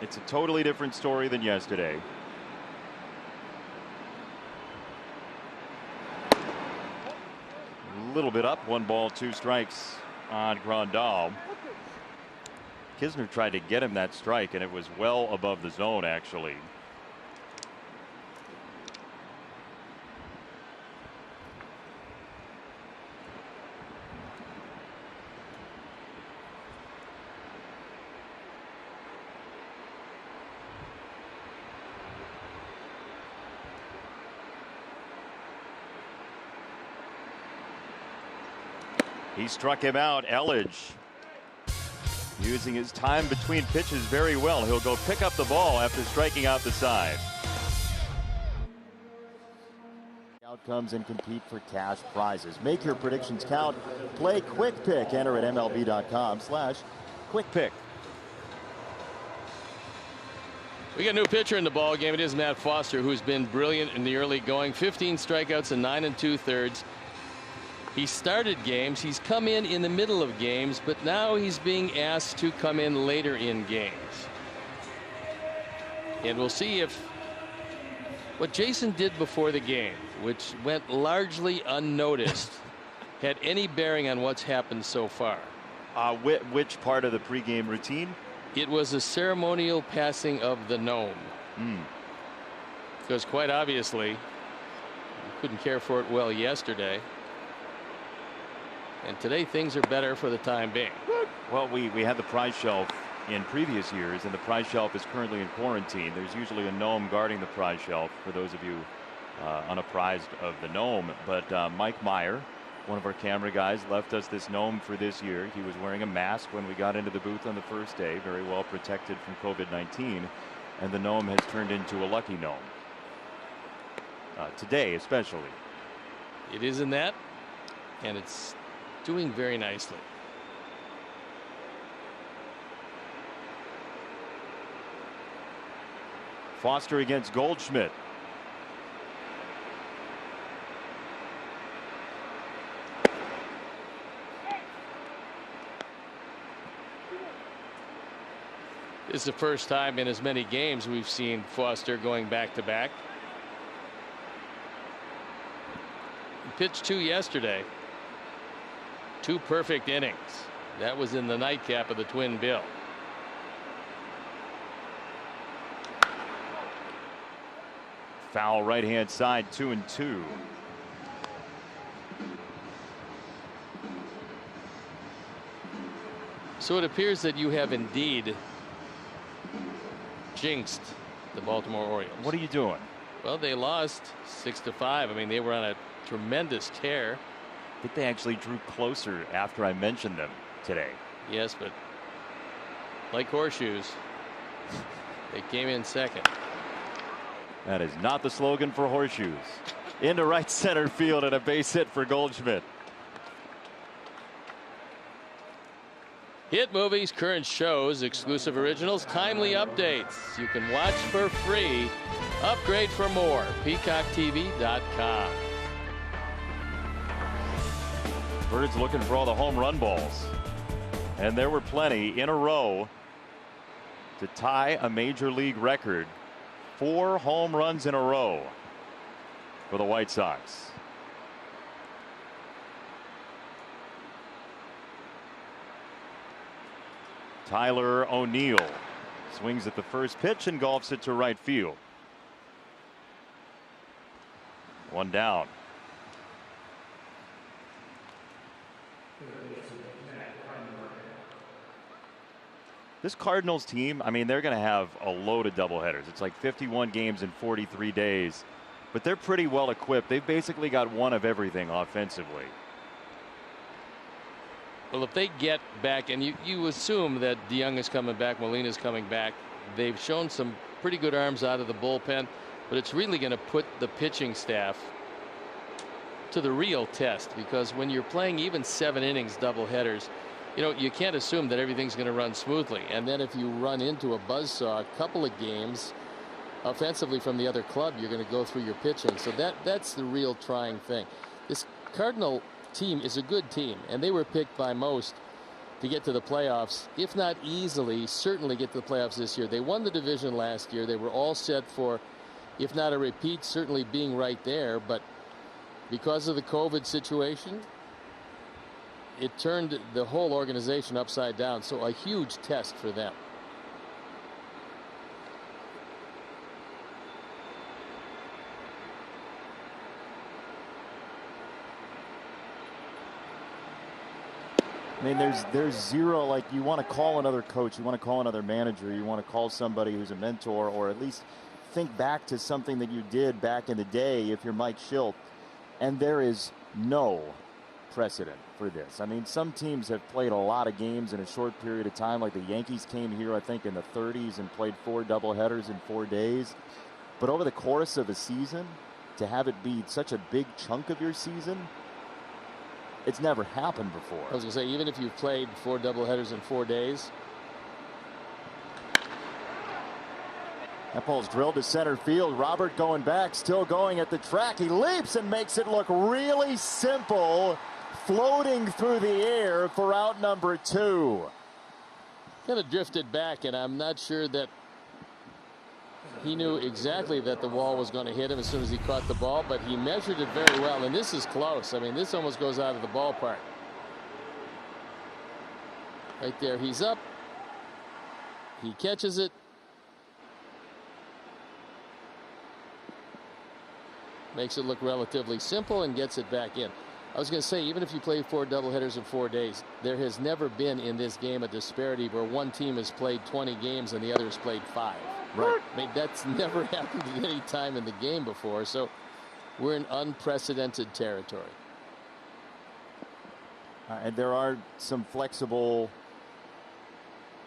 It's a totally different story than yesterday. A little bit up, 1 ball, 2 strikes on Grandal. Kisner tried to get him that strike, and it was well above the zone, actually. He struck him out. Elledge using his time between pitches very well. He'll go pick up the ball after striking out the side. Outcomes and compete for cash prizes. Make your predictions count. Play Quick Pick. Enter at MLB.com/QuickPick. We got a new pitcher in the ball game. It is Matt Foster, who's been brilliant in the early going. 15 strikeouts in 9 2/3. He started games. He's come in the middle of games, but now he's being asked to come in later in games. And we'll see if what Jason did before the game, which went largely unnoticed, had any bearing on what's happened so far. Which part of the pregame routine? It was a ceremonial passing of the gnome. Because quite obviously, couldn't care for it well yesterday. And today things are better for the time being. Well, we had the prize shelf in previous years, and the prize shelf is currently in quarantine. There's usually a gnome guarding the prize shelf for those of you unapprised of the gnome. But Mike Meyer, one of our camera guys, left us this gnome for this year. He was wearing a mask when we got into the booth on the first day, very well protected from COVID-19. And the gnome has turned into a lucky gnome. Today, especially. It is in that, and it's doing very nicely. Foster against Goldschmidt. This is the first time in as many games we've seen Foster going back to back. He pitched 2 yesterday. 2 perfect innings. That was in the nightcap of the Twin Bill. Foul right hand side, 2-2. So it appears that you have indeed jinxed the Baltimore Orioles. What are you doing? Well, they lost 6-5. I mean, they were on a tremendous tear. I think they actually drew closer after I mentioned them today. Yes, but like horseshoes, they came in second. That is not the slogan for horseshoes. Into right center field and a base hit for Goldschmidt. Hit movies, current shows, exclusive originals, timely updates. You can watch for free. Upgrade for more. PeacockTV.com. Birds looking for all the home run balls. And there were plenty in a row to tie a major league record. 4 home runs in a row for the White Sox. Tyler O'Neill swings at the first pitch and golfs it to right field. 1 down. This Cardinals team, I mean, they're going to have a load of doubleheaders. It's like 51 games in 43 days, but they're pretty well equipped. They've basically got one of everything offensively. Well, if they get back, and you assume that DeYoung is coming back, Molina's coming back, they've shown some pretty good arms out of the bullpen, but it's really going to put the pitching staff to the real test, because when you're playing even 7 innings doubleheaders, you know, you can't assume that everything's going to run smoothly. And then if you run into a buzzsaw a couple of games offensively from the other club, you're going to go through your pitching. So that's the real trying thing. This Cardinal team is a good team, and they were picked by most to get to the playoffs, if not easily, certainly get to the playoffs this year. They won the division last year. They were all set for, if not a repeat, certainly being right there. But because of the COVID situation, it turned the whole organization upside down. So a huge test for them. I mean, there's zero, like, you want to call another coach, you want to call another manager, you want to call somebody who's a mentor, or at least think back to something that you did back in the day if you're Mike Schilt, and there is no precedent for this. I mean, some teams have played a lot of games in a short period of time, like the Yankees came here, I think, in the 30s and played 4 doubleheaders in 4 days. But over the course of a season, to have it be such a big chunk of your season, it's never happened before. I was going to say, even if you've played 4 doubleheaders in 4 days. That ball's drilled to center field. Robert going back, still going at the track. He leaps and makes it look really simple, floating through the air for out number 2. Kind of drifted back, and I'm not sure that he knew exactly that the wall was going to hit him as soon as he caught the ball, but he measured it very well, and this is close. I mean, this almost goes out of the ballpark. Right there, he's up. He catches it. Makes it look relatively simple and gets it back in. I was going to say, even if you play 4 doubleheaders in 4 days, there has never been in this game a disparity where one team has played 20 games and the other has played 5. Right. I mean, that's never happened at any time in the game before, so we're in unprecedented territory. And there are some flexible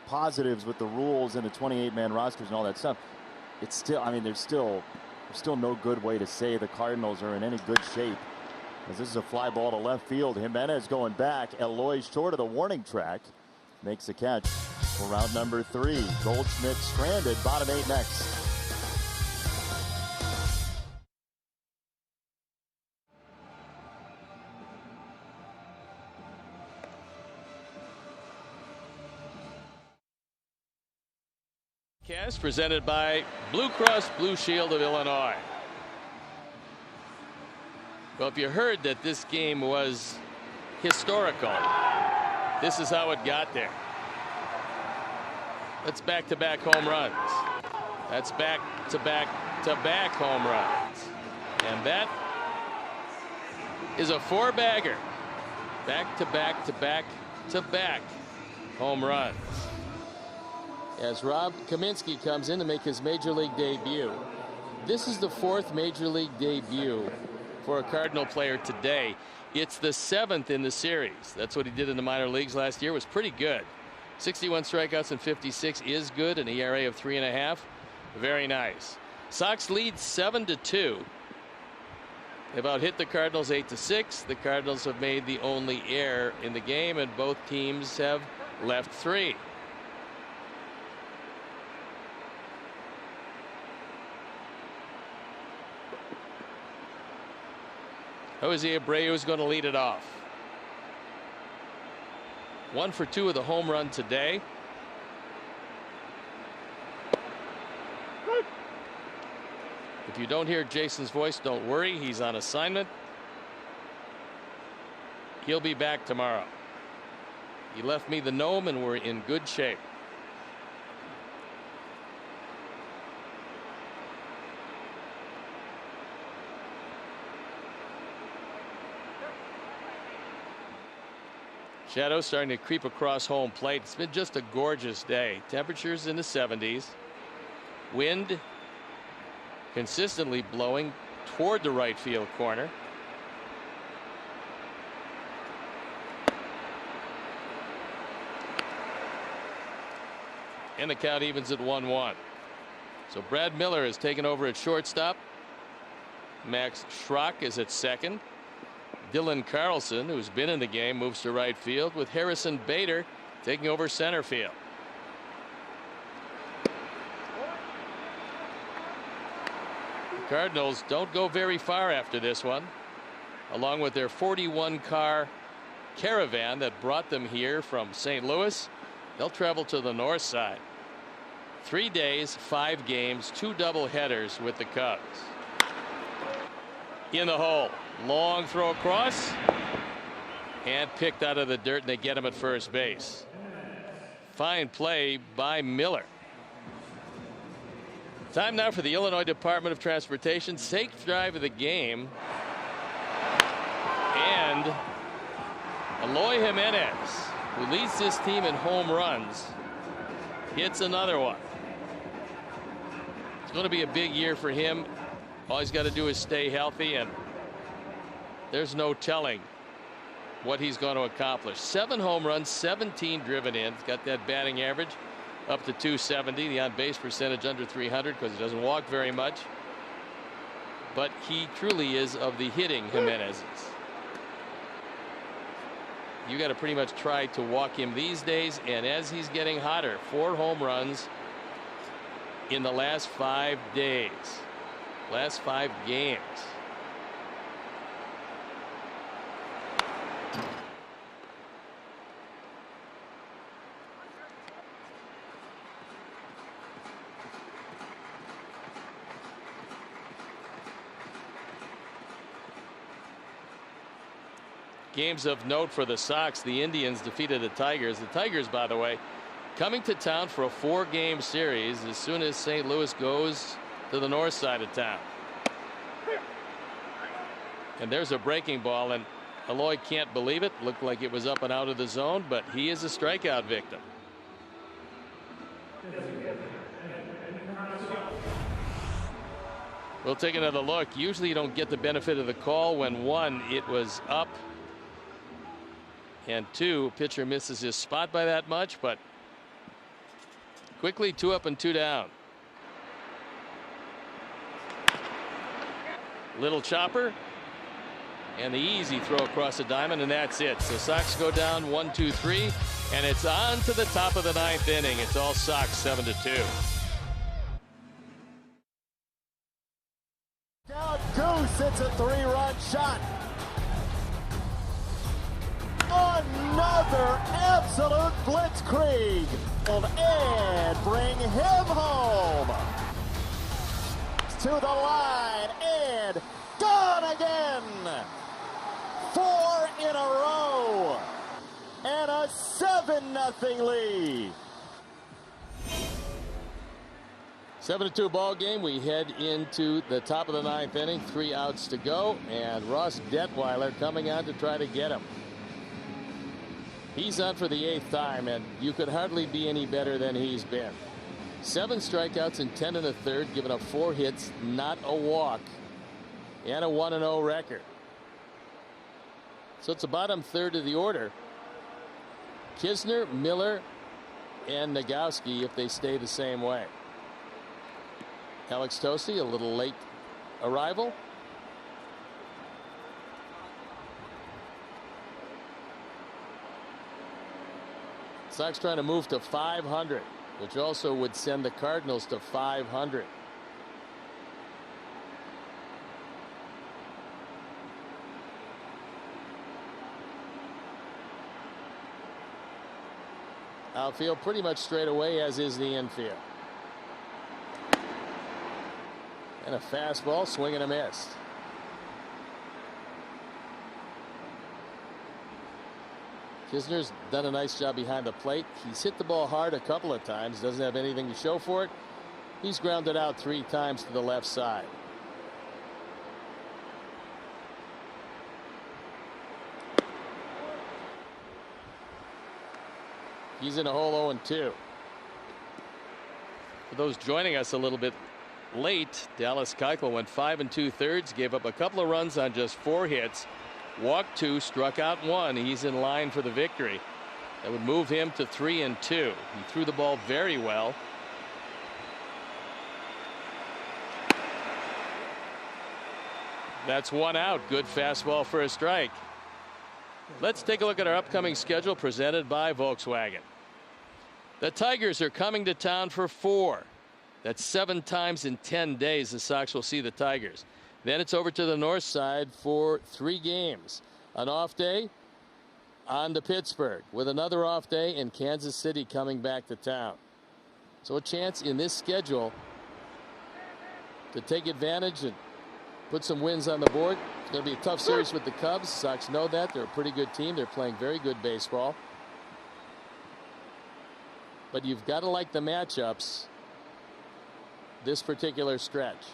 positives with the rules and the 28-man rosters and all that stuff. It's still, I mean, there's still no good way to say the Cardinals are in any good shape, as this is a fly ball to left field. Jimenez going back. Eloy short of the warning track makes the catch for round number 3. Goldschmidt stranded. Bottom 8 next. Cast presented by Blue Cross Blue Shield of Illinois. Well, if you heard that this game was historical, this is how it got there. That's back-to-back home runs. That's back-to-back-to-back home runs. And that is a 4-bagger. Back-to-back-to-back-to-back home runs. As Rob Kaminsky comes in to make his Major League debut. This is the 4th Major League debut for a Cardinal player today. It's the 7th in the series. That's what he did in the minor leagues last year. It was pretty good. 61 strikeouts and 56 is good. An ERA of 3.5. Very nice. Sox lead 7-2. They about hit the Cardinals 8-6. The Cardinals have made the only error in the game, and both teams have left 3. Jose Abreu is going to lead it off. 1 for 2 with a home run today. If you don't hear Jason's voice, don't worry. He's on assignment. He'll be back tomorrow. He left me the gnome, and we're in good shape. Shadows starting to creep across home plate. It's been just a gorgeous day. Temperatures in the 70s. Wind consistently blowing toward the right field corner. And the count evens at 1-1. So Brad Miller has taken over at shortstop. Max Schrock is at second. Dylan Carlson, who's been in the game, moves to right field, with Harrison Bader taking over center field. The Cardinals don't go very far after this one. Along with their 41-car caravan that brought them here from St. Louis, they'll travel to the north side. 3 days, 5 games, 2 doubleheaders with the Cubs. In the hole. Long throw across. and picked out of the dirt, and they get him at first base. Fine play by Miller. Time now for the Illinois Department of Transportation safe drive of the game. And Eloy Jimenez, who leads this team in home runs, hits another one. It's going to be a big year for him. All he's got to do is stay healthy, and there's no telling what he's going to accomplish. 7 home runs, 17 driven in. He's got that batting average up to 270. The on-base percentage under 300 because he doesn't walk very much. But he truly is of the hitting Jimenez's. You got to pretty much try to walk him these days, and as he's getting hotter, 4 home runs in the last 5 days, last 5 games. Games of note for the Sox. The Indians defeated the Tigers. The Tigers, by the way, coming to town for a 4-game series as soon as St. Louis goes to the north side of town. And there's a breaking ball, and Eloy can't believe it. Looked like it was up and out of the zone, but he is a strikeout victim. We'll take another look. Usually you don't get the benefit of the call when 1, it was up, and 2, pitcher misses his spot by that much, but quickly 2 up and 2 down. Little chopper and the easy throw across the diamond, and that's it. So Sox go down 1-2-3, and it's on to the top of the 9th inning. It's all Sox 7-2. Down Goose, it's a 3-run shot. Another absolute blitzkrieg, and bring him home to the line, and gone again. 4 in a row, and a 7-0 lead. 7-2 ball game. We head into the top of the 9th inning. 3 outs to go, and Ross Detweiler coming on to try to get him. He's on for the 8th time, and you could hardly be any better than he's been. 7 strikeouts in 10 1/3, giving up 4 hits, not a walk, and a 1-0 record. So it's the bottom third of the order. Kisner, Miller, and Nagowski if they stay the same way. Alex Tosi, a little late arrival. Sox trying to move to 500, which also would send the Cardinals to 500. Outfield pretty much straight away, as is the infield. And a fastball, swing and a miss. Kisner's done a nice job behind the plate. He's hit the ball hard a couple of times. Doesn't have anything to show for it. He's grounded out 3 times to the left side. He's in a hole 0-2. For those joining us a little bit late, Dallas Keuchel went 5 2/3, gave up a couple of runs on just 4 hits. Walked 2, struck out 1. He's in line for the victory. That would move him to 3-2. He threw the ball very well. That's 1 out. Good fastball for a strike. Let's take a look at our upcoming schedule presented by Volkswagen. The Tigers are coming to town for 4. That's 7 times in 10 days the Sox will see the Tigers. Then it's over to the north side for 3 games. An off day on to Pittsburgh, with another off day in Kansas City coming back to town. So a chance in this schedule to take advantage and put some wins on the board. It's going to be a tough series with the Cubs. Sox know that. They're a pretty good team. They're playing very good baseball. But you've got to like the matchups this particular stretch.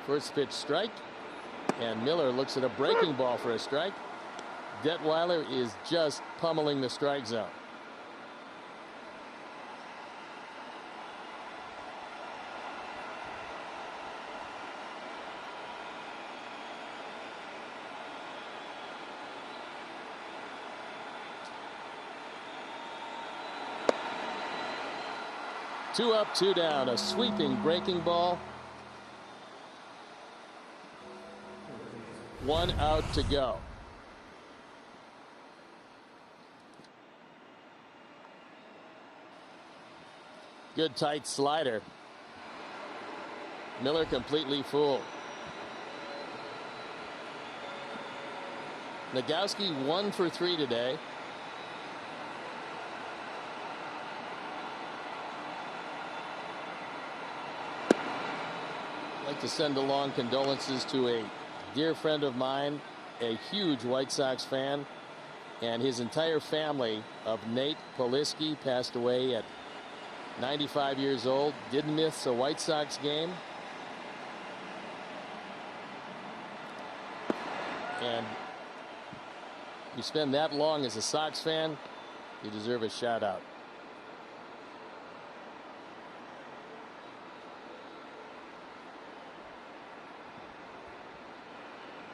First pitch strike, and Miller looks at a breaking ball for a strike. Detweiler is just pummeling the strike zone. Two up, two down, a sweeping breaking ball. One out to go. Good tight slider. Miller completely fooled. Nagowski 1 for 3 today. I'd like to send along condolences to a dear friend of mine, a huge White Sox fan, and his entire family of Nate Poliski passed away at 95 years old. Didn't miss a White Sox game. And you spend that long as a Sox fan, you deserve a shout out.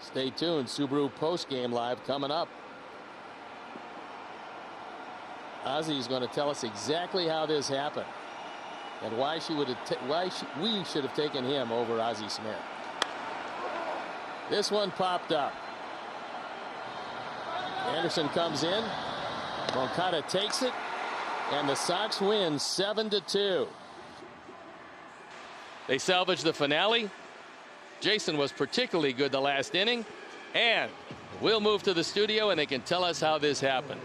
Stay tuned. Subaru post-game live coming up. Ozzy is going to tell us exactly how this happened and why we should have taken him over Ozzie Smith. This one popped up. Anderson comes in. Moncada takes it, and the Sox win 7-2. They salvage the finale. Jason was particularly good the last inning, and we'll move to the studio and they can tell us how this happened.